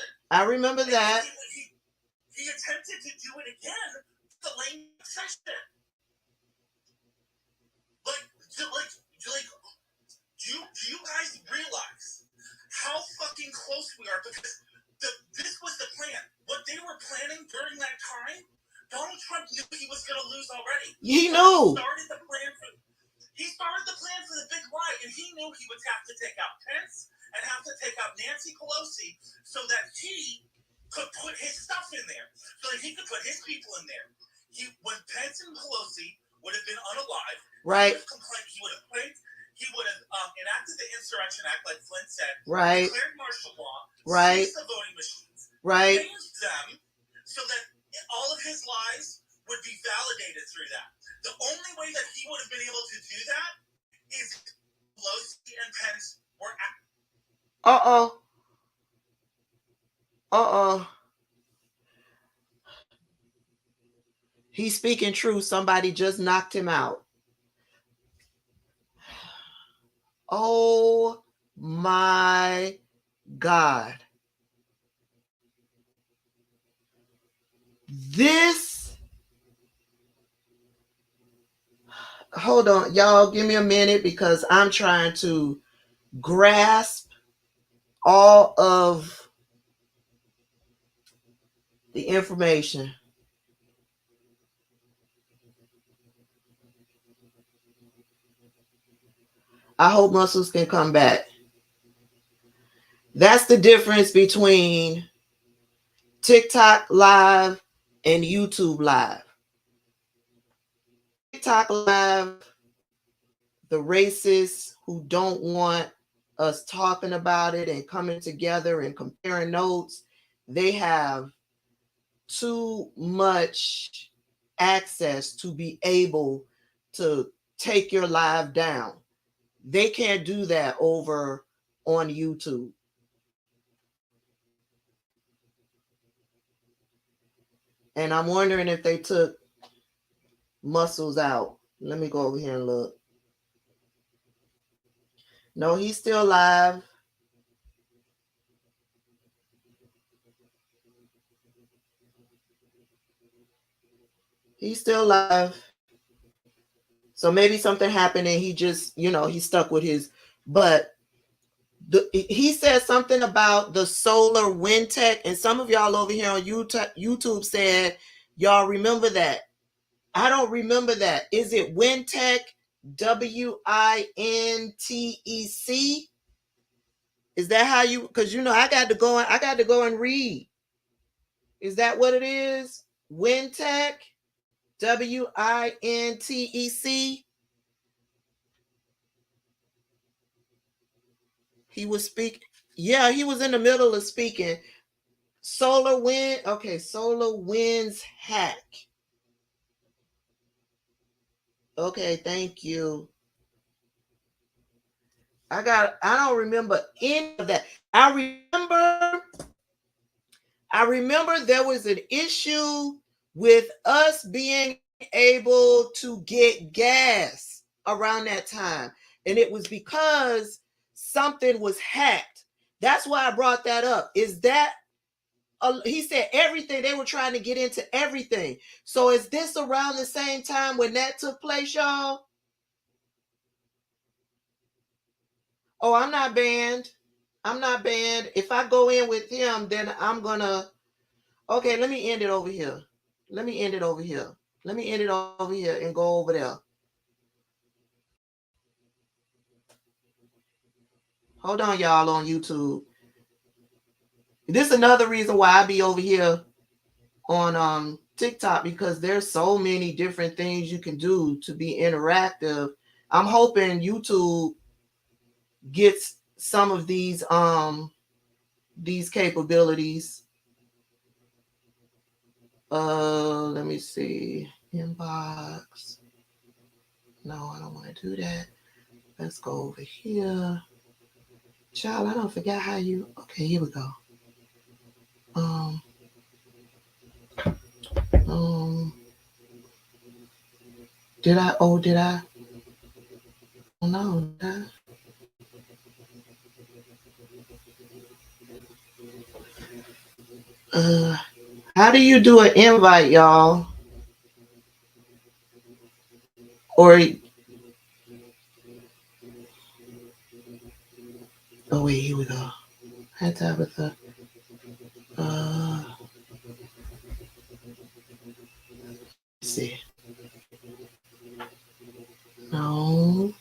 He attempted to do it again. The lane session. Do you guys realize how fucking close we are? Because this was the plan. What they were planning during that time, Donald Trump knew he was going to lose already. He knew. He started the plan for the big lie, and he knew he would have to take out Pence and have to take out Nancy Pelosi so that he could put his stuff in there, so that he could put his people in there. When Pence and Pelosi would have been unalive, right? He would have enacted the Insurrection Act, like Flint said, right? Declared martial law, right? Seized the voting machines, right? Changed them so that all of his lies would be validated through that. The only way that he would have been able to do that is if Pelosi and Pence were He's speaking truth. Somebody just knocked him out. Oh my God. Hold on, y'all, give me a minute because I'm trying to grasp all of the information. I hope Muscles can come back. That's the difference between TikTok Live and YouTube Live. TikTok Live, the racists who don't want us talking about it and coming together and comparing notes, they have too much access to be able to take your live down. They can't do that over on YouTube. And I'm wondering if they took Muscles out. Let me go over here and look. No, he's still live. He's still live. So maybe something happened and he just, he stuck with his, but he said something about the solar wind tech, and some of y'all over here on YouTube said, y'all remember that. I don't remember that. Is it Wintech? WINTEC? Is that how you? Because I got to go and read. Is that what it is? Wintech? WINTEC? He was speaking. Yeah, he was in the middle of speaking. Solar wind. Okay, solar winds hack. Okay, thank you. I don't remember any of that. I remember there was an issue with us being able to get gas around that time. And it was because something was hacked. That's why I brought that up. Is that he said everything, they were trying to get into everything. So is this around the same time when that took place, y'all? Oh, I'm not banned. If I go in with him, then I'm gonna. Okay, let me end it over here. Let me end it over here and go over there. Hold on, y'all, on YouTube. This is another reason why I be over here on TikTok, because there's so many different things you can do to be interactive. I'm hoping YouTube gets some of these capabilities. Let me see. Inbox. No, I don't want to do that. Let's go over here. Child, I don't forget how you. Okay, here we go. Did I? Oh, did I? Oh, no. How do you do an invite, y'all? Or oh wait, here we go. Hi, Tabitha. Let's see. No.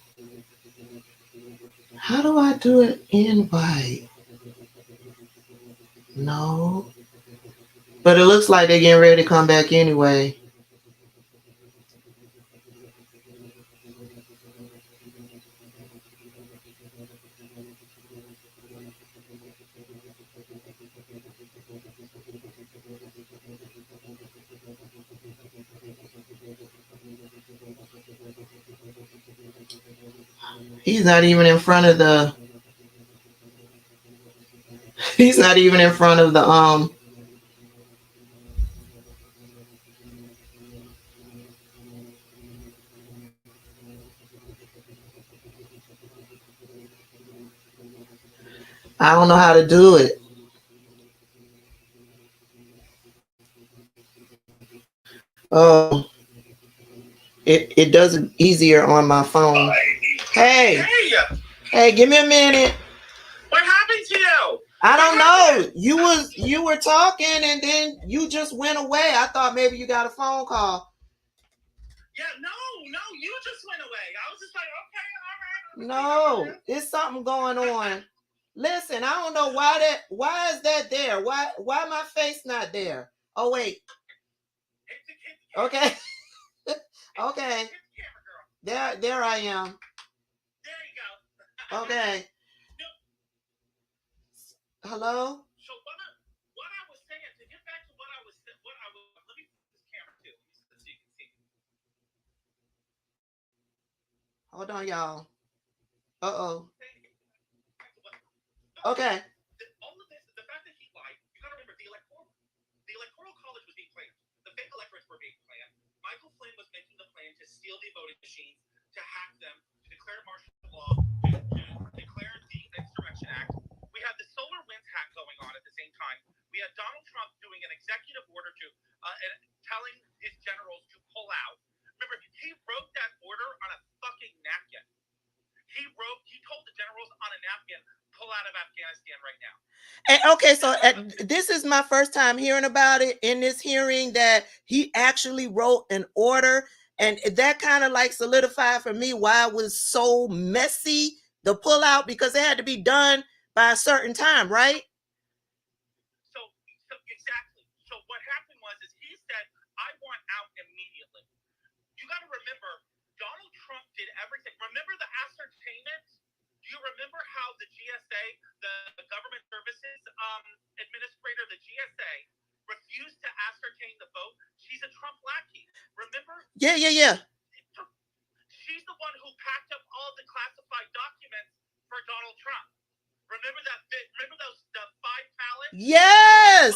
How do I do an invite? No. But it looks like they're getting ready to come back anyway. He's not even in front of the. He's not even in front of the I don't know how to do it. Oh, it does it easier on my phone. Hey, hey, give me a minute. What happened to you? I don't know. You were talking and then you just went away. I thought maybe you got a phone call. Yeah, no, you just went away. I was just like, okay, all right. No, it's something going on. Listen, I don't know why is that there? Why my face not there? Oh wait. Okay. Okay. There I am. There you go. Okay. Hello? So what I was saying, to get back to what I was let me put this camera too, so you can see. Hold on, y'all. Uh-oh. Okay. All of this, the fact that he lied, you gotta remember the electoral college was being planned. The fake electorates were being planned. Michael Flynn was making the plan to steal the voting machines, to hack them, to declare martial law, to declare the Insurrection Act. We had the solar winds hack going on at the same time. We had Donald Trump doing an executive order to and telling his generals to pull out. Remember, he wrote that order on a fucking napkin. He told the generals on a napkin, pull out of Afghanistan right now. And okay, so this is my first time hearing about it in this hearing, that he actually wrote an order, and that kind of like solidified for me why it was so messy, the pullout, because it had to be done by a certain time, right? So exactly. So what happened was he said, I want out immediately. You got to remember, Donald Trump did everything. Remember the ascertainment? Do you remember how the GSA, the Government Services Administrator, the GSA, refused to ascertain the vote? She's a Trump lackey. Remember? Yeah. She's the one who packed up all the classified documents for Donald Trump. Remember that? Remember the 5 pallets? Yes.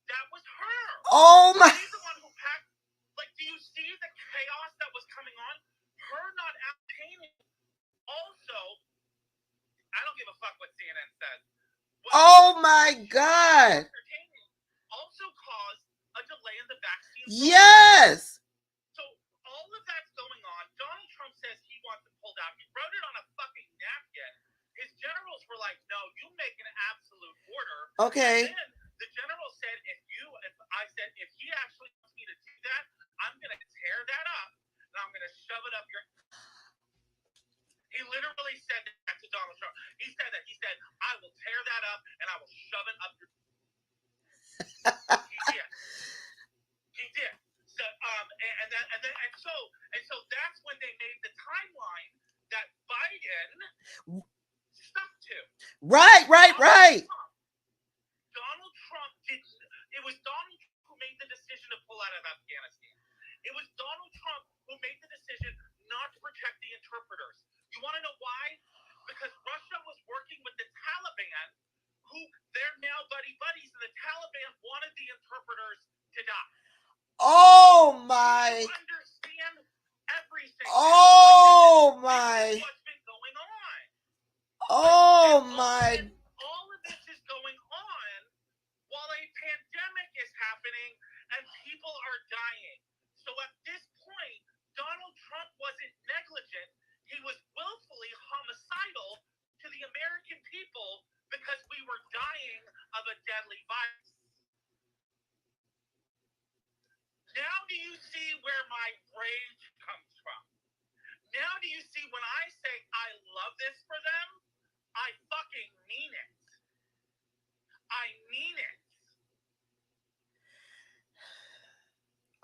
That was her. Oh my. She's the one who packed. Like, do you see the chaos that was coming on? Her not ascertaining. Also, I don't give a fuck what CNN says. Oh my God. Also caused a delay in the vaccine. Yes. So all of that's going on. Donald Trump says he wants it pulled out. He wrote it on a fucking napkin. His generals were like, no, you make an absolute order. Okay. And then the general said, if he actually wants me to do that, I'm going to tear that up and I'm going to shove it up your. He literally said that to Donald Trump. He said, I will tear that up and I will shove it up your. He did. So, and so that's when they made the timeline that Biden stuck to. Right. Donald Trump didn't. It was Donald Trump who made the decision to pull out of Afghanistan. It was Donald Trump who made the decision not to protect the interpreters. You want to know why? Because Russia was working with the Taliban, who they're now buddies, and the Taliban wanted the interpreters to die. Oh my. You understand everything. Oh my. This is what's been going on. Oh my. All of this is going on while a pandemic is happening and people are dying. So at this point, Donald Trump wasn't negligent. He was willfully homicidal to the American people because we were dying of a deadly virus. Now do you see where my rage comes from? Now do you see when I say I love this for them? I fucking mean it. I mean it.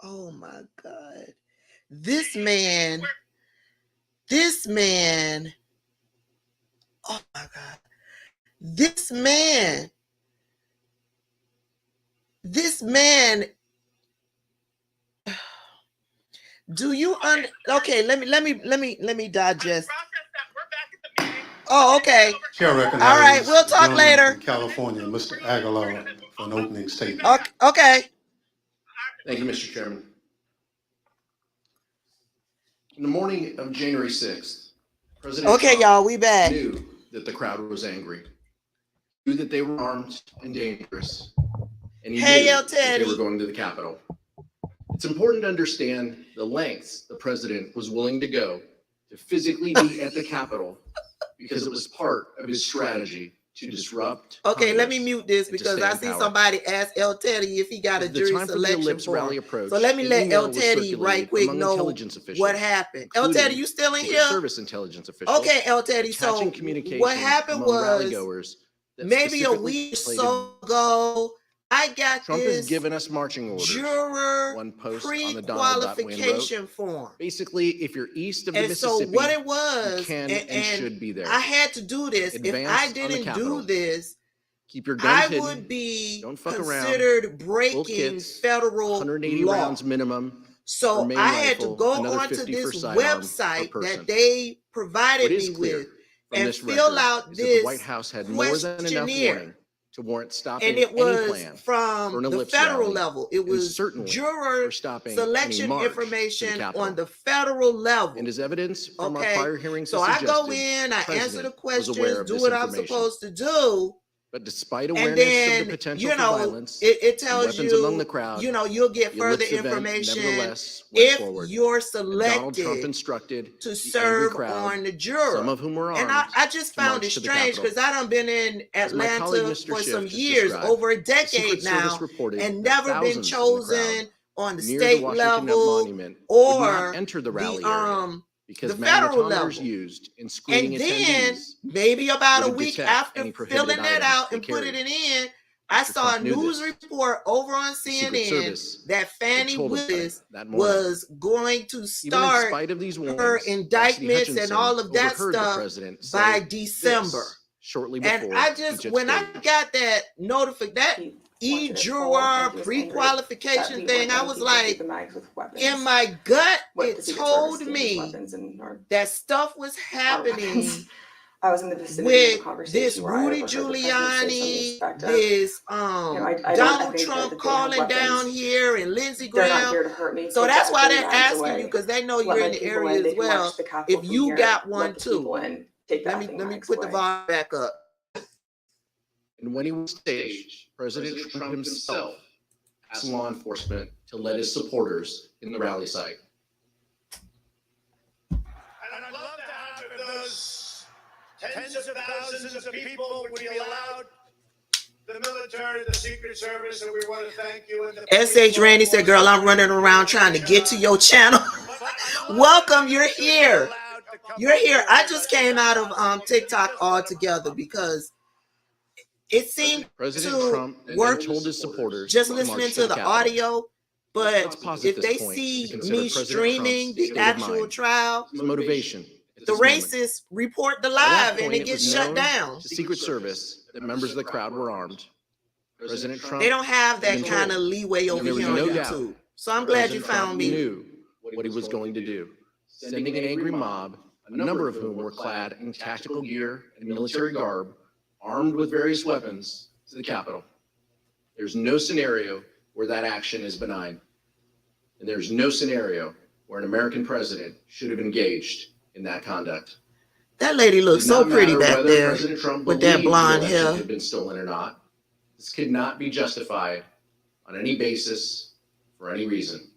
Oh my God. This man. Oh my God. This man. Do you okay, let me digest. Process that Oh, okay. Chair All right, recognizes we'll the talk gentleman later. from California, Mr. Aguilar, for an opening statement. Okay. Thank you, Mr. Chairman. In the morning of January 6th, President Trump y'all, we back. knew that the crowd was angry, knew that they were armed and dangerous, and he Hey, knew yo, that they Teddy. were going to the Capitol. It's important to understand the lengths the president was willing to go to physically be at the Capitol because it was part of his strategy to disrupt. Okay, let me Congress mute this and to because stay I in see power. somebody ask El Teddy if he got a As the jury time for the selection Ellipse rally form. approached, So let me an let email El was Teddy circulated right quick among know intelligence officials, what happened. El Teddy, including you still in Secret here? Service intelligence officials. Okay, El Teddy. So Attaching what communications happened among rally was goers that maybe a specifically week or plated, so ago, I got Trump has this given us marching orders. juror One post on the Donald.Wayne wrote, pre-qualification form. basically, if you're east of the And so Mississippi, what it you was, can and should be there. I had to do this. If Advance I on the didn't Capitol. do this, Keep your guns I hidden. would be Don't fuck around. considered Full breaking kits, federal 180 law. rounds minimum. for So main I had to rifle, go another onto 50 this for sidearm per website person. that they What provided is me clear with from and this fill record out is that the this White House had more than enough questionnaire. warning to warrant stopping And it any was plan for from an the ellipse federal rally, level. It and was certainly juror for stopping any selection march to the information Capitol. on the federal level. And as evidence from our Okay, prior hearings so has I go suggested, in, I the answer the president was aware questions, of do this what I'm information. supposed to do, But despite and awareness of then, the potential you for know, violence it and tells weapons among the you, crowd, you know, you'll get the further ellipse event information nevertheless went if forward. you're And Donald Trump selected instructed to the angry serve crowd, on the some juror. of whom were And armed, I just to found march it to the strange Capitol. because I done been in As my colleague Atlanta Mr. for Schiff some just years, described, over a the decade Secret Service now, reported and that never been thousands in the crowd chosen on the near the state Washington level Monument would not or enter the the rally area because federal magnetometers level. used in screening And then attendees maybe about a would week detect after any prohibited filling that items out they and putting carried. it in, I Mr. saw a Trump knew news this. report over on The Secret CNN Service that had Fannie told him Willis that morning. was going to Even in start spite of these her warnings, Cassidy indictments and Hutchinson all of that overheard the stuff president by say December. this shortly And before I each just, had when I staged. got that that wanted it full, e-juror and he was angry that pre-qualification we thing, weren't I letting was people shoot like, the mags with weapons. in my gut, What it the Secret told Service deemed as me weapons and or that stuff was our happening weapons. I was in the vicinity of a with conversation this where I Rudy overheard the president say something to the Giuliani, effect of, this I Donald think Trump that they have calling down weapons. here and Lindsey They're not Graham. here to hurt me. So Take that's that why dirty they're mags asking away. you because they know Let you're my in the people area in. They as can march well. to the Capitol If from you here. got Let one the too, people in. Take that thing let me mags put the away. volume back up. And when he was staged, President Trump himself asked law enforcement to let his supporters in the rally site. And I'd love to have if those tens of thousands of people would be allowed, the military, the Secret Service, and we want to thank you. And SH Randy said, girl, I'm running around trying to get to your channel. Welcome, you're here. You're here. I just came out of TikTok altogether because it seemed President to Trump work told his supporters just to listening march to the the Capitol. audio. But Let's pause at if this they point see to consider me President streaming Trump's the state of actual mind. trial, His motivation at the this moment. racists report the By that live and point, it it gets was shut known down. to Secret Service that members of the crowd were armed. President Trump They don't have that had been kind told. of leeway over And there was here on no doubt YouTube. So I'm glad you President Trump found me. knew what he was going to do, sending an angry mob, a number of whom were clad in tactical gear and military garb, armed with various weapons, to the Capitol. There's no scenario where that action is benign. And there's no scenario where an American president should have engaged in that conduct. That lady looks so pretty back there President Trump with that believed the blonde election hair. had been stolen or not. This could not be justified on any basis for any reason.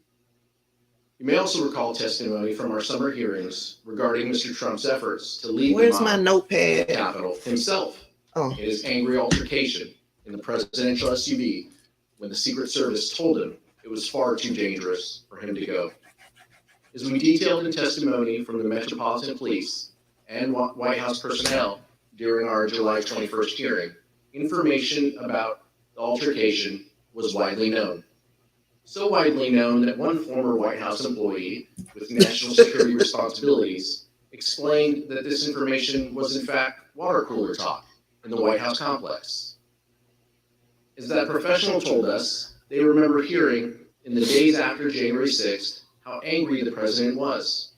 You may also recall testimony from our summer hearings regarding Mr. Trump's efforts to lead Where's the my mob notepad? to the Capitol himself Oh. in his angry altercation in the presidential SUV when the Secret Service told him it was far too dangerous for him to go. As we detailed in testimony from the Metropolitan Police and White House personnel during our July 21st hearing, information about the altercation was widely known. So widely known that one former White House employee with national security responsibilities explained that this information was in fact water cooler talk in the White House complex. As that professional told us, they remember hearing in the days after January 6th how angry the president was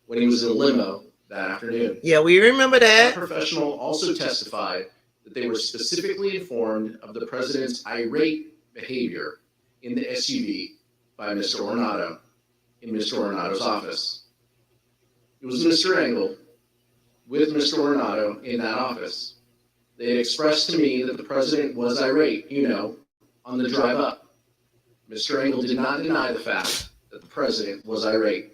when he was in a limo that afternoon. Yeah, we remember That that. professional also testified that they were specifically informed of the president's irate behavior in the SUV by Mr. Ornato in Mr. Ornato's office. It was Mr. Engel with Mr. Ornato in that office. They had expressed to me that the president was irate, on the drive up. Mr. Engel did not deny the fact that the president was irate.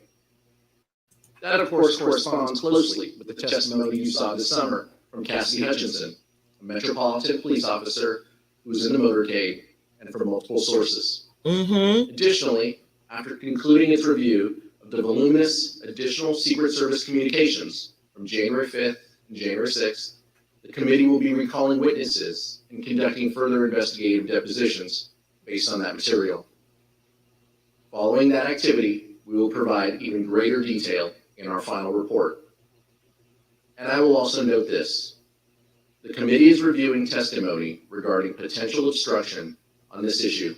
That, of course, corresponds closely with the testimony you saw this summer from Cassidy Hutchinson, a Metropolitan Police officer who was in the motorcade and from multiple sources. Additionally, after concluding its review of the voluminous additional Secret Service communications from January 5th and January 6th, the committee will be recalling witnesses and conducting further investigative depositions based on that material. Following that activity, we will provide even greater detail in our final report. And I will also note this. The committee is reviewing testimony regarding potential obstruction on this issue,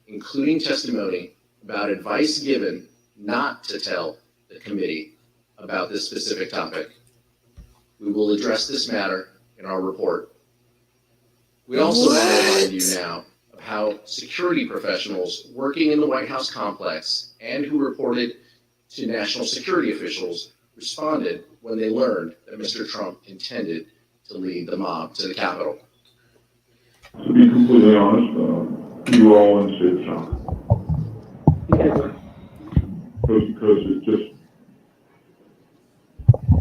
including testimony about advice given not to tell the committee about this specific topic. We will address this matter in our report. We also want to remind you now of how security professionals working in the White House complex and who reported to national security officials responded when they learned that Mr. Trump intended to lead the mob to the Capitol. To be completely honest, we were all in a state of shock. Because it just,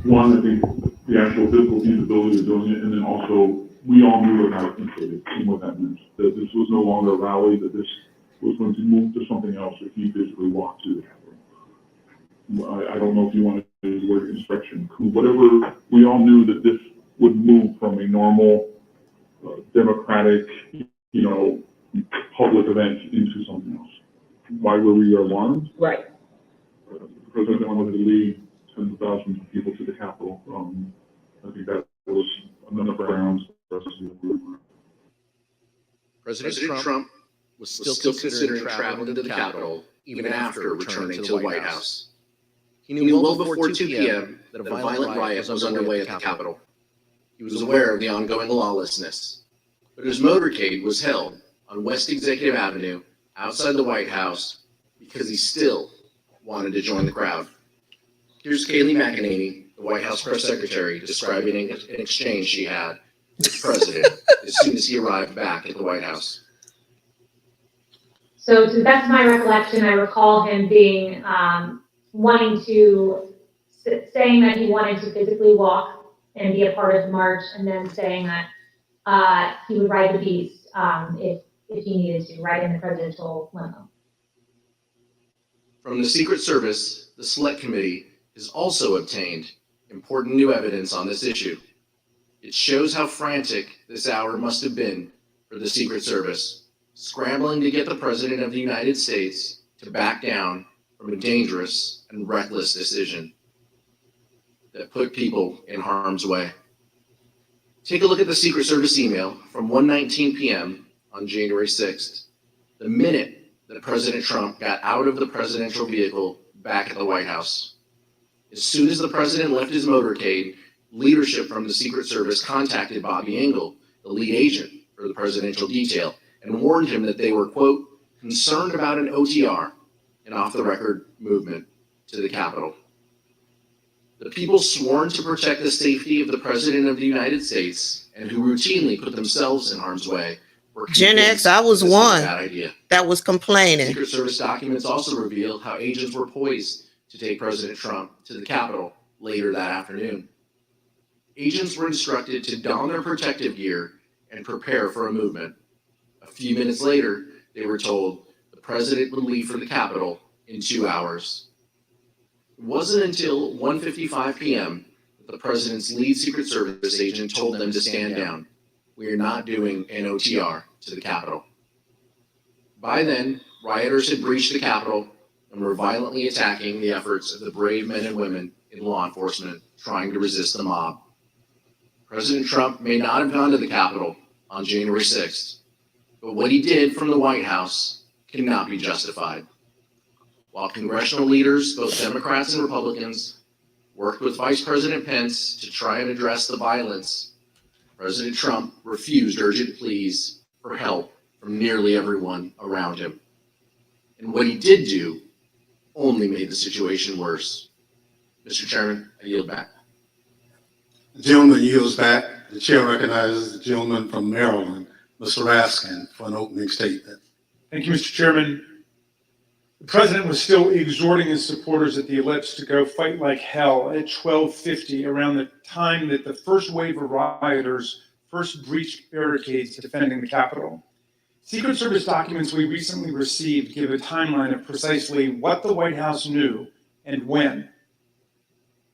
one, I think the actual physical feasibility of doing it, and then also we all knew about it and what that meant. That this was no longer a rally, that this was going to move to something else if he physically walked to the Capitol. I don't know if you want to use the word insurrection, whatever, we all knew that this would move from a normal, democratic, public event into something else. Why were we alarmed? Right. The president wanted to lead tens of thousands of people to the Capitol. I think that was enough grounds for us to do. President Trump was still considering traveling to the Capitol even after returning to the White House. He knew well before 2 p.m. that a violent riot was underway at the Capitol. He was aware of the ongoing lawlessness, but his motorcade was held on West Executive Avenue outside the White House because he still wanted to join the crowd. Here's Kayleigh McEnany, the White House press secretary, describing an exchange she had with the president as soon as he arrived back at the White House. So to the best of my recollection, I recall him being, saying that he wanted to physically walk and be a part of the march, and then saying that he would ride the beast if he needed to, ride in the presidential limo. From the Secret Service, the Select Committee has also obtained important new evidence on this issue. It shows how frantic this hour must have been for the Secret Service, scrambling to get the President of the United States to back down from a dangerous and reckless decision that put people in harm's way. Take a look at the Secret Service email from 1:19 p.m. on January 6th, the minute that President Trump got out of the presidential vehicle back at the White House. As soon as the president left his motorcade, leadership from the Secret Service contacted Bobby Engel, the lead agent for the presidential detail, and warned him that they were, quote, concerned about an OTR, an off-the-record movement, to the Capitol. The people sworn to protect the safety of the President of the United States and who routinely put themselves in harm's way were Gen X, I was one bad idea. that was complaining. Secret Service documents also reveal how agents were poised to take President Trump to the Capitol later that afternoon. Agents were instructed to don their protective gear and prepare for a movement. A few minutes later, they were told the president would leave for the Capitol in 2 hours. It wasn't until 1:55 p.m. that the president's lead Secret Service agent told them to stand down. We are not doing an OTR to the Capitol. By then, rioters had breached the Capitol and were violently attacking the efforts of the brave men and women in law enforcement trying to resist the mob. President Trump may not have gone to the Capitol on January 6th, but what he did from the White House cannot be justified. While congressional leaders, both Democrats and Republicans, worked with Vice President Pence to try and address the violence, President Trump refused urgent pleas for help from nearly everyone around him. And what he did do only made the situation worse. Mr. Chairman, I yield back. The gentleman yields back. The chair recognizes the gentleman from Maryland, Mr. Raskin, for an opening statement. Thank you, Mr. Chairman. The president was still exhorting his supporters at the Ellipse to go fight like hell at 12:50, around the time that the first wave of rioters first breached barricades defending the Capitol. Secret Service documents we recently received give a timeline of precisely what the White House knew and when.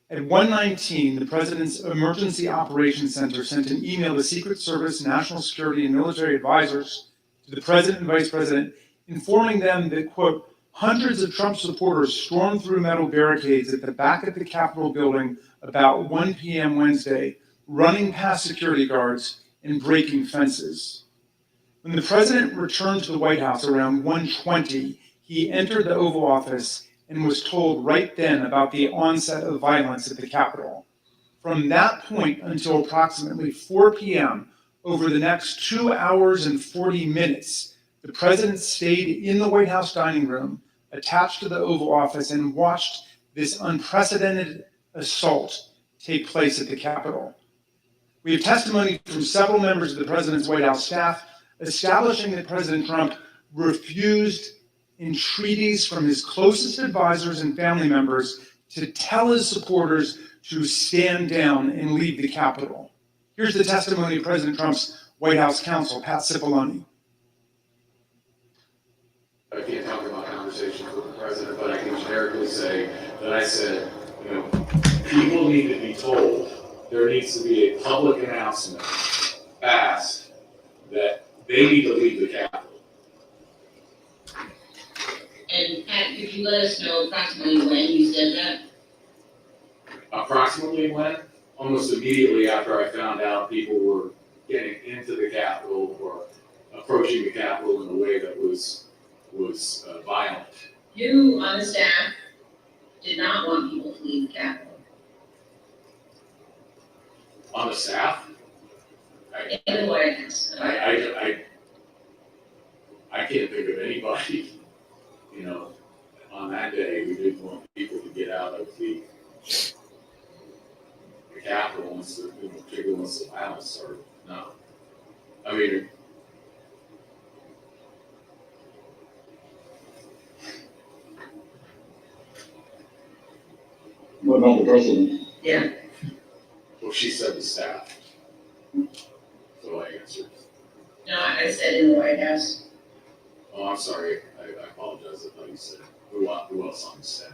At 1:19, the President's Emergency Operations Center sent an email to Secret Service, national security, and military advisors to the President and Vice President, informing them that, quote, hundreds of Trump supporters stormed through metal barricades at the back of the Capitol building about 1 p.m. Wednesday, running past security guards and breaking fences. When the President returned to the White House around 1:20, he entered the Oval Office and was told right then about the onset of violence at the Capitol. From that point until approximately 4 p.m., over the next 2 hours and 40 minutes, the President stayed in the White House dining room, attached to the Oval Office, and watched this unprecedented assault take place at the Capitol. We have testimony from several members of the President's White House staff establishing that President Trump refused entreaties from his closest advisors and family members to tell his supporters to stand down and leave the Capitol. Here's the testimony of President Trump's White House counsel, Pat Cipollone. I can't talk about conversations with the president, but I can generically say that I said, people need to be told, there needs to be a public announcement fast that they need to leave the Capitol. And Pat, could you let us know approximately when you said that? Approximately when? Almost immediately after I found out people were getting into the Capitol or approaching the Capitol in a way that was violent. You on the staff did not want people to leave the Capitol. On the staff? In the White House. I can't think of anybody, on that day who didn't want people to get out of the Capitol particularly once the violence started. No. I mean, what about the president? Yeah. Well, she said the staff. So I answered. No, I said in the White House. Oh, I'm sorry. I apologize. I thought you said who else on the staff.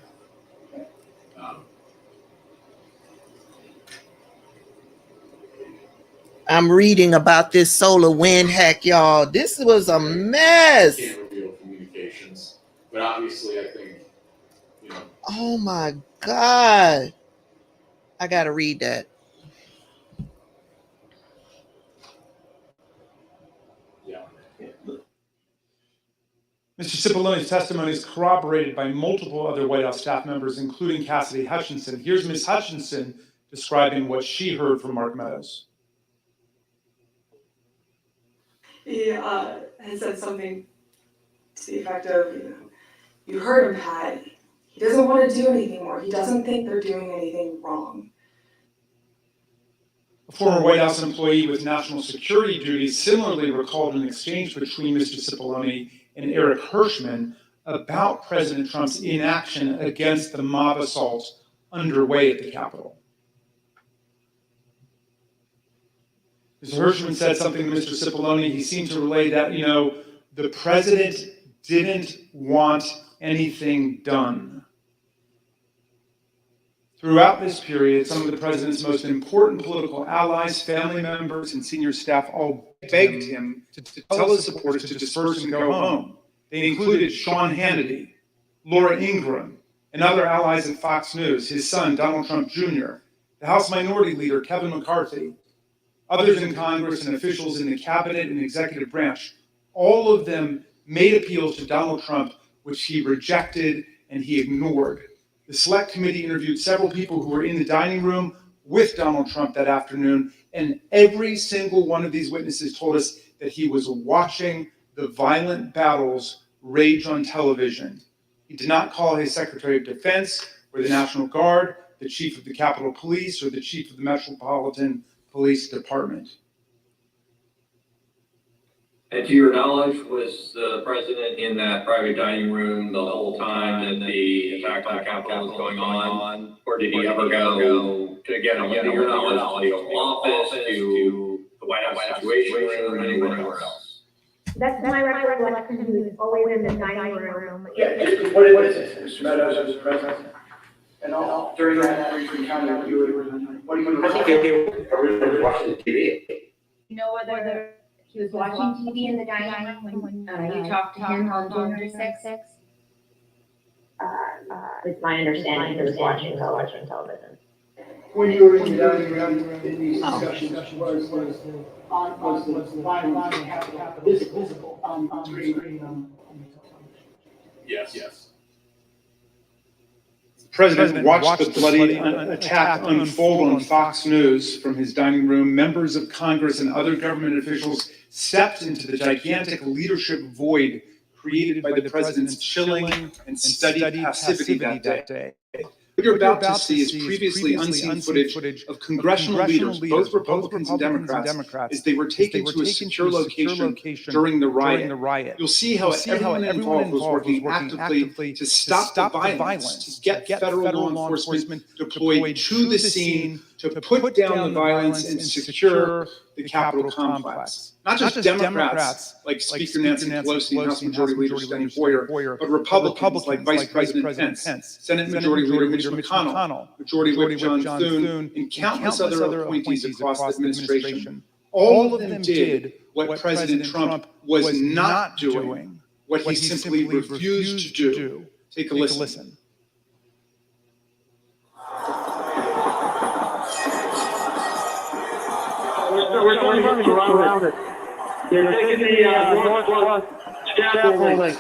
I'm reading about this solar wind hack, y'all. This was a mess. I can't reveal communications, but obviously I think, Oh my God. I gotta read that. Mr. Cipollone's testimony is corroborated by multiple other White House staff members, including Cassidy Hutchinson. Here's Ms. Hutchinson describing what she heard from Mark Meadows. He had said something to the effect of, you heard him, Pat. He doesn't want to do anything more. He doesn't think they're doing anything wrong. A former White House employee with national security duties similarly recalled an exchange between Mr. Cipollone and Eric Hirschman about President Trump's inaction against the mob assault underway at the Capitol. Mr. Hirschman said something to Mr. Cipollone. He seemed to relay that, the president didn't want anything done. Throughout this period, some of the president's most important political allies, family members, and senior staff all begged him to tell his supporters to disperse and go home. They included Sean Hannity, Laura Ingraham, and other allies at Fox News, his son, Donald Trump Jr., the House Minority Leader, Kevin McCarthy, others in Congress and officials in the cabinet and executive branch. All of them made appeals to Donald Trump, which he rejected and he ignored. The select committee interviewed several people who were in the dining room with Donald Trump that afternoon, and every single one of these witnesses told us that he was watching the violent battles rage on television. He did not call his Secretary of Defense or the National Guard, the Chief of the Capitol Police, or the Chief of the Metropolitan Police Department. And to your knowledge, was the president in that private dining room the whole time that the attack on the Capitol was going on? Or did he ever go to, again, to your knowledge, to the Oval Office, to the White House Situation Room, or anywhere else? That's my recollection, he was always in the dining room. Yeah, what is this? Mr. Meadows was president? And all, during that encounter, you were, what do you? I think they were watching the TV. You know whether he was watching TV in the dining room when you talked to him on January 6th? It's my understanding he was watching television. When you were in the dining room, in these discussions, was the violence in the Capitol visible on screen? Yes. The president watched the bloody attack unfold on Fox News from his dining room. Members of Congress and other government officials stepped into the gigantic leadership void created by the president's chilling and steady passivity that day. What you're about to see is previously unseen footage of congressional leaders, both Republicans and Democrats, as they were taken to a secure location during the riot. You'll see how everyone involved was working actively to stop the violence, to get federal law enforcement deployed to the scene, to put down the violence and secure the Capitol complex. Not just Democrats like Speaker Nancy Pelosi and House Majority Leader Steny Hoyer, but Republicans like Vice President Pence, Senate Majority Leader Mitch McConnell, Majority Whip John Thune, and countless other appointees across the administration. All of them did what President Trump was not doing, what he simply refused to do. Take a listen. We're trying to run around it. They're taking the northwest scaffolding.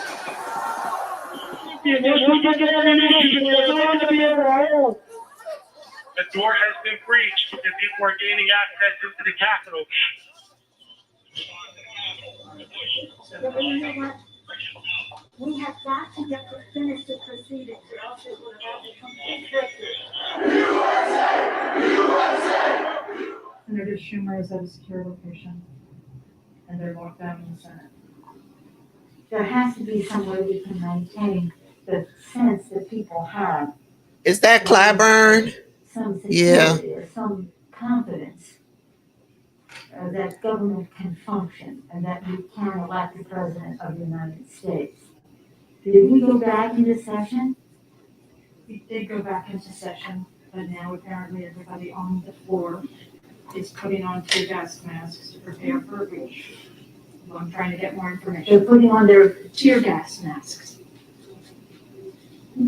The door has been breached and people are gaining access into the Capitol. We have got to get to finish the proceedings, or else it will have to come to Senator Schumer is at a secure location, and they're locked down in the Senate. There has to be some way we can maintain the sense that people have. Is that Clyburn? Some Yeah. security or some confidence that government can function and that we can elect the president of the United States. Did we go back into session? We did go back into session, but now apparently everybody on the floor is putting on tear gas masks to prepare for a breach. I'm trying to get more information. They're putting on their tear gas masks. We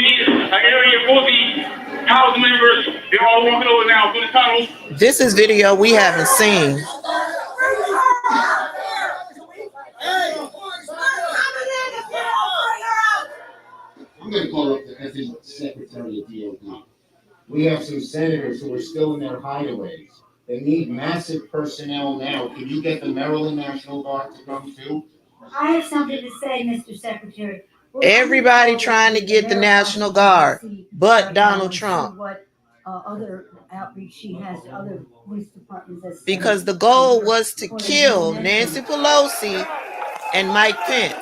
need an area for the House members. They're all walking over now through the tunnels. This is video we haven't seen. I'm going to call up the effing Secretary of DOD. We have some senators who are still in their hideaways. They need massive personnel now. Can you get the Maryland National Guard to come too? I have something to say, Mr. Secretary. Everybody trying to get the National Guard, but Donald Trump. What other outreach she has to other police departments. Because the goal was to kill Nancy Pelosi and Mike Pence.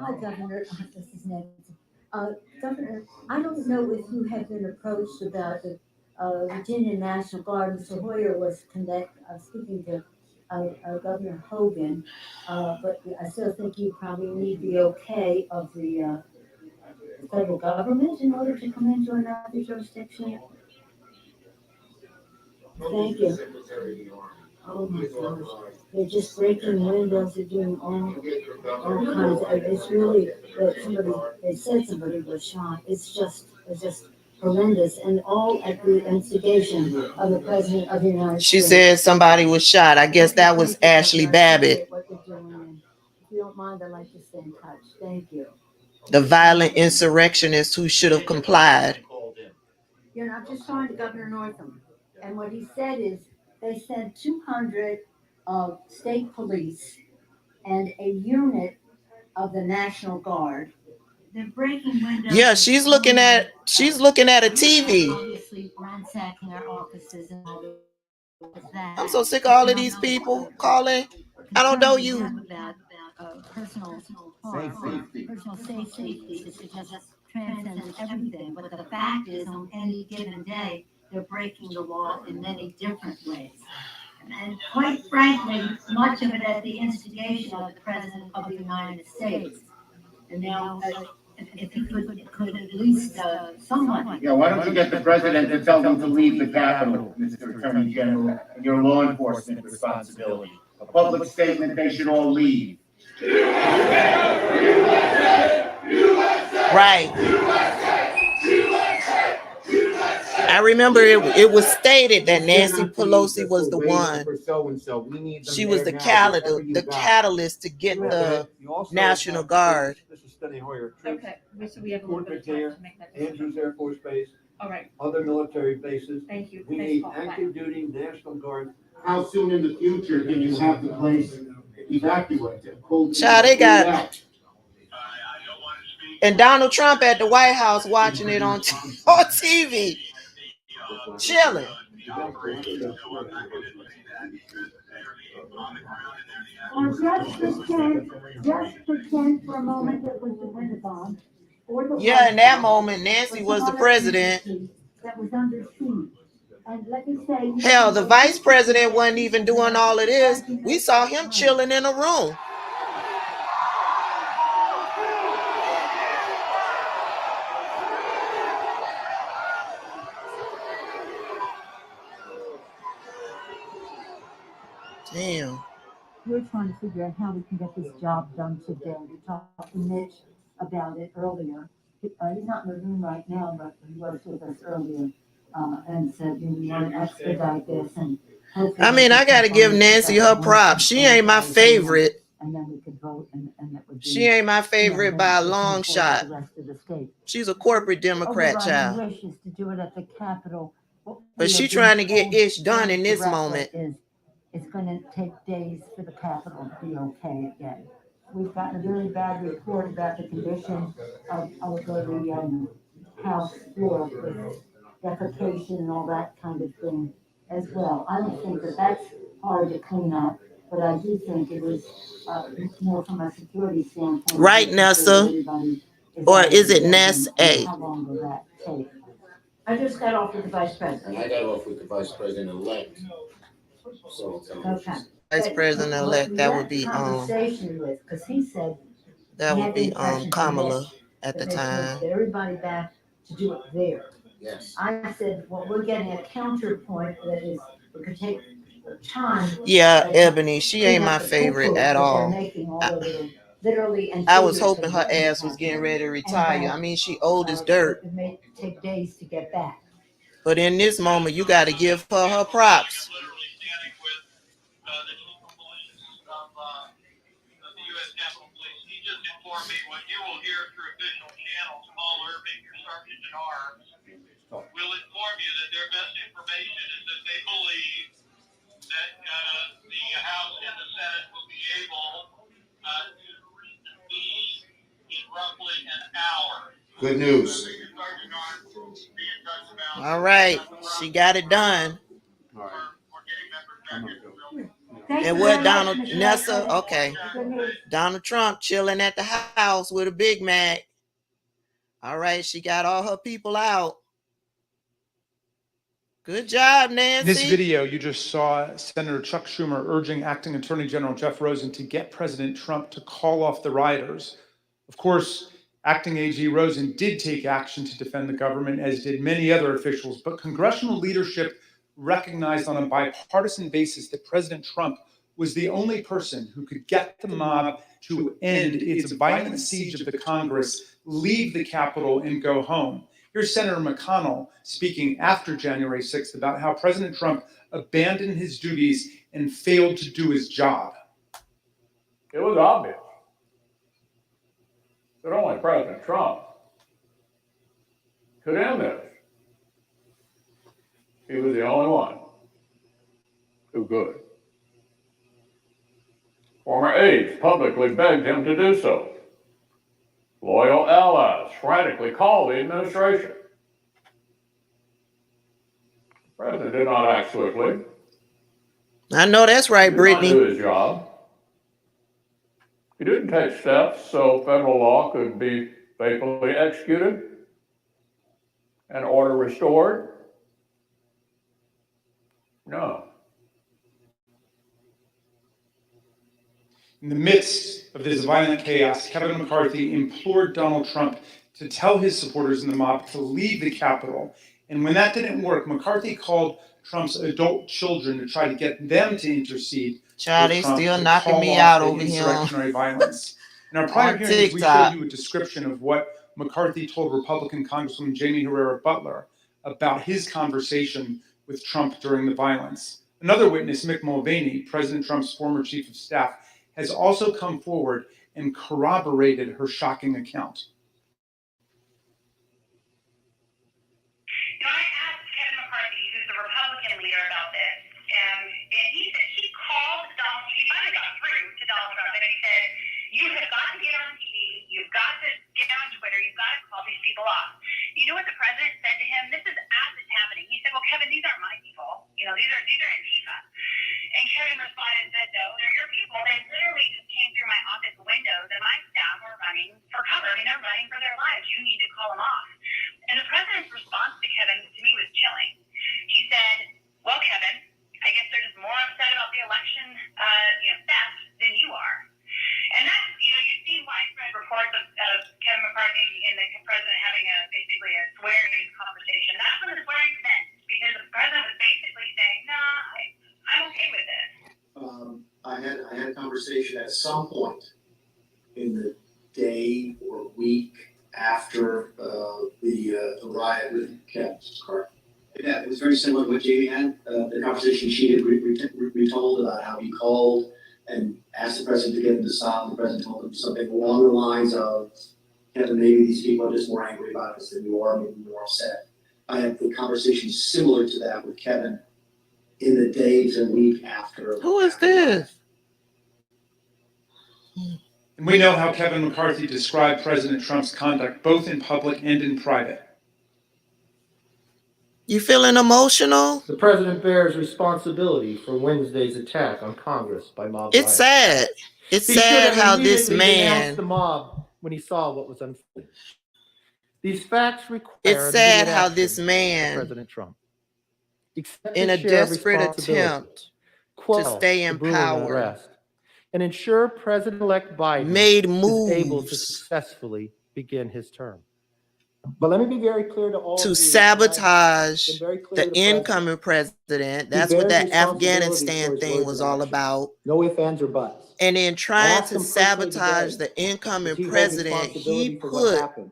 Hi, Governor. This is Nancy. Governor, I don't know if you have been approached about the Virginia National Guard. Mr. Hoyer was speaking to Governor Hogan, but I still think you probably need the okay of the federal government in order to come into another jurisdiction. Thank you. Oh my gosh. They're just breaking windows, they're doing all kinds of, it's really, they said somebody was shot. It's just horrendous, and all at the instigation of the President of the United States. She said somebody was shot. I guess that was Ashley Babbitt. What they're doing, and if you don't mind, I'd like to stay in touch. Thank you. The violent insurrectionist who should have complied. You know, I'm just talking to Governor Northam, and what he said is they sent 200 state police and a unit of the National Guard. They're breaking windows. Yeah, she's looking at a TV. Obviously ransacking our offices and all that. I'm so sick of all of these people calling. I don't know you. About personal safety, it just transcends everything. But the fact is, on any given day, they're breaking the law in many different ways. And quite frankly, much of it at the instigation of the President of the United States. And now, if he could at least somewhat. Yeah, why don't you get the president to tell them to leave the Capitol, Mr. Attorney General, and your law enforcement responsibility? A public statement, they should all leave. Right. I remember it was stated that Nancy Pelosi was the one. She was the catalyst to get the National Guard. Okay, so we have a little bit of time to make that decision. Andrews Air Force Base, All right, other military bases. thank you. We Thanks, need Paul. active duty National Guard. How soon in the future can you have the place evacuated? Child, they got. And Donald Trump at the White House watching it on TV. Chilling. Or just pretend for a moment that was the Pentagon. Yeah, in that moment, Nancy was the president. That was under siege. And let me say, hell, the vice president wasn't even doing all of this. We saw him chilling in a room. Damn. We're trying to figure out how we can get this job done today. We talked to Mitch about it earlier. He's not in the room right now, but he was with us earlier and said, we want to expedite this. And I mean, I got to give Nancy her props. She ain't my favorite. And then we could vote, and that would be, she ain't my favorite by a long shot. The rest of the state. She's a corporate Democrat child. Wish is to do it at the Capitol. But she trying to get ish done in this moment. It's going to take days for the Capitol to be okay again. We've gotten a really bad report about the condition of the House floor with defecation and all that kind of thing as well. I don't think that that's hard to clean up, but I do think it was more from a security standpoint. Right, Nessa? Or is it Ness A? How long will that take? I just got off with the Vice President. I got off with the Vice President-elect. So, Okay. Vice President-elect, that would be conversation with, because he said that would be Kamala at the time. Everybody back to do it there. Yes. I said, well, we're getting a counterpoint that is, it could take time. Yeah, Ebony, she ain't my favorite at all. I was hoping her ass was getting ready to retire. I mean, she old as dirt. It may take days to get back. But in this moment, you got to give her props. Will inform you that their best information is that they believe that the House and the Senate will be able to reconvene in roughly an hour. Good news. All right, she got it done. And what Donald Nessa? Okay, Donald Trump chilling at the house with a Big Mac. All right, she got all her people out. Good job, Nancy. In this video, you just saw Senator Chuck Schumer urging Acting Attorney General Jeff Rosen to get President Trump to call off the rioters. Of course, Acting AG Rosen did take action to defend the government, as did many other officials, but congressional leadership recognized on a bipartisan basis that President Trump was the only person who could get the mob to end its violent siege of the Congress, leave the Capitol, and go home. Here's Senator McConnell speaking after January 6th about how President Trump abandoned his duties and failed to do his job. It was obvious that only President Trump could end this. He was the only one who could. Former aides publicly begged him to do so. Loyal allies frantically called the administration. The president did not act swiftly. I know that's right, He did Brittany. not do his job. He didn't take steps so federal law could be faithfully executed and order restored. No. In the midst of this violent chaos, Kevin McCarthy implored Donald Trump to tell his supporters in the mob to leave the Capitol. And when that didn't work, McCarthy called Trump's adult children to try to get them to intercede. Child, they still knocking me out over here. Insurrectionary violence. In our prior hearings, we showed you a description of what McCarthy told Republican Congresswoman Jamie Herrera Butler about his conversation with Trump during the violence. Another witness, Mick Mulvaney, President Trump's former chief of staff, has also come forward and corroborated her shocking account. You know, I asked Kevin McCarthy, who's the Republican leader, about this, and he said he called Donald Trump. He finally got through to Donald Trump, and he said, "You have got to get on TV. You've got to get on Twitter. You've got to call these people off." You know what the president said to him? This is as it's happening. He said, "Well, Kevin, these aren't my people. You know, these are Antifa." And Kevin responded and said, "No, they're your people. They literally just came through my office windows, and my staff were running for cover. I mean, they're running for their lives. You need to call them off." And the president's response to Kevin, to me, was chilling. He said, "Well, Kevin, I guess they're just more upset about the election, theft than you are." And that's, you've seen widespread reports of Kevin McCarthy and the president having basically a swearing conversation. That's what the swearing meant, because the president was basically saying, "Nah, I'm okay with this." I had a conversation at some point in the day or week after the riot with Kevin McCarthy. Yeah, it was very similar to what Jamie had. The conversation she had retold about how he called and asked the president to get him to stop. The president told him something along the lines of, "Kevin, maybe these people are just more angry about us than you are, maybe more upset." I had the conversation similar to that with Kevin in the days and week after. Who is this? And we know how Kevin McCarthy described President Trump's conduct, both in public and in private. You feeling emotional? The president bears responsibility for Wednesday's attack on Congress by mob It's sad. It's sad how this man. The mob when he saw what was unfolding. These facts require. It's sad how this man, President Trump, in a desperate attempt to stay in power, and ensure President-elect Biden made is able to moves successfully begin his term. But let me be very clear to all to of you, sabotage been very clear the to incoming president. That's He what bears that responsibility for Afghanistan his thing words was and all actions. about. No ifs, ands, or buts. And in trying asked to him personally sabotage today, the incoming he holds president, he responsibility for what put happened.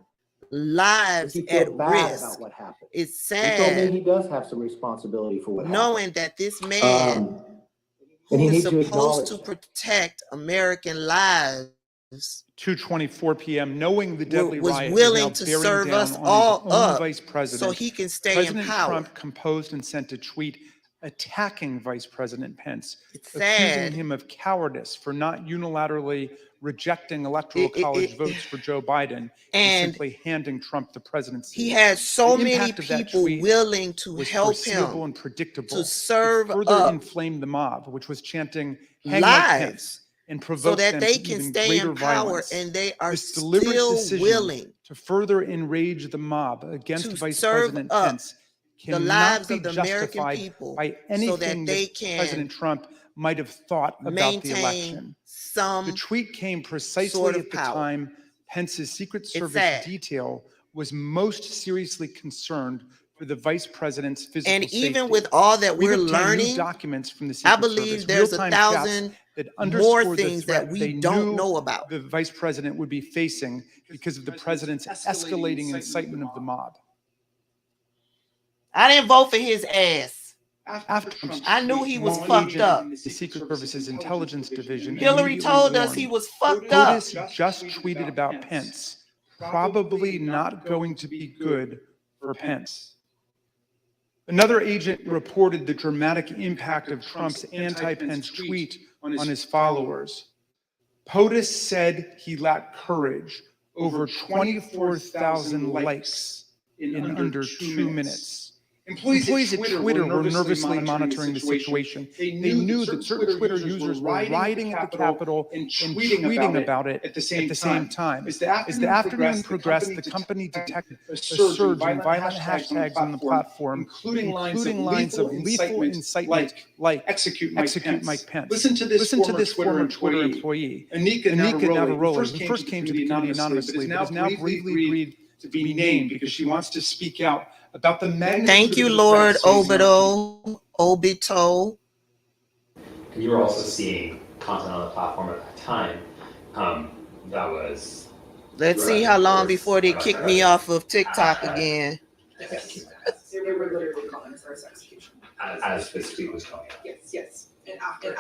lives Does he feel at bad risk. about what happened? It's He told me sad he does have some responsibility for what knowing that this happened. man, And he who is needs to supposed acknowledge to that. protect American lives, 2:24 p.m., knowing the deadly was riot willing was to now bearing serve down us on all his own up vice president. so he can stay President in power. Trump composed and sent a tweet attacking Vice President Pence, It's accusing sad. him of cowardice for not unilaterally rejecting electoral college votes for Joe Biden and simply handing Trump the presidency. He had so The many impact of that people tweet willing to was help foreseeable him and predictable. to serve It further up inflamed the mob, which was chanting "Hang like Pence," lives and so provoked that them they to can even stay greater in power, violence. and they are This deliberate still decision willing to further enrage the mob against to Vice serve President up Pence the cannot lives be of the American justified people by so anything that they that can President Trump might have thought about the maintain election. The some tweet came precisely sort of at the power. time Pence's Secret Service sad. detail was most seriously concerned for the vice president's physical And safety. even with all that We've we're obtained new learning, documents from the I Secret believe Service, there's real-time 1,000 chats that more underscore the things threat that we they don't knew know about. the vice president would be facing because of the president's escalating incitement of the mob. I didn't vote for his ass. After Trump's I knew tweet, he was one fucked agent up. in the Secret Service's intelligence division Hillary immediately told us warned, he was fucked up. POTUS just tweeted about Pence, probably not going to be good for Pence. Another agent reported the dramatic impact of Trump's anti-Pence tweet on his followers. POTUS said he lacked courage. Over 24,000 likes in under 2 minutes. Employees at Twitter were nervously monitoring the situation. They knew that certain Twitter users were rioting at the Capitol and tweeting about it at the same time. As the afternoon progressed, the company detected a surge in violent hashtags on the platform, including lines of lethal incitement like execute Mike Pence. Listen to this former Twitter employee, Anika Navaroli, who first came to the committee anonymously, but has now bravely agreed to be named because she wants to speak out about the magnitude. Thank you, Lord Obito. And you were also seeing content on the platform at that time that was. Let's see how long before they kick me off of TikTok again. Yes. They were literally calling for his execution. As this tweet was coming out. Yes. And in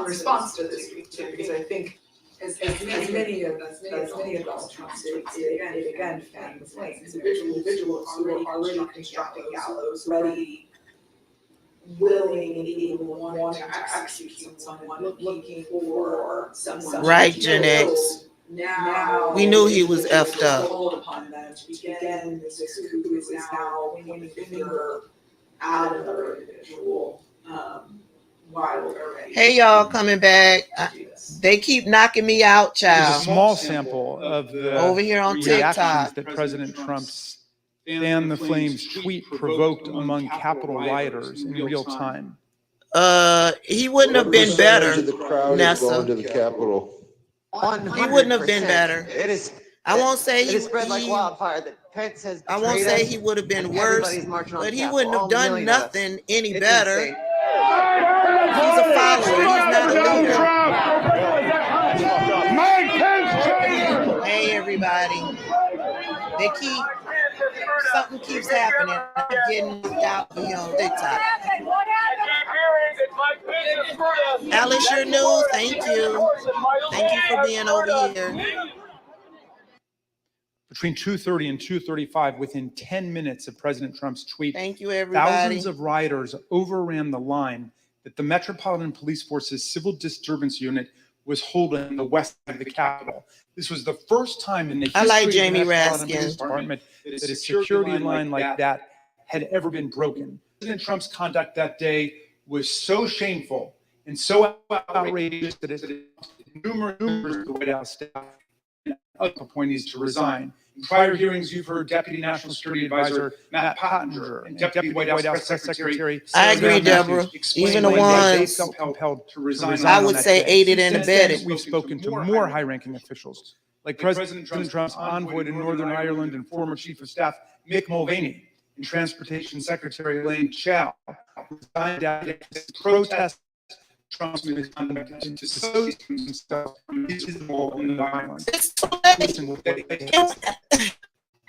response to this tweet, too, because I think as many of Donald Trump's tweets did again fan the flames. Individuals who were already constructing gallows, ready, willing, and able, wanting to execute someone, looking for someone. Right, Gen X. Now we knew he was effed up. Called upon them to begin this coup who is now pointing the finger at another individual. Hey, y'all, coming back. They keep knocking me out, child. There's a small sample of the over here on reactions TikTok that President Trump's "Fan the Flames" tweet provoked among Capitol rioters in real time. He wouldn't have been better, The crowd is going to the Capitol. He wouldn't have been better. It is. I won't say it is spread like wildfire that Pence has. I won't say he would have been worse, but he wouldn't have done nothing any better. He's a follower. He's not a leader. Hey, everybody. Something keeps happening. I'm getting out here on TikTok. Alice, your news. Thank you. Thank you for being over here. Between 2:30 and 2:35, within 10 minutes of President Trump's tweet, thank you, everybody. Thousands of rioters overran the line that the Metropolitan Police Force's Civil Disturbance Unit was holding on the west side of the Capitol. This was the first time in the history of the Metropolitan Police Department that a security line like that had ever been broken. President Trump's conduct that day was so shameful and so outrageous that it numerous of the White House staff and other appointees to resign. In prior hearings, you've heard Deputy National Security Advisor Matt Pottinger and Deputy White House Press Secretary. I agree, Deborah. Even the ones they felt compelled to resign. I would say aided and abetted. We've spoken to more high-ranking officials, like President Trump's envoy to Northern Ireland and former Chief of Staff Mick Mulvaney, and Transportation Secretary Elaine Chao, who resigned against protests Trump's misconduct to distance himself from his role in the violence.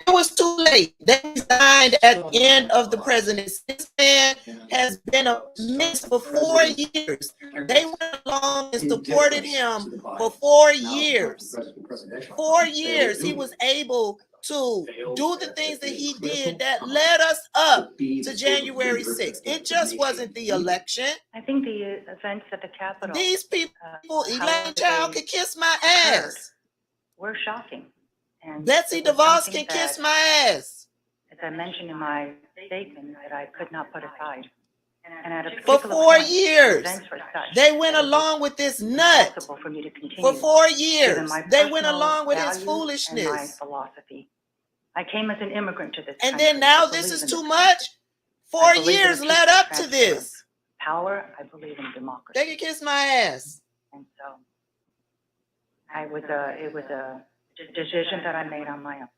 It was too late. They resigned at the end of the presidency. This man has been a minister for 4 years. They went along and supported him for 4 years. 4 years he was able to do the things that he did that led us up to January 6th. It just wasn't the election. I think the events at the Capitol. These people, Elaine Chao could kiss my ass. Were shocking. And Betsy DeVos can kiss my ass. As I mentioned in my statement, that I could not put aside. And at a for 4 point, years, they went along with this nut. For me to continue, for 4 years, they went personal along with his values foolishness. and my philosophy. I came as an immigrant to this and country. then now this is too much. 4 years led up to this. Power, I believe in democracy. They can kiss my ass. And so, it was a decision that I made on my own.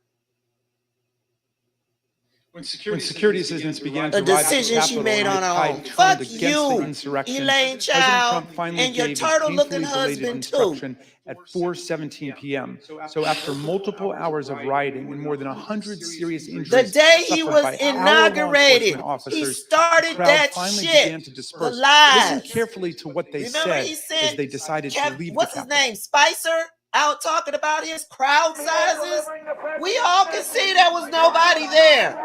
When security assistants began to A arrive at the decision she Capitol made and on the her tide own. turned Fuck against the you, insurrection, Elaine President Childs, Trump finally and your gave his turtle-looking painfully belated husband too. instruction at 4:17 p.m. So after multiple hours of rioting and more than 100 serious The injuries day he suffered was by our law inaugurated, enforcement he officers, the started crowd that finally shit. began to The disperse. lies. Listen carefully to what they Remember said he as sent they decided to leave what's the his Capitol. name, Spicer, out talking about his crowd sizes. We all can see there was nobody there.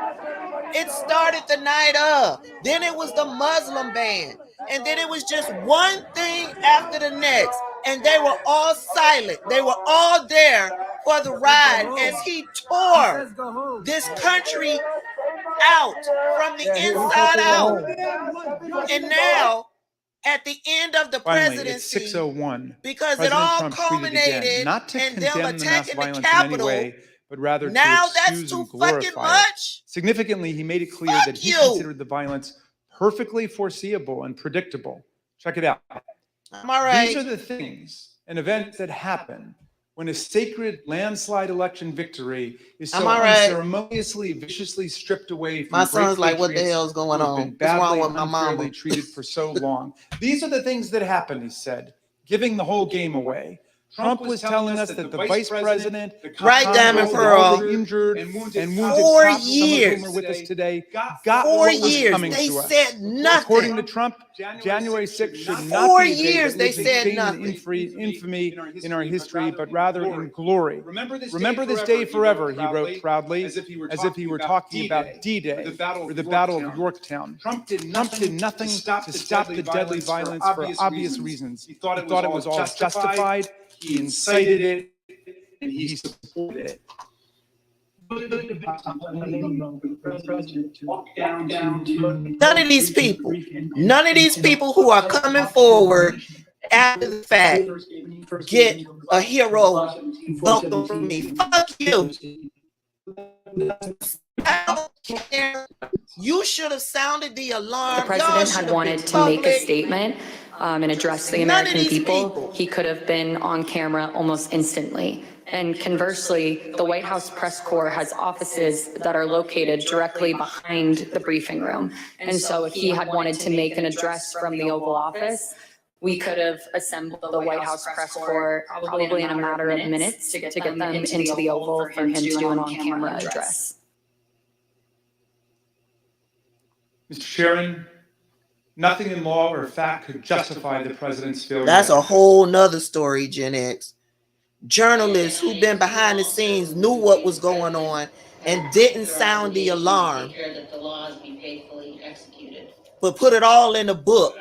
It started the night of. Then it was the Muslim ban. And then it was just one thing after the next. And they were all silent. They were all there for the ride as he tore this country out from the inside out. And now, at the end of the Finally, at presidency, 6:01, because President it all Trump tweeted again, culminated not to in them condemn the mass attacking the violence in any Capitol. way, but rather to Now that's excuse too and fucking glorify it. much. Significantly, he made it clear that he you. considered the violence perfectly foreseeable and predictable. Check it out. I'm all right. These are the things and events that happen when a sacred landslide election victory is so I'm all right. unceremoniously, viciously stripped away from My great son's like, what the patriots hell's going who have on? been What's wrong badly with and my unfairly mama? treated for so long. These are the things that happen, he said, giving the whole game away. Trump was telling us that the vice president, Right, Diamond all Pearl. the injured and wounded 4 cops, some of years. whom are with us today, got 4 what was years. coming They to us. said nothing. According to Trump, January 6th should not 4 be a day years that they lives in said shame nothing. and infamy in our history, but rather in glory. Remember this day forever, he wrote proudly, as if he were talking about D-Day, or the Battle of Yorktown. Trump did nothing to stop the deadly violence for obvious reasons. He thought it was all justified, he incited it, and he supported it. None of these people who are coming forward after the fact get a hero welcome from me. Fuck you. I don't care. You should have sounded the alarm. The president had wanted to make a statement and address the American people. He could have been on camera almost instantly. And conversely, the White House press corps has offices that are located directly behind the briefing room. And so if he had wanted to make an address from the Oval Office, we could have assembled the White House press corps probably in a matter of minutes to get them into the Oval for him to do an on-camera address. Mr. Chairman, nothing in law or fact could justify the president's failure. That's a whole nother story, Gen X. Journalists who've been behind the scenes knew what was going on and didn't sound the alarm, but put it all in a book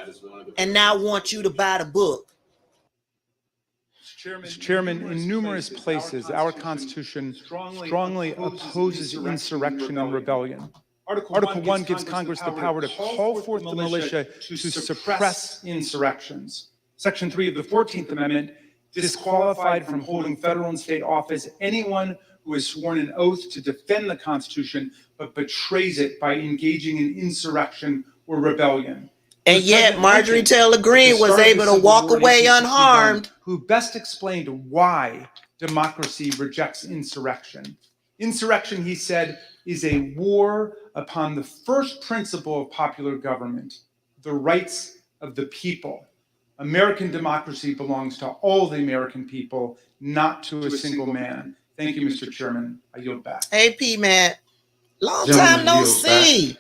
and now want you to buy the book. Mr. Chairman, in numerous places, our Constitution strongly opposes insurrection and rebellion. Article 1 gives Congress the power to call forth the militia to suppress insurrections. Section 3 of the 14th Amendment disqualified from holding federal and state office anyone who has sworn an oath to defend the Constitution but betrays it by engaging in insurrection or rebellion. And yet Marjorie Taylor Greene was able to walk away unharmed. Who best explained why democracy rejects insurrection. Insurrection, he said, is a war upon the first principle of popular government, the rights of the people. American democracy belongs to all the American people, not to a single man. Thank you, Mr. Chairman. I yield back. Hey, P. Man, long time no see.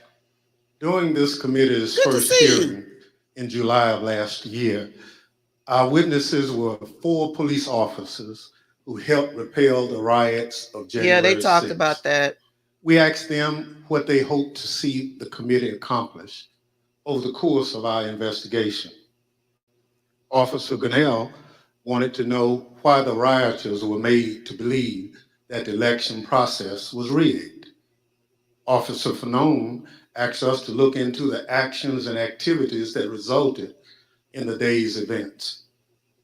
During this committee's first hearing in July of last year, our witnesses were 4 police officers who helped repel the riots of January 6th. Yeah, they talked about that. We asked them what they hoped to see the committee accomplish over the course of our investigation. Officer Gunnell wanted to know why the rioters were made to believe that the election process was rigged. Officer Fanone asked us to look into the actions and activities that resulted in the day's events.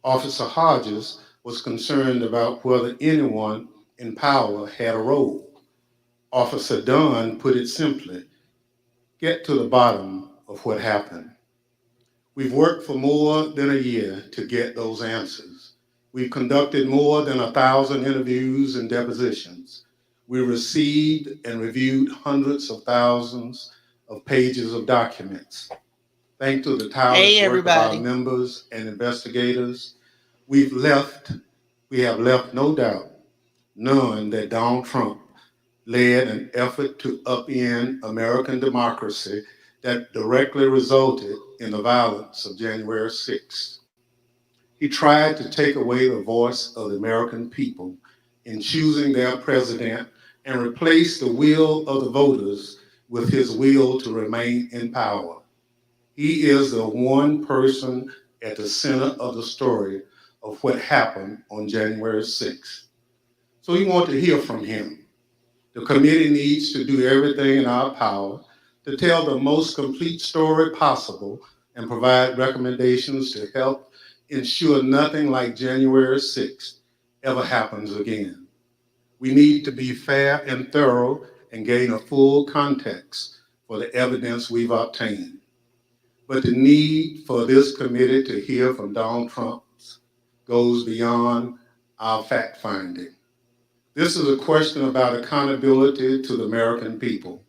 Officer Hodges was concerned about whether anyone in power had a role. Officer Dunn put it simply, get to the bottom of what happened. We've worked for more than a year to get those answers. We've conducted more than 1,000 interviews and depositions. We received and reviewed hundreds of thousands of pages of documents. Thanks to the tireless work of our members and investigators, we have left no doubt, none, that Donald Trump led an effort to upend American democracy that directly resulted in the violence of January 6th. He tried to take away the voice of the American people in choosing their president and replace the will of the voters with his will to remain in power. He is the one person at the center of the story of what happened on January 6th. So we want to hear from him. The committee needs to do everything in our power to tell the most complete story possible and provide recommendations to help ensure nothing like January 6th ever happens again. We need to be fair and thorough and gain a full context for the evidence we've obtained. But the need for this committee to hear from Donald Trump goes beyond our fact-finding. This is a question about accountability to the American people.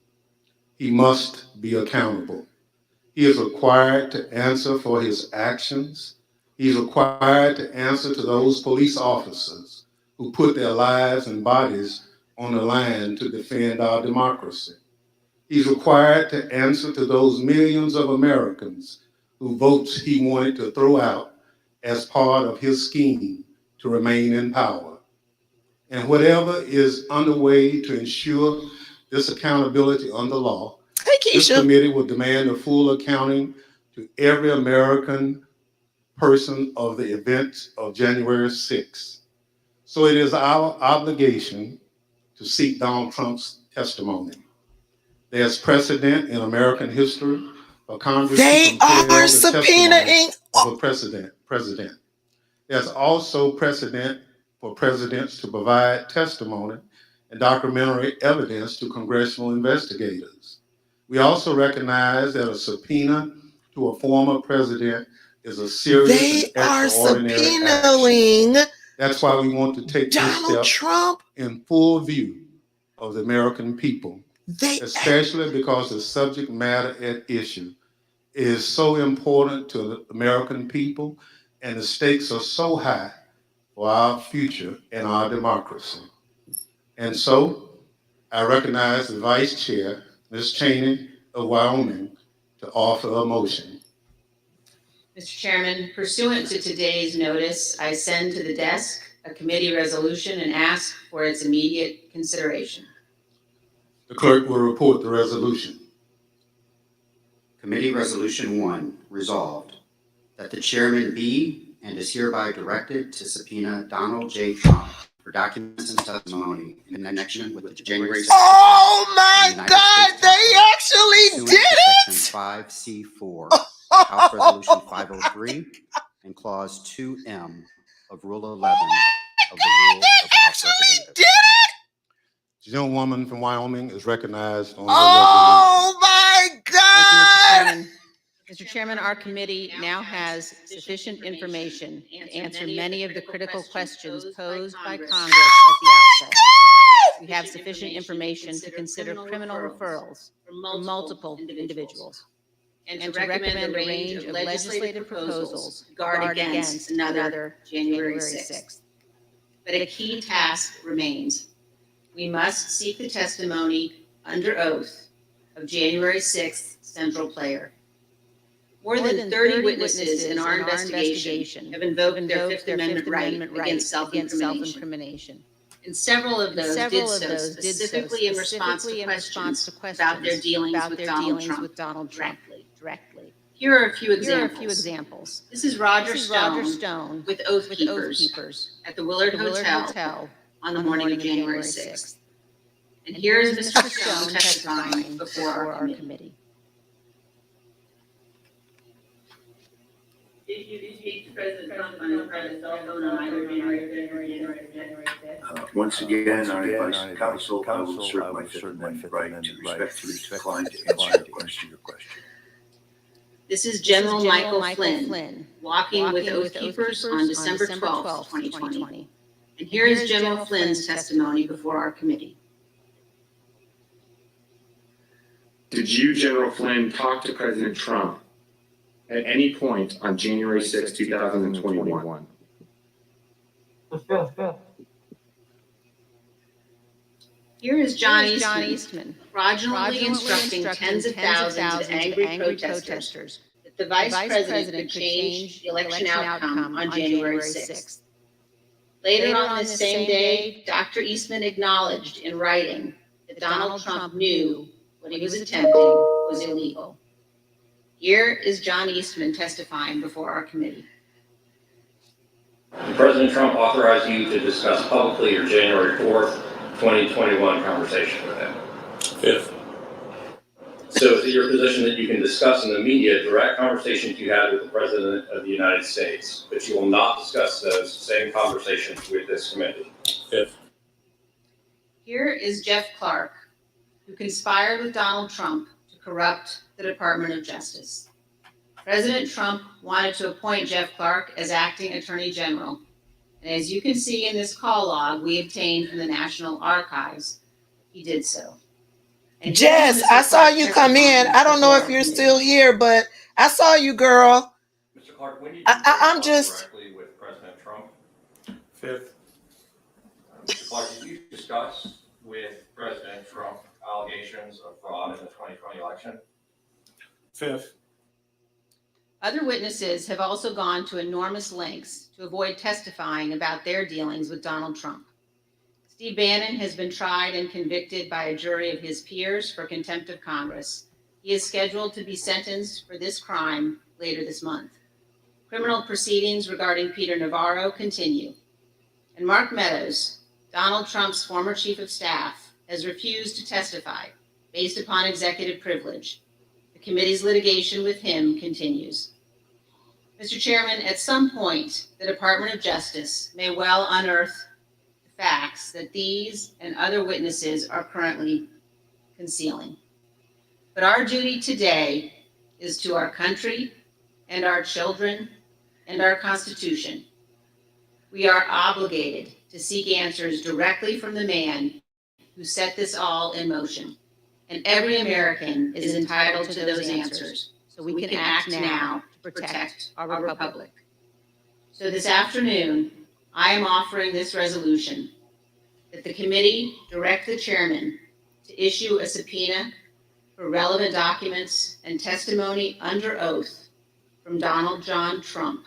He must be accountable. He is required to answer for his actions. He is required to answer to those police officers who put their lives and bodies on the line to defend our democracy. He's required to answer to those millions of Americans whose votes he wanted to throw out as part of his scheme to remain in power. And whatever is underway to ensure this accountability under law, this committee will demand a full accounting to every American person of the events of January 6th. So it is our obligation to seek Donald Trump's testimony. There's precedent in American history for Congress to compel the testimony of a president. There's also precedent for presidents to provide testimony and documentary evidence to congressional investigators. We also recognize that a subpoena to a former president is a serious and extraordinary action. That's why we want to take this step in full view of the American people, especially because the subject matter at issue is so important to the American people and the stakes are so high for our future and our democracy. And so I recognize the Vice Chair, Ms. Cheney of Wyoming, to offer a motion. Mr. Chairman, pursuant to today's notice, I send to the desk a committee resolution and ask for its immediate consideration. The clerk will report the resolution. Committee Resolution 1, resolved that the chairman be and is hereby directed to subpoena Donald J. Trump for documents and testimony in connection with the January 6th. Oh my God, they actually did it! Section 5C4, House Resolution 503, and Clause 2M of Rule 11 of the Rules of House Representatives. The young woman from Wyoming is recognized on the Oh my God! Thank you, Mr. Chairman. Mr. Chairman, our committee now has sufficient information to answer many of the critical questions posed by Congress at the outset. We have sufficient information to consider criminal referrals from multiple individuals and to recommend a range of legislative proposals to guard against another January 6th. But a key task remains. We must seek the testimony under oath of January 6th central player. More than 30 witnesses in our investigation have invoked their Fifth Amendment right against self-incrimination. And several of those did so specifically in response to questions about their dealings with Donald Trump directly. Here are a few examples. This is Roger Stone with Oath Keepers at the Willard Hotel on the morning of January 6th. And here is Mr. Stone testifying before our committee. Did you speak to President Trump on his private cell phone on either January 5th? Once again, on advice of counsel, I will assert my Fifth Amendment right to respectfully decline to answer your question. This is General Michael Flynn walking with Oath Keepers on December 12th, 2020. And here is General Flynn's testimony before our committee. Did you, General Flynn, talk to President Trump at any point on January 6, 2021? Here is John Eastman fraudulently instructing tens of thousands of angry protesters that the Vice President could change the election outcome on January 6th. Later on this same day, Dr. Eastman acknowledged in writing that Donald Trump knew what he was attempting was illegal. Here is John Eastman testifying before our committee. President Trump authorized you to discuss publicly your January 4th, 2021 conversation with him. Fifth. So is it your position that you can discuss in the media direct conversations you had with the President of the United States, but you will not discuss those same conversations with this committee? Fifth. Here is Jeff Clark, who conspired with Donald Trump to corrupt the Department of Justice. President Trump wanted to appoint Jeff Clark as acting Attorney General. And as you can see in this call log we obtained from the National Archives, he did so. And Jess, I saw you come in. I don't know if you're still here, but I saw you, girl. Mr. Clark, when did you I'm just directly with President Trump? Fifth. Mr. Clark, did you discuss with President Trump allegations of fraud in the 2020 election? Fifth. Other witnesses have also gone to enormous lengths to avoid testifying about their dealings with Donald Trump. Steve Bannon has been tried and convicted by a jury of his peers for contempt of Congress. He is scheduled to be sentenced for this crime later this month. Criminal proceedings regarding Peter Navarro continue. And Mark Meadows, Donald Trump's former chief of staff, has refused to testify based upon executive privilege. The committee's litigation with him continues. Mr. Chairman, at some point, the Department of Justice may well unearth the facts that these and other witnesses are currently concealing. But our duty today is to our country and our children and our Constitution. We are obligated to seek answers directly from the man who set this all in motion. And every American is entitled to those answers, so we can act now to protect our republic. So this afternoon, I am offering this resolution that the committee direct the chairman to issue a subpoena for relevant documents and testimony under oath from Donald John Trump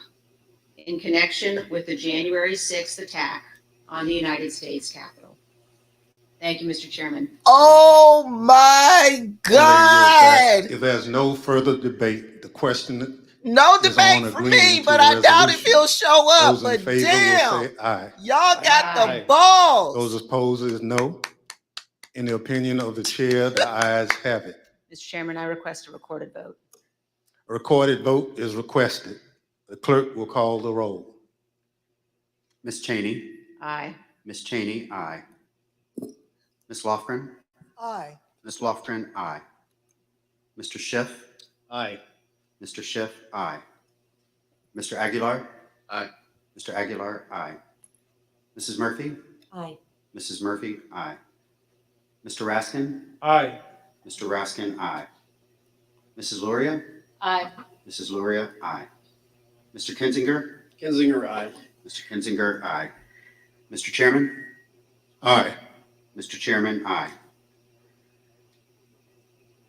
in connection with the January 6th attack on the United States Capitol. Thank you, Mr. Chairman. Oh my God. If there's no further debate, the question No is debate on for agreeing me, to but the I doubt if resolution. he'll show up. Those in But favor damn, will say aye. y'all got the balls. Those opposed is no. In the opinion of the chair, the ayes have it. Mr. Chairman, I request a recorded vote. A recorded vote is requested. The clerk will call the roll. Ms. Cheney. Aye. Ms. Cheney, aye. Ms. Lofgren. Aye. Ms. Lofgren, aye. Mr. Schiff. Aye. Mr. Schiff, aye. Mr. Aguilar. Aye. Mr. Aguilar, aye. Mrs. Murphy. Aye. Mrs. Murphy, aye. Mr. Raskin. Aye. Mr. Raskin, aye. Mrs. Luria. Aye. Mrs. Luria, aye. Mr. Kinzinger. Kinzinger, aye. Mr. Kinzinger, aye. Mr. Chairman. Aye. Mr. Chairman, aye.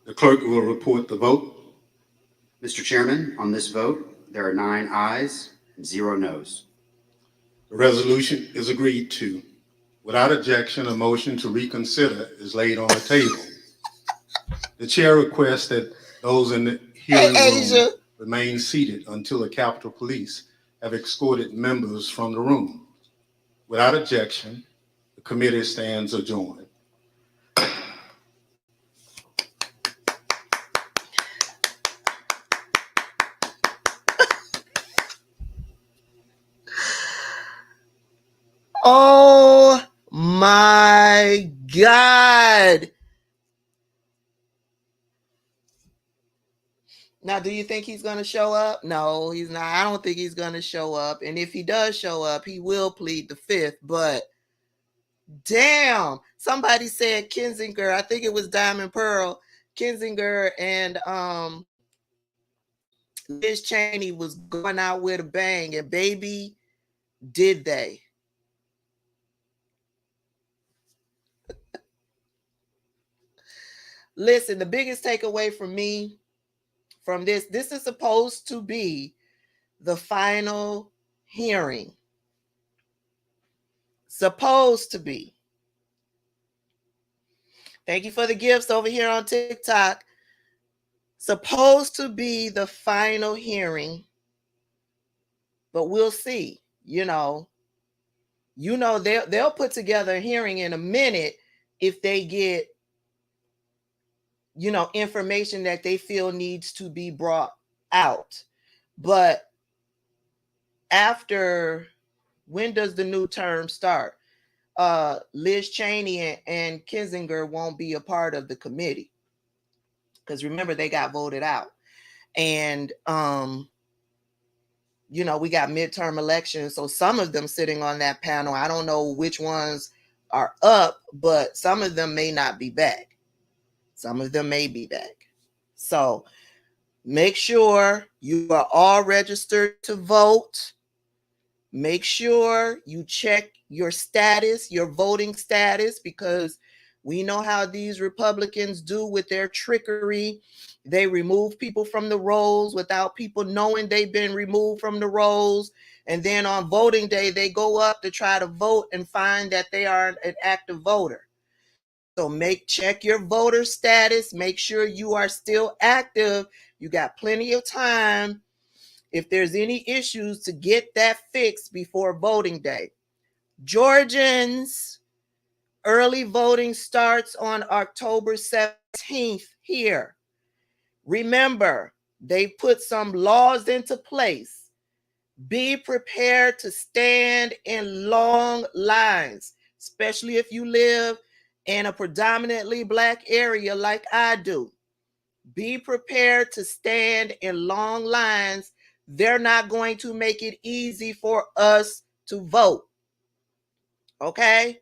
The clerk will report the vote. Mr. Chairman, on this vote, there are 9 ayes and 0 noes. The resolution is agreed to. Without objection, a motion to reconsider is laid on the table. The chair requests that those in the hearing room remain seated until the Capitol Police have escorted members from the room. Without objection, the committee stands adjourned. Oh my God. Now, do you think he's going to show up? No, he's not. I don't think he's going to show up. And if he does show up, he will plead the fifth. But damn, somebody said Kinzinger, I think it was Diamond Pearl. Kinzinger and Liz Cheney was going out with a bang, and baby, did they. Listen, the biggest takeaway for me from this is supposed to be the final hearing. Supposed to be. Thank you for the gifts over here on TikTok. Supposed to be the final hearing, but we'll see. They'll put together a hearing in a minute if they get information that they feel needs to be brought out. But after, when does the new term start? Liz Cheney and Kinzinger won't be a part of the committee, because remember, they got voted out. And we got midterm elections, so some of them sitting on that panel, I don't know which ones are up, but some of them may not be back. Some of them may be back. So make sure you are all registered to vote. Make sure you check your status, your voting status, because we know how these Republicans do with their trickery. They remove people from the rolls without people knowing they've been removed from the rolls. And then on voting day, they go up to try to vote and find that they are an active voter. So check your voter status. Make sure you are still active. You got plenty of time, if there's any issues, to get that fixed before voting day. Georgians, early voting starts on October 17th here. Remember, they put some laws into place. Be prepared to stand in long lines, especially if you live in a predominantly Black area like I do. Be prepared to stand in long lines. They're not going to make it easy for us to vote. Okay?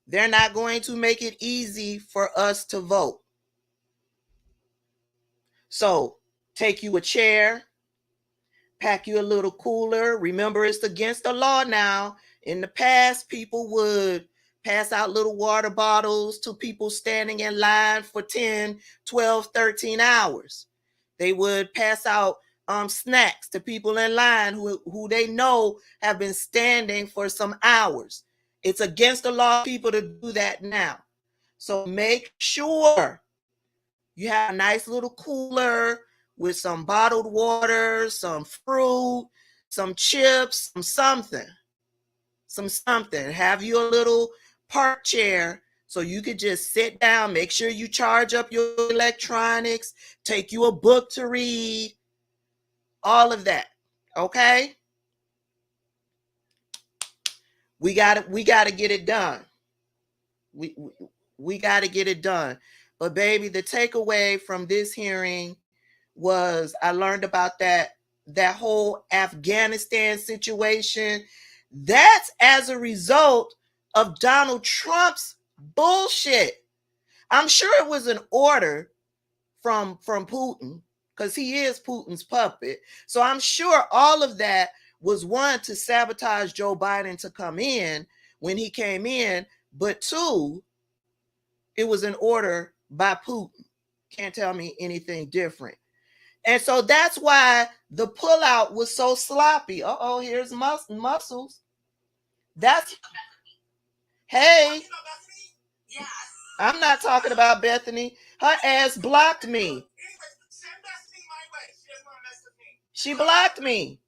They're not going to make it easy for us to vote. So take you a chair, pack you a little cooler. Remember, it's against the law now. In the past, people would pass out little water bottles to people standing in line for 10, 12, 13 hours. They would pass out snacks to people in line who they know have been standing for some hours. It's against the law, people, to do that now. So make sure you have a nice little cooler with some bottled water, some fruit, some chips, something. Have you a little park chair so you could just sit down. Make sure you charge up your electronics, take you a book to read, all of that. Okay? We got to get it done. We got to get it done. But baby, the takeaway from this hearing was I learned about that whole Afghanistan situation. That's as a result of Donald Trump's bullshit. I'm sure it was an order from Putin, because he is Putin's puppet. So I'm sure all of that was, one, to sabotage Joe Biden to come in when he came in, but two, it was an order by Putin. Can't tell me anything different. And so that's why the pullout was so sloppy. Here's muscles. Hey, I'm not talking about Bethany. Her ass blocked me. She blocked me.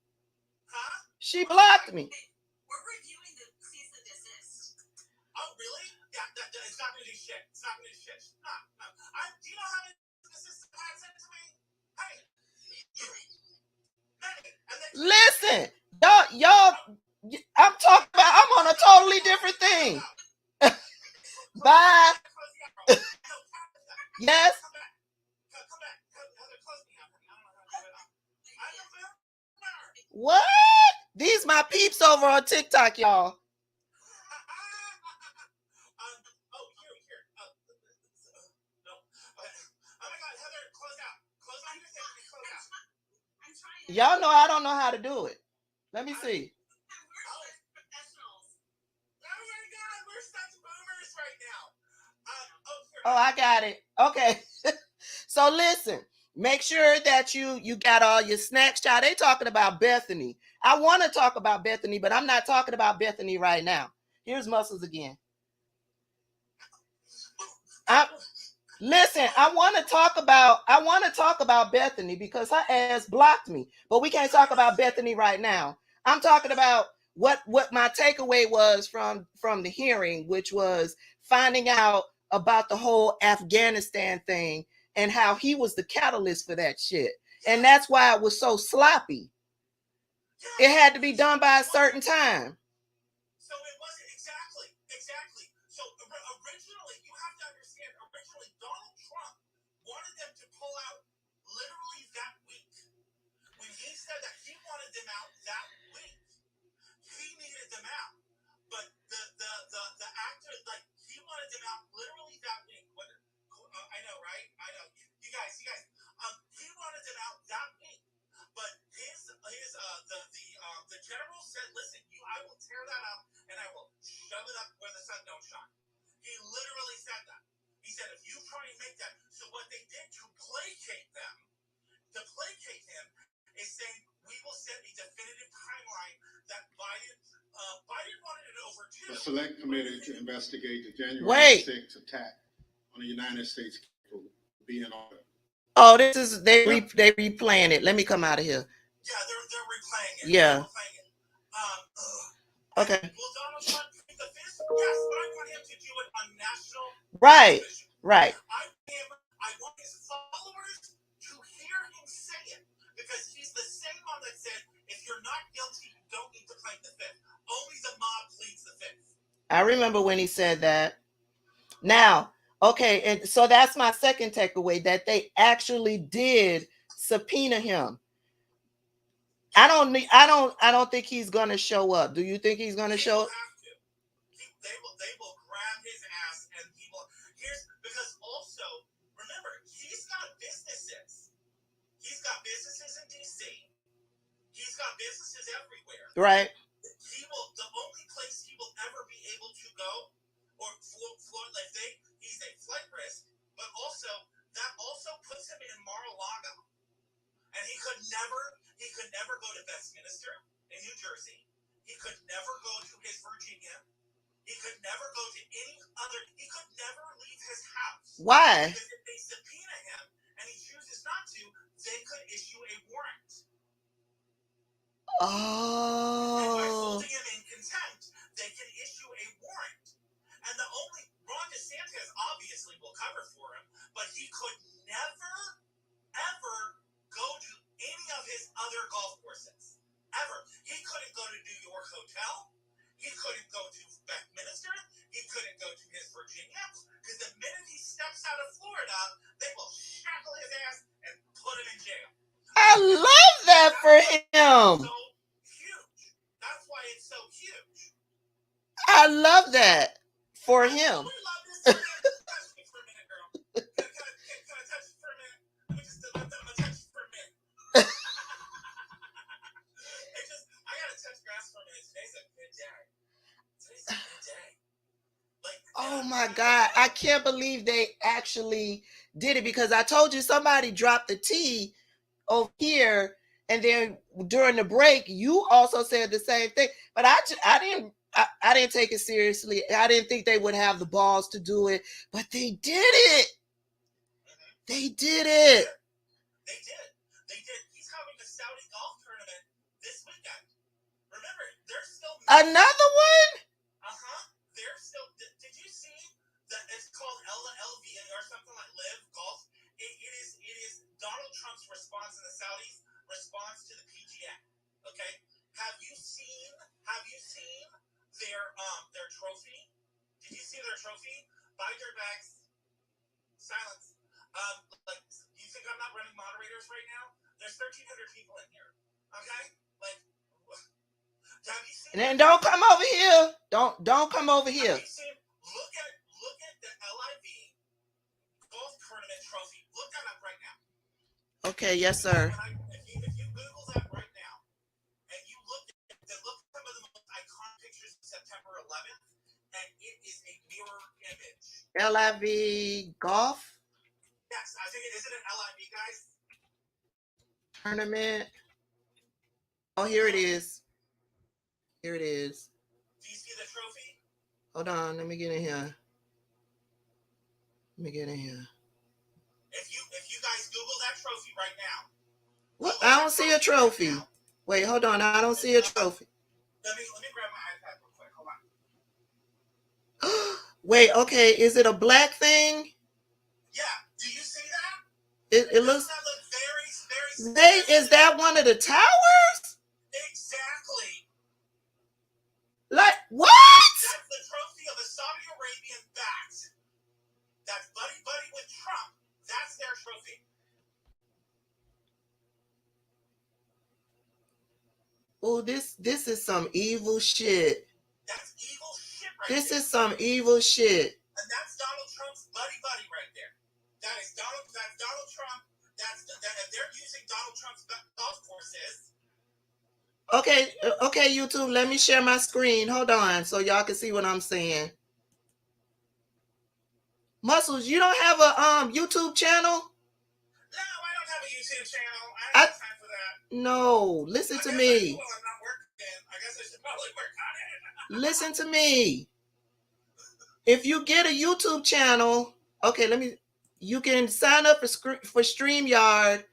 She blocked me. We're reviewing the cease and desist. Oh, really? Yeah, it's not gonna do shit. It's not gonna do shit. No. Do you know how many assists I sent to me? Hey. Listen, y'all, I'm on a totally different thing. Bye. Yes. What? These my peeps over on TikTok, y'all. Y'all know I don't know how to do it. Let me see. Oh, I got it. Okay. So listen, make sure that you got all your snacks, child. They talking about Bethany. I want to talk about Bethany, but I'm not talking about Bethany right now. Here's Muscles again. Listen, I want to talk about Bethany because her ass blocked me. But we can't talk about Bethany right now. I'm talking about what my takeaway was from the hearing, which was finding out about the whole Afghanistan thing and how he was the catalyst for that shit. And that's why it was so sloppy. It had to be done by a certain time. So it wasn't exactly. So originally, you have to understand, originally Donald Trump wanted them to pull out literally that week. When he said that he wanted them out that week, he needed them out. But the actor, like, he wanted them out literally that week. I know, right? I know. You guys. He wanted them out that week. But the general said, listen, I will tear that up and I will shove it up where the sun don't shine. He literally said that. He said, if you try and make that, so what they did to placate him, is saying we will set a definitive timeline that Biden wanted it over too. The select committee to investigate the January 6th attack on the United States Capitol will be in order. Oh, this is they replaying it. Let me come out of here. Yeah, they're replaying it. Yeah. Okay. Will Donald Trump take the fifth? Yes, but I want him to do it on national television. Right. I want his followers to hear him say it because he's the same one that said, if you're not guilty, you don't need to claim the fifth. Only the mob pleads the fifth. I remember when he said that. Now, okay, and so that's my second takeaway, that they actually did subpoena him. I don't think he's gonna show up. Do you think he's gonna show up? They will grab his ass and because also remember he's got businesses. He's got businesses in DC. He's got businesses everywhere. Right. The only place he will ever be able to go or he's a flight risk, but that also puts him in Mar-a-Lago. And he could never go to Westminster in New Jersey. He could never go to his Virginia. He could never go to any other. He could never leave his house. Why? Because if they subpoena him and he chooses not to, they could issue a warrant. Oh. And by holding him in contempt, they can issue a warrant. And Ron DeSantis obviously will cover for him, but he could never, ever go to any of his other golf courses. Ever. He couldn't go to New York Hotel. He couldn't go to Westminster. He couldn't go to his Virginia. Because the minute he steps out of Florida, they will shackle his ass and put him in jail. I love that for him. So huge. That's why it's so huge. I love that for him. We love this. Touch me for a minute, girl. Can I touch you for a minute? Let me just touch you for a minute. I gotta touch grass for a minute. Today's a good day. Oh my God. I can't believe they actually did it, because I told you somebody dropped the T over here, and then during the break you also said the same thing, but I didn't take it seriously. I didn't think they would have the balls to do it, but they did it. They did it. They did. He's having a Saudi golf tournament this weekend. Remember, there's still another one. There's still. Did you see that? It's called LV or something like Live Golf. It is Donald Trump's response and the Saudis' response to the PGA. Okay. Have you seen their trophy? Did you see their trophy? Buy their bags. Silence. You think I'm not running moderators right now? There's 1,300 people in here. Okay? Have you seen? And then don't come over here. Don't come over here. Have you seen? Look at the LIV golf tournament trophy. Look that up right now. Okay, yes, sir. If you Google that LIV golf Yes, I think isn't it LIV, guys? tournament. Oh, here it is. Here it is. Do you see the trophy? Hold on, let me get in here. Let me get in here. If you guys Google that trophy right now. What? I don't see a trophy. Wait, hold on. I don't see a trophy. Let me grab my iPad real quick. Hold on. Wait, okay. Is it a black thing? Yeah. Do you see that? It looks. That look very, Wait, is that one of the towers? Exactly. Like what? That's the trophy of the Saudi Arabian backs. That's buddy with Trump. That's their trophy. Oh, this is some evil shit. That's evil shit right This there. is some evil shit. And that's Donald Trump's buddy right there. That's Donald Trump. They're using Donald Trump's golf courses. Okay, YouTube, let me share my screen. Hold on, so y'all can see what I'm saying. Muscles, you don't have a YouTube channel? No, I don't have a YouTube channel. I don't have time for that. No, listen to me. I'm not working. I guess I should probably work on it. Listen to me. If you get a YouTube channel, okay, you can sign up for StreamYard.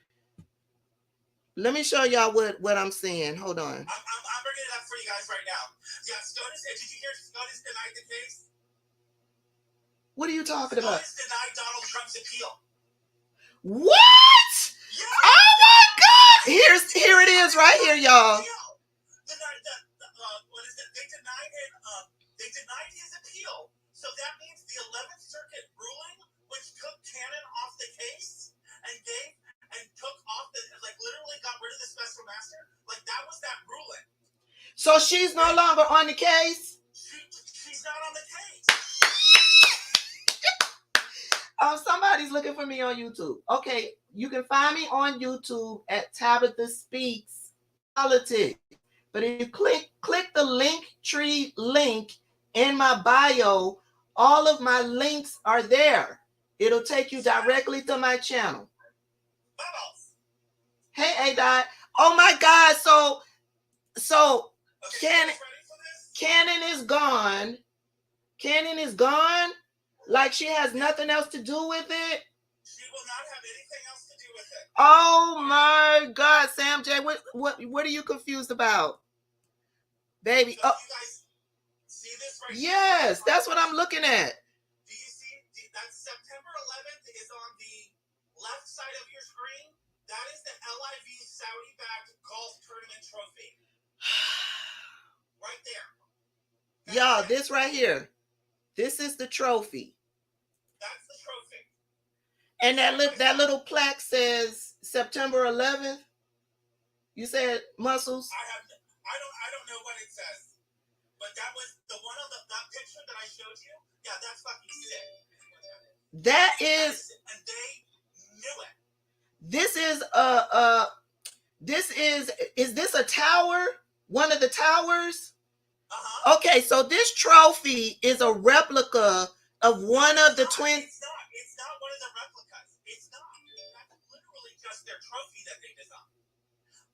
Let me show y'all what I'm saying. Hold on. I'm bringing it up for you guys right now. Yeah, SCOTUS, did you hear SCOTUS denied the case? What are you talking about? SCOTUS denied Donald Trump's appeal. What? Yeah. Oh my God! Here it is right here, y'all. What is it? They denied his appeal. So that means the 11th Circuit ruling, which took Cannon off the case and took off literally got rid of the special master. Like that was that ruling. So she's no longer on the case? She's not on the case. Somebody's looking for me on YouTube. Okay, you can find me on YouTube at Tabitha Speaks Politics. But if you click the Linktree link in my bio, all of my links are there. It'll take you directly to my channel. Hey, A-Dot. Oh my God. So Cannon is gone. Cannon is gone. Like she has nothing else to do with it. She will not have anything else to do with it. Oh my God, Sam J. What are you confused about? Baby. So you guys see this right here? Yes, that's what I'm looking at. Do you see? That's September 11th is on the left side of your screen. That is the LIV Saudi-backed golf tournament trophy. Right there. Y'all, this right here. This is the trophy. That's the trophy. And that little plaque says September 11th. You said Muscles? I don't know what it says. But that was the one on that picture that I showed you. Yeah, that's fucking sick. That is. And they knew it. Is this a tower? One of the towers? Uh-huh. Okay, so this trophy is a replica of one of the twin. It's not one of the replicas. It's not. That's literally just their trophy that they designed.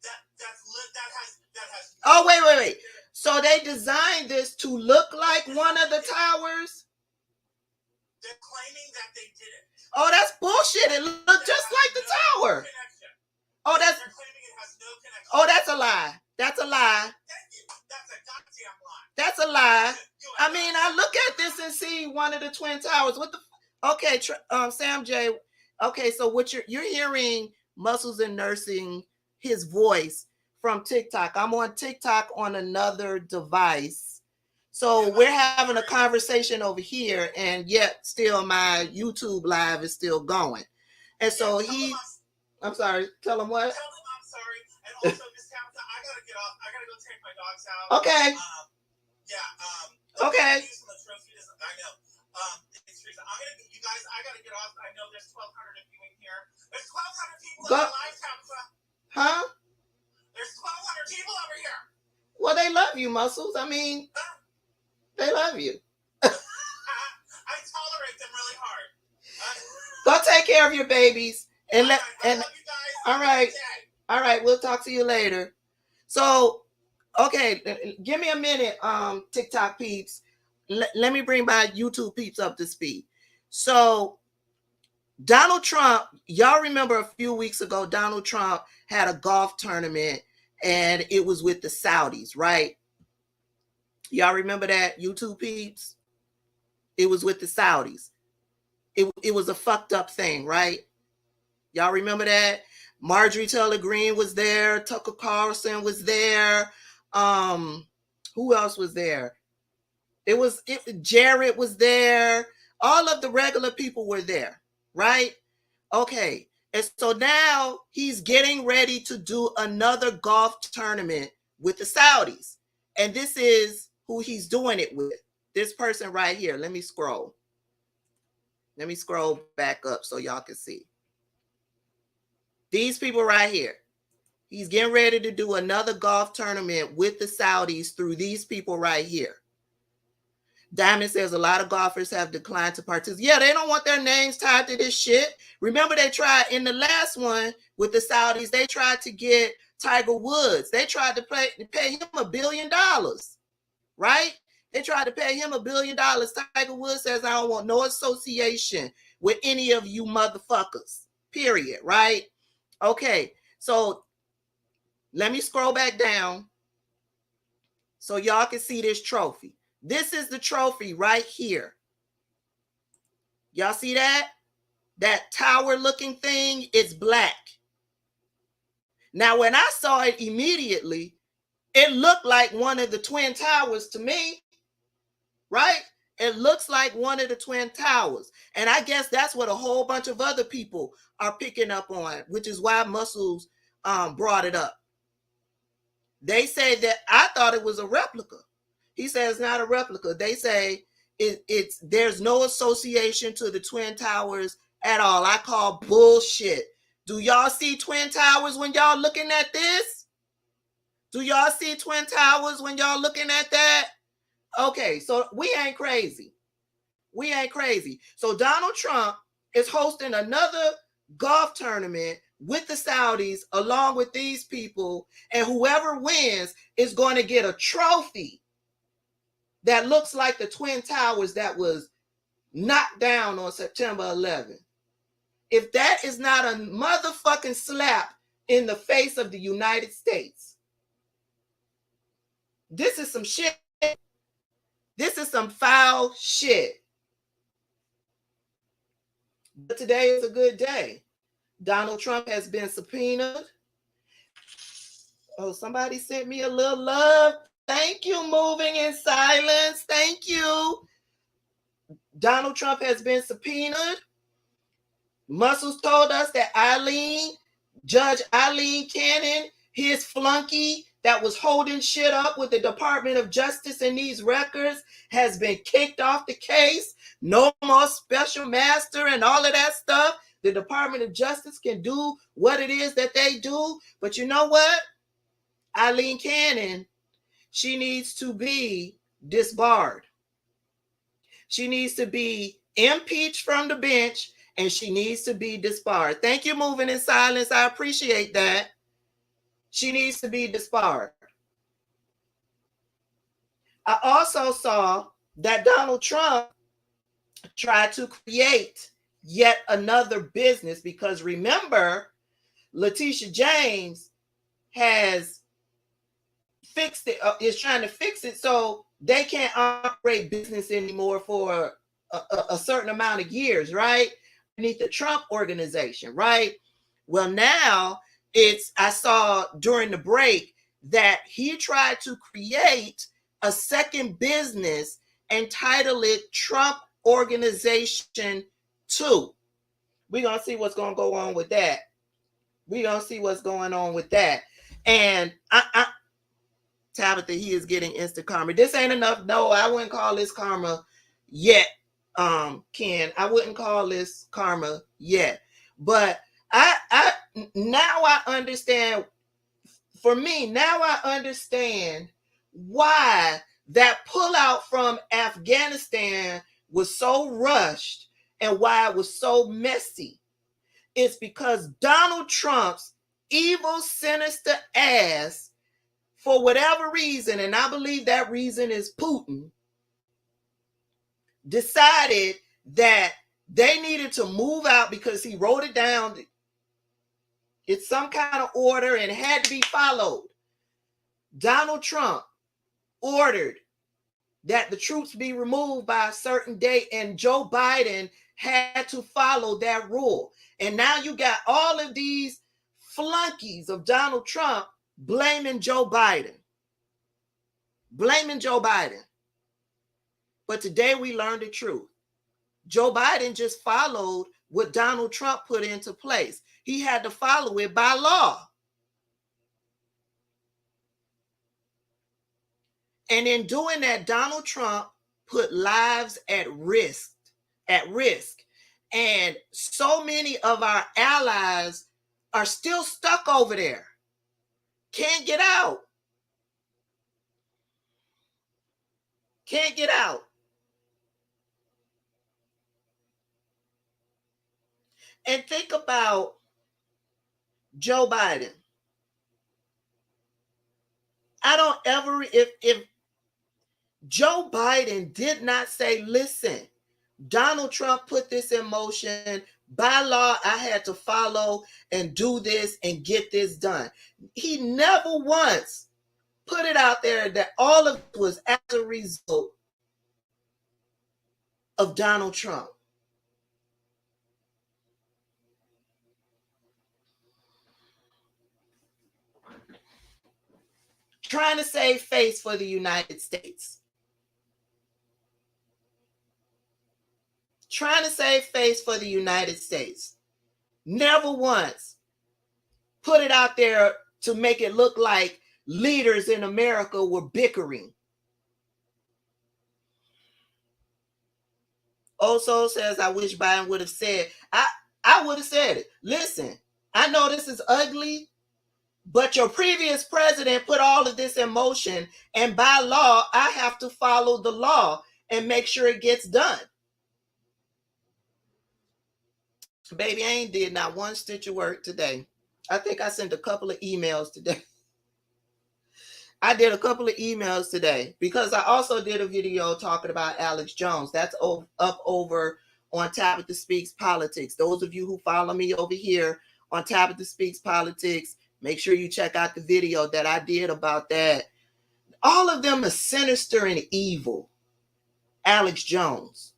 That has. Oh, wait. So they designed this to look like one of the towers? They're claiming that they did it. Oh, that's bullshit. It looked just like the tower. Oh, they're claiming it has no connection. Oh, that's a lie. That's a lie. Thank you. That's a goddamn lie. That's a lie. I mean, I look at this and see one of the twin towers. What the? Okay, Sam J. Okay, so what you're hearing Muscles and Nursing, his voice from TikTok. I'm on TikTok on another device. So we're having a conversation over here, and yet still my YouTube live is still going. And so I'm sorry, tell him what? Tell him I'm sorry. And also, Miss Tabitha, I gotta get off. I gotta go take my dogs out. Okay. Okay. I know. You guys, I gotta get off. I know there's 1,200 of you in here. There's 1,200 people in live, Tabitha. Huh? There's 1,200 people over here. Well, they love you, Muscles. I mean, they love you. I I tolerate them really hard. Go take care of your babies. And I love you guys. all right. All right, we'll talk to you later. So, okay, give me a minute, TikTok peeps. Let me bring my YouTube peeps up to speed. So, Donald Trump, y'all remember a few weeks ago, Donald Trump had a golf tournament and it was with the Saudis, right? Y'all remember that, YouTube peeps? It was with the Saudis. It was a fucked up thing, right? Y'all remember that? Marjorie Taylor Greene was there. Tucker Carlson was there. Who else was there? Jared was there. All of the regular people were there, right? Okay. And so now he's getting ready to do another golf tournament with the Saudis. And this is who he's doing it with. This person right here. Let me scroll. Let me scroll back up so y'all can see. These people right here. He's getting ready to do another golf tournament with the Saudis through these people right here. Diamond says a lot of golfers have declined to participate. Yeah, they don't want their names tied to this shit. Remember, they tried in the last one with the Saudis, they tried to get Tiger Woods. They tried to pay him $1 billion, right? They tried to pay him $1 billion. Tiger Woods says, I don't want no association with any of you motherfuckers, period, right? Okay, so let me scroll back down so y'all can see this trophy. This is the trophy right here. Y'all see that? That tower looking thing, it's black. Now, when I saw it immediately, it looked like one of the Twin Towers to me, right? It looks like one of the Twin Towers. And I guess that's what a whole bunch of other people are picking up on, which is why Muscles brought it up. They say that I thought it was a replica. He says it's not a replica. They say there's no association to the Twin Towers at all. I call bullshit. Do y'all see Twin Towers when y'all looking at this? Do y'all see Twin Towers when y'all looking at that? Okay, so we ain't crazy. We ain't crazy. So Donald Trump is hosting another golf tournament with the Saudis along with these people, and whoever wins is going to get a trophy that looks like the Twin Towers that was knocked down on September 11th. If that is not a motherfucking slap in the face of the United States, this is some shit. This is some foul shit. But today is a good day. Donald Trump has been subpoenaed. Oh, somebody sent me a little love. Thank you, Moving in Silence. Thank you. Donald Trump has been subpoenaed. Muscles told us that Judge Eileen Cannon, his flunky that was holding shit up with the Department of Justice in these records, has been kicked off the case. No more special master and all of that stuff. The Department of Justice can do what it is that they do. But you know what? Eileen Cannon, she needs to be disbarred. She needs to be impeached from the bench, and she needs to be disbarred. Thank you, Moving in Silence. I appreciate that. She needs to be disbarred. I also saw that Donald Trump tried to create yet another business because remember, Letitia James has fixed it, is trying to fix it so they can't operate business anymore for a certain amount of years, right? Beneath the Trump organization, right? Well, now I saw during the break that he tried to create a second business and title it Trump Organization 2. We're going to see what's going to go on with that. We're going to see what's going on with that. And Tabitha, he is getting instant karma. This ain't enough. No, I wouldn't call this karma yet, Ken. I wouldn't call this karma yet. But I now I understand. For me, now I understand why that pullout from Afghanistan was so rushed and why it was so messy is because Donald Trump's evil, sinister ass, for whatever reason, and I believe that reason is Putin, decided that they needed to move out because he wrote it down. It's some kind of order and it had to be followed. Donald Trump ordered that the troops be removed by a certain date, and Joe Biden had to follow that rule. And now you got all of these flunkies of Donald Trump blaming Joe Biden. Blaming Joe Biden. But today we learned the truth. Joe Biden just followed what Donald Trump put into place. He had to follow it by law. And in doing that, Donald Trump put lives at risk. And so many of our allies are still stuck over there. Can't get out. Can't get out. And think about Joe Biden. I don't ever, if Joe Biden did not say, listen, Donald Trump put this in motion. By law, I had to follow and do this and get this done. He never once put it out there that all of it was as a result of Donald Trump. Trying to save face for the United States. Trying to save face for the United States. Never once put it out there to make it look like leaders in America were bickering. Also says, I wish Biden would have said, I would have said it. Listen, I know this is ugly, but your previous president put all of this in motion, and by law, I have to follow the law and make sure it gets done. Baby, I ain't did not one stitch of work today. I think I sent a couple of emails today. I did a couple of emails today because I also did a video talking about Alex Jones. That's up over on Tabitha Speaks Politics. Those of you who follow me over here on Tabitha Speaks Politics, make sure you check out the video that I did about that. All of them are sinister and evil. Alex Jones.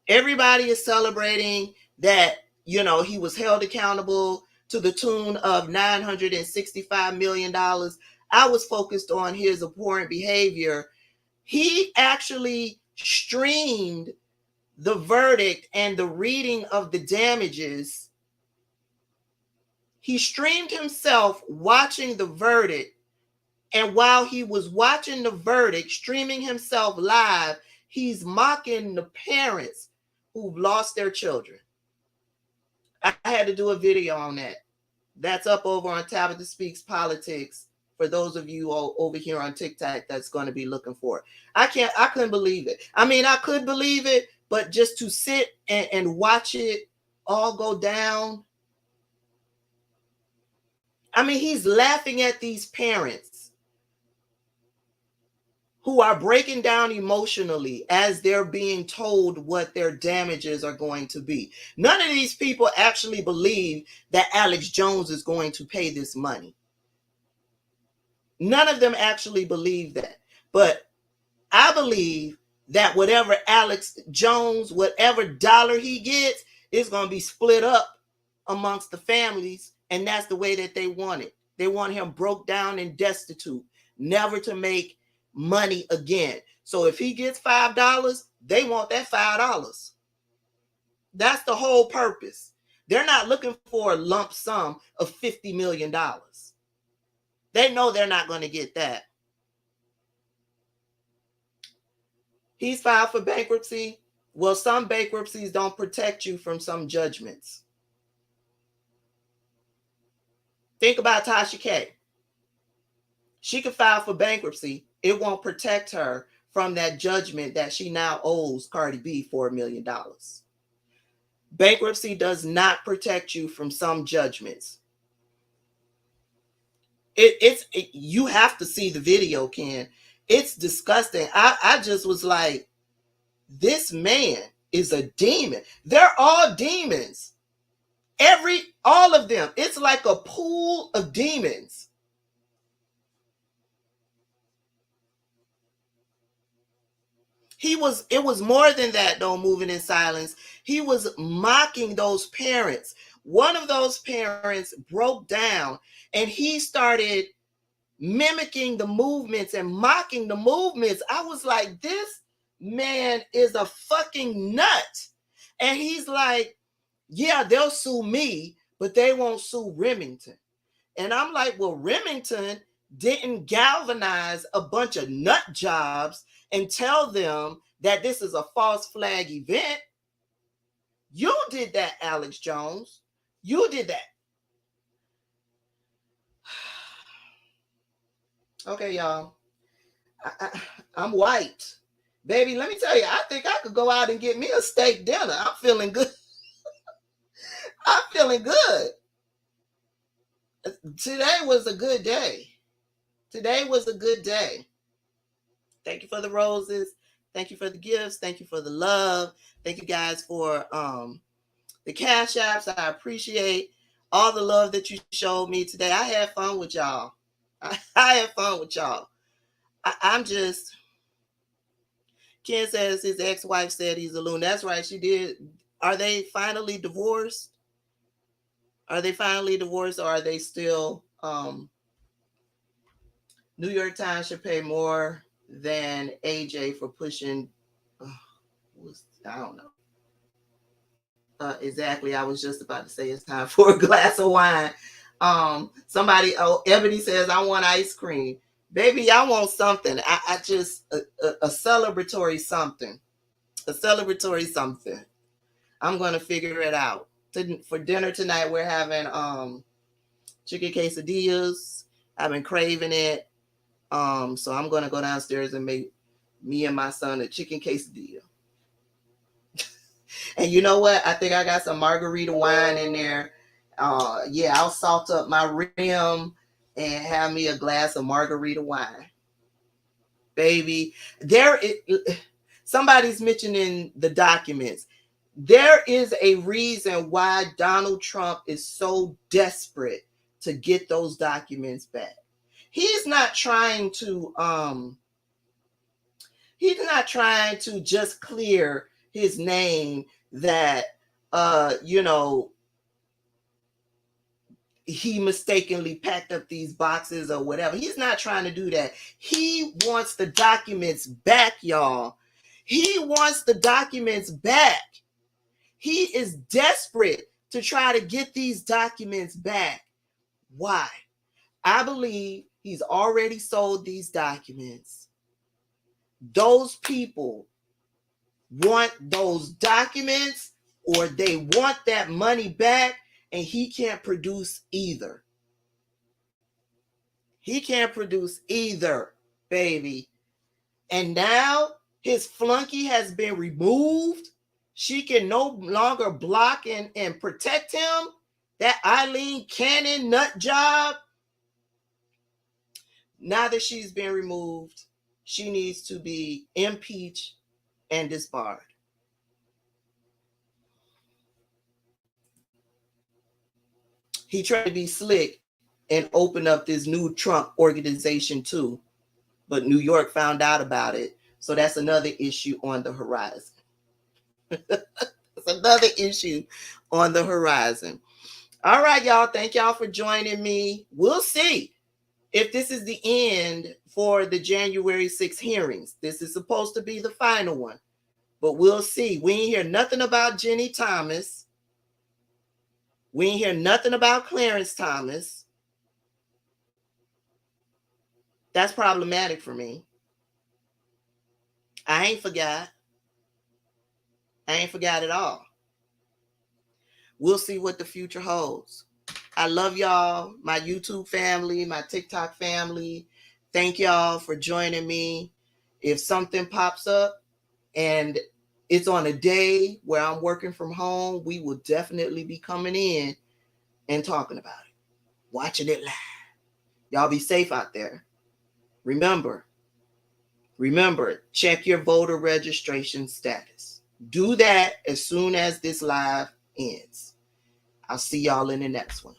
Everybody is celebrating that, you know, he was held accountable to the tune of $965 million. I was focused on his abhorrent behavior. He actually streamed the verdict and the reading of the damages. He streamed himself watching the verdict. And while he was watching the verdict, streaming himself live, he's mocking the parents who've lost their children. I had to do a video on that. That's up over on Tabitha Speaks Politics for those of you all over here on TikTok that's going to be looking for it. I couldn't believe it. I mean, I could believe it, but just to sit and watch it all go down. I mean, he's laughing at these parents who are breaking down emotionally as they're being told what their damages are going to be. None of these people actually believe that Alex Jones is going to pay this money. None of them actually believe that. But I believe that whatever Alex Jones, whatever dollar he gets, is going to be split up amongst the families, and that's the way that they want it. They want him broke down and destitute, never to make money again. So if he gets $5, they want that $5. That's the whole purpose. They're not looking for a lump sum of $50 million. They know they're not going to get that. He's filed for bankruptcy. Well, some bankruptcies don't protect you from some judgments. Think about Tasha K. She could file for bankruptcy. It won't protect her from that judgment that she now owes Cardi B $4 million. Bankruptcy does not protect you from some judgments. You have to see the video, Ken. It's disgusting. I just was like, this man is a demon. They're all demons. All of them. It's like a pool of demons. It was more than that, though, moving in silence. He was mocking those parents. One of those parents broke down and he started mimicking the movements and mocking the movements. I was like, this man is a fucking nut. And he's like, yeah, they'll sue me, but they won't sue Remington. And I'm like, well, Remington didn't galvanize a bunch of nut jobs and tell them that this is a false flag event. You did that, Alex Jones. You did that. Okay, y'all. I'm white. Baby, let me tell you, I think I could go out and get me a steak dinner. I'm feeling good. I'm feeling good. Today was a good day. Today was a good day. Thank you for the roses. Thank you for the gifts. Thank you for the love. Thank you guys for the cash apps. I appreciate all the love that you showed me today. I had fun with y'all. I had fun with y'all. I'm just... Ken says his ex-wife said he's a loon. That's right, she did. Are they finally divorced? Are they finally divorced, or are they still... New York Times should pay more than AJ for pushing... I don't know. Exactly. I was just about to say it's time for a glass of wine. Ebony says, I want ice cream. Baby, I want something. I just, a celebratory something. A celebratory something. I'm going to figure it out. For dinner tonight, we're having chicken quesadillas. I've been craving it. So I'm going to go downstairs and make me and my son a chicken quesadilla. And you know what? I think I got some margarita wine in there. I'll salt up my rim and have me a glass of margarita wine. Baby, somebody's mentioning the documents. There is a reason why Donald Trump is so desperate to get those documents back. He's not trying to just clear his name that he mistakenly packed up these boxes or whatever. He's not trying to do that. He wants the documents back, y'all. He wants the documents back. He is desperate to try to get these documents back. Why? I believe he's already sold these documents. Those people want those documents, or they want that money back, and he can't produce either. He can't produce either, baby. And now his flunky has been removed. She can no longer block and protect him. That Eileen Cannon nut job. Now that she's been removed, she needs to be impeached and disbarred. He tried to be slick and open up this new Trump organization too, but New York found out about it. So that's another issue on the horizon. It's another issue on the horizon. All right, y'all. Thank y'all for joining me. We'll see if this is the end for the January 6th hearings. This is supposed to be the final one, but we'll see. We ain't hear nothing about Jenny Thomas. We ain't hear nothing about Clarence Thomas. That's problematic for me. I ain't forgot. I ain't forgot at all. We'll see what the future holds. I love y'all, my YouTube family, my TikTok family. Thank y'all for joining me. if something pops up and it's on a day where I'm working from home, we will definitely be coming in and talking about it, watching it live. Y'all be safe out there. Remember, check your voter registration status. Do that as soon as this live ends. I'll see y'all in the next one.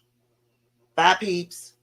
Bye, peeps.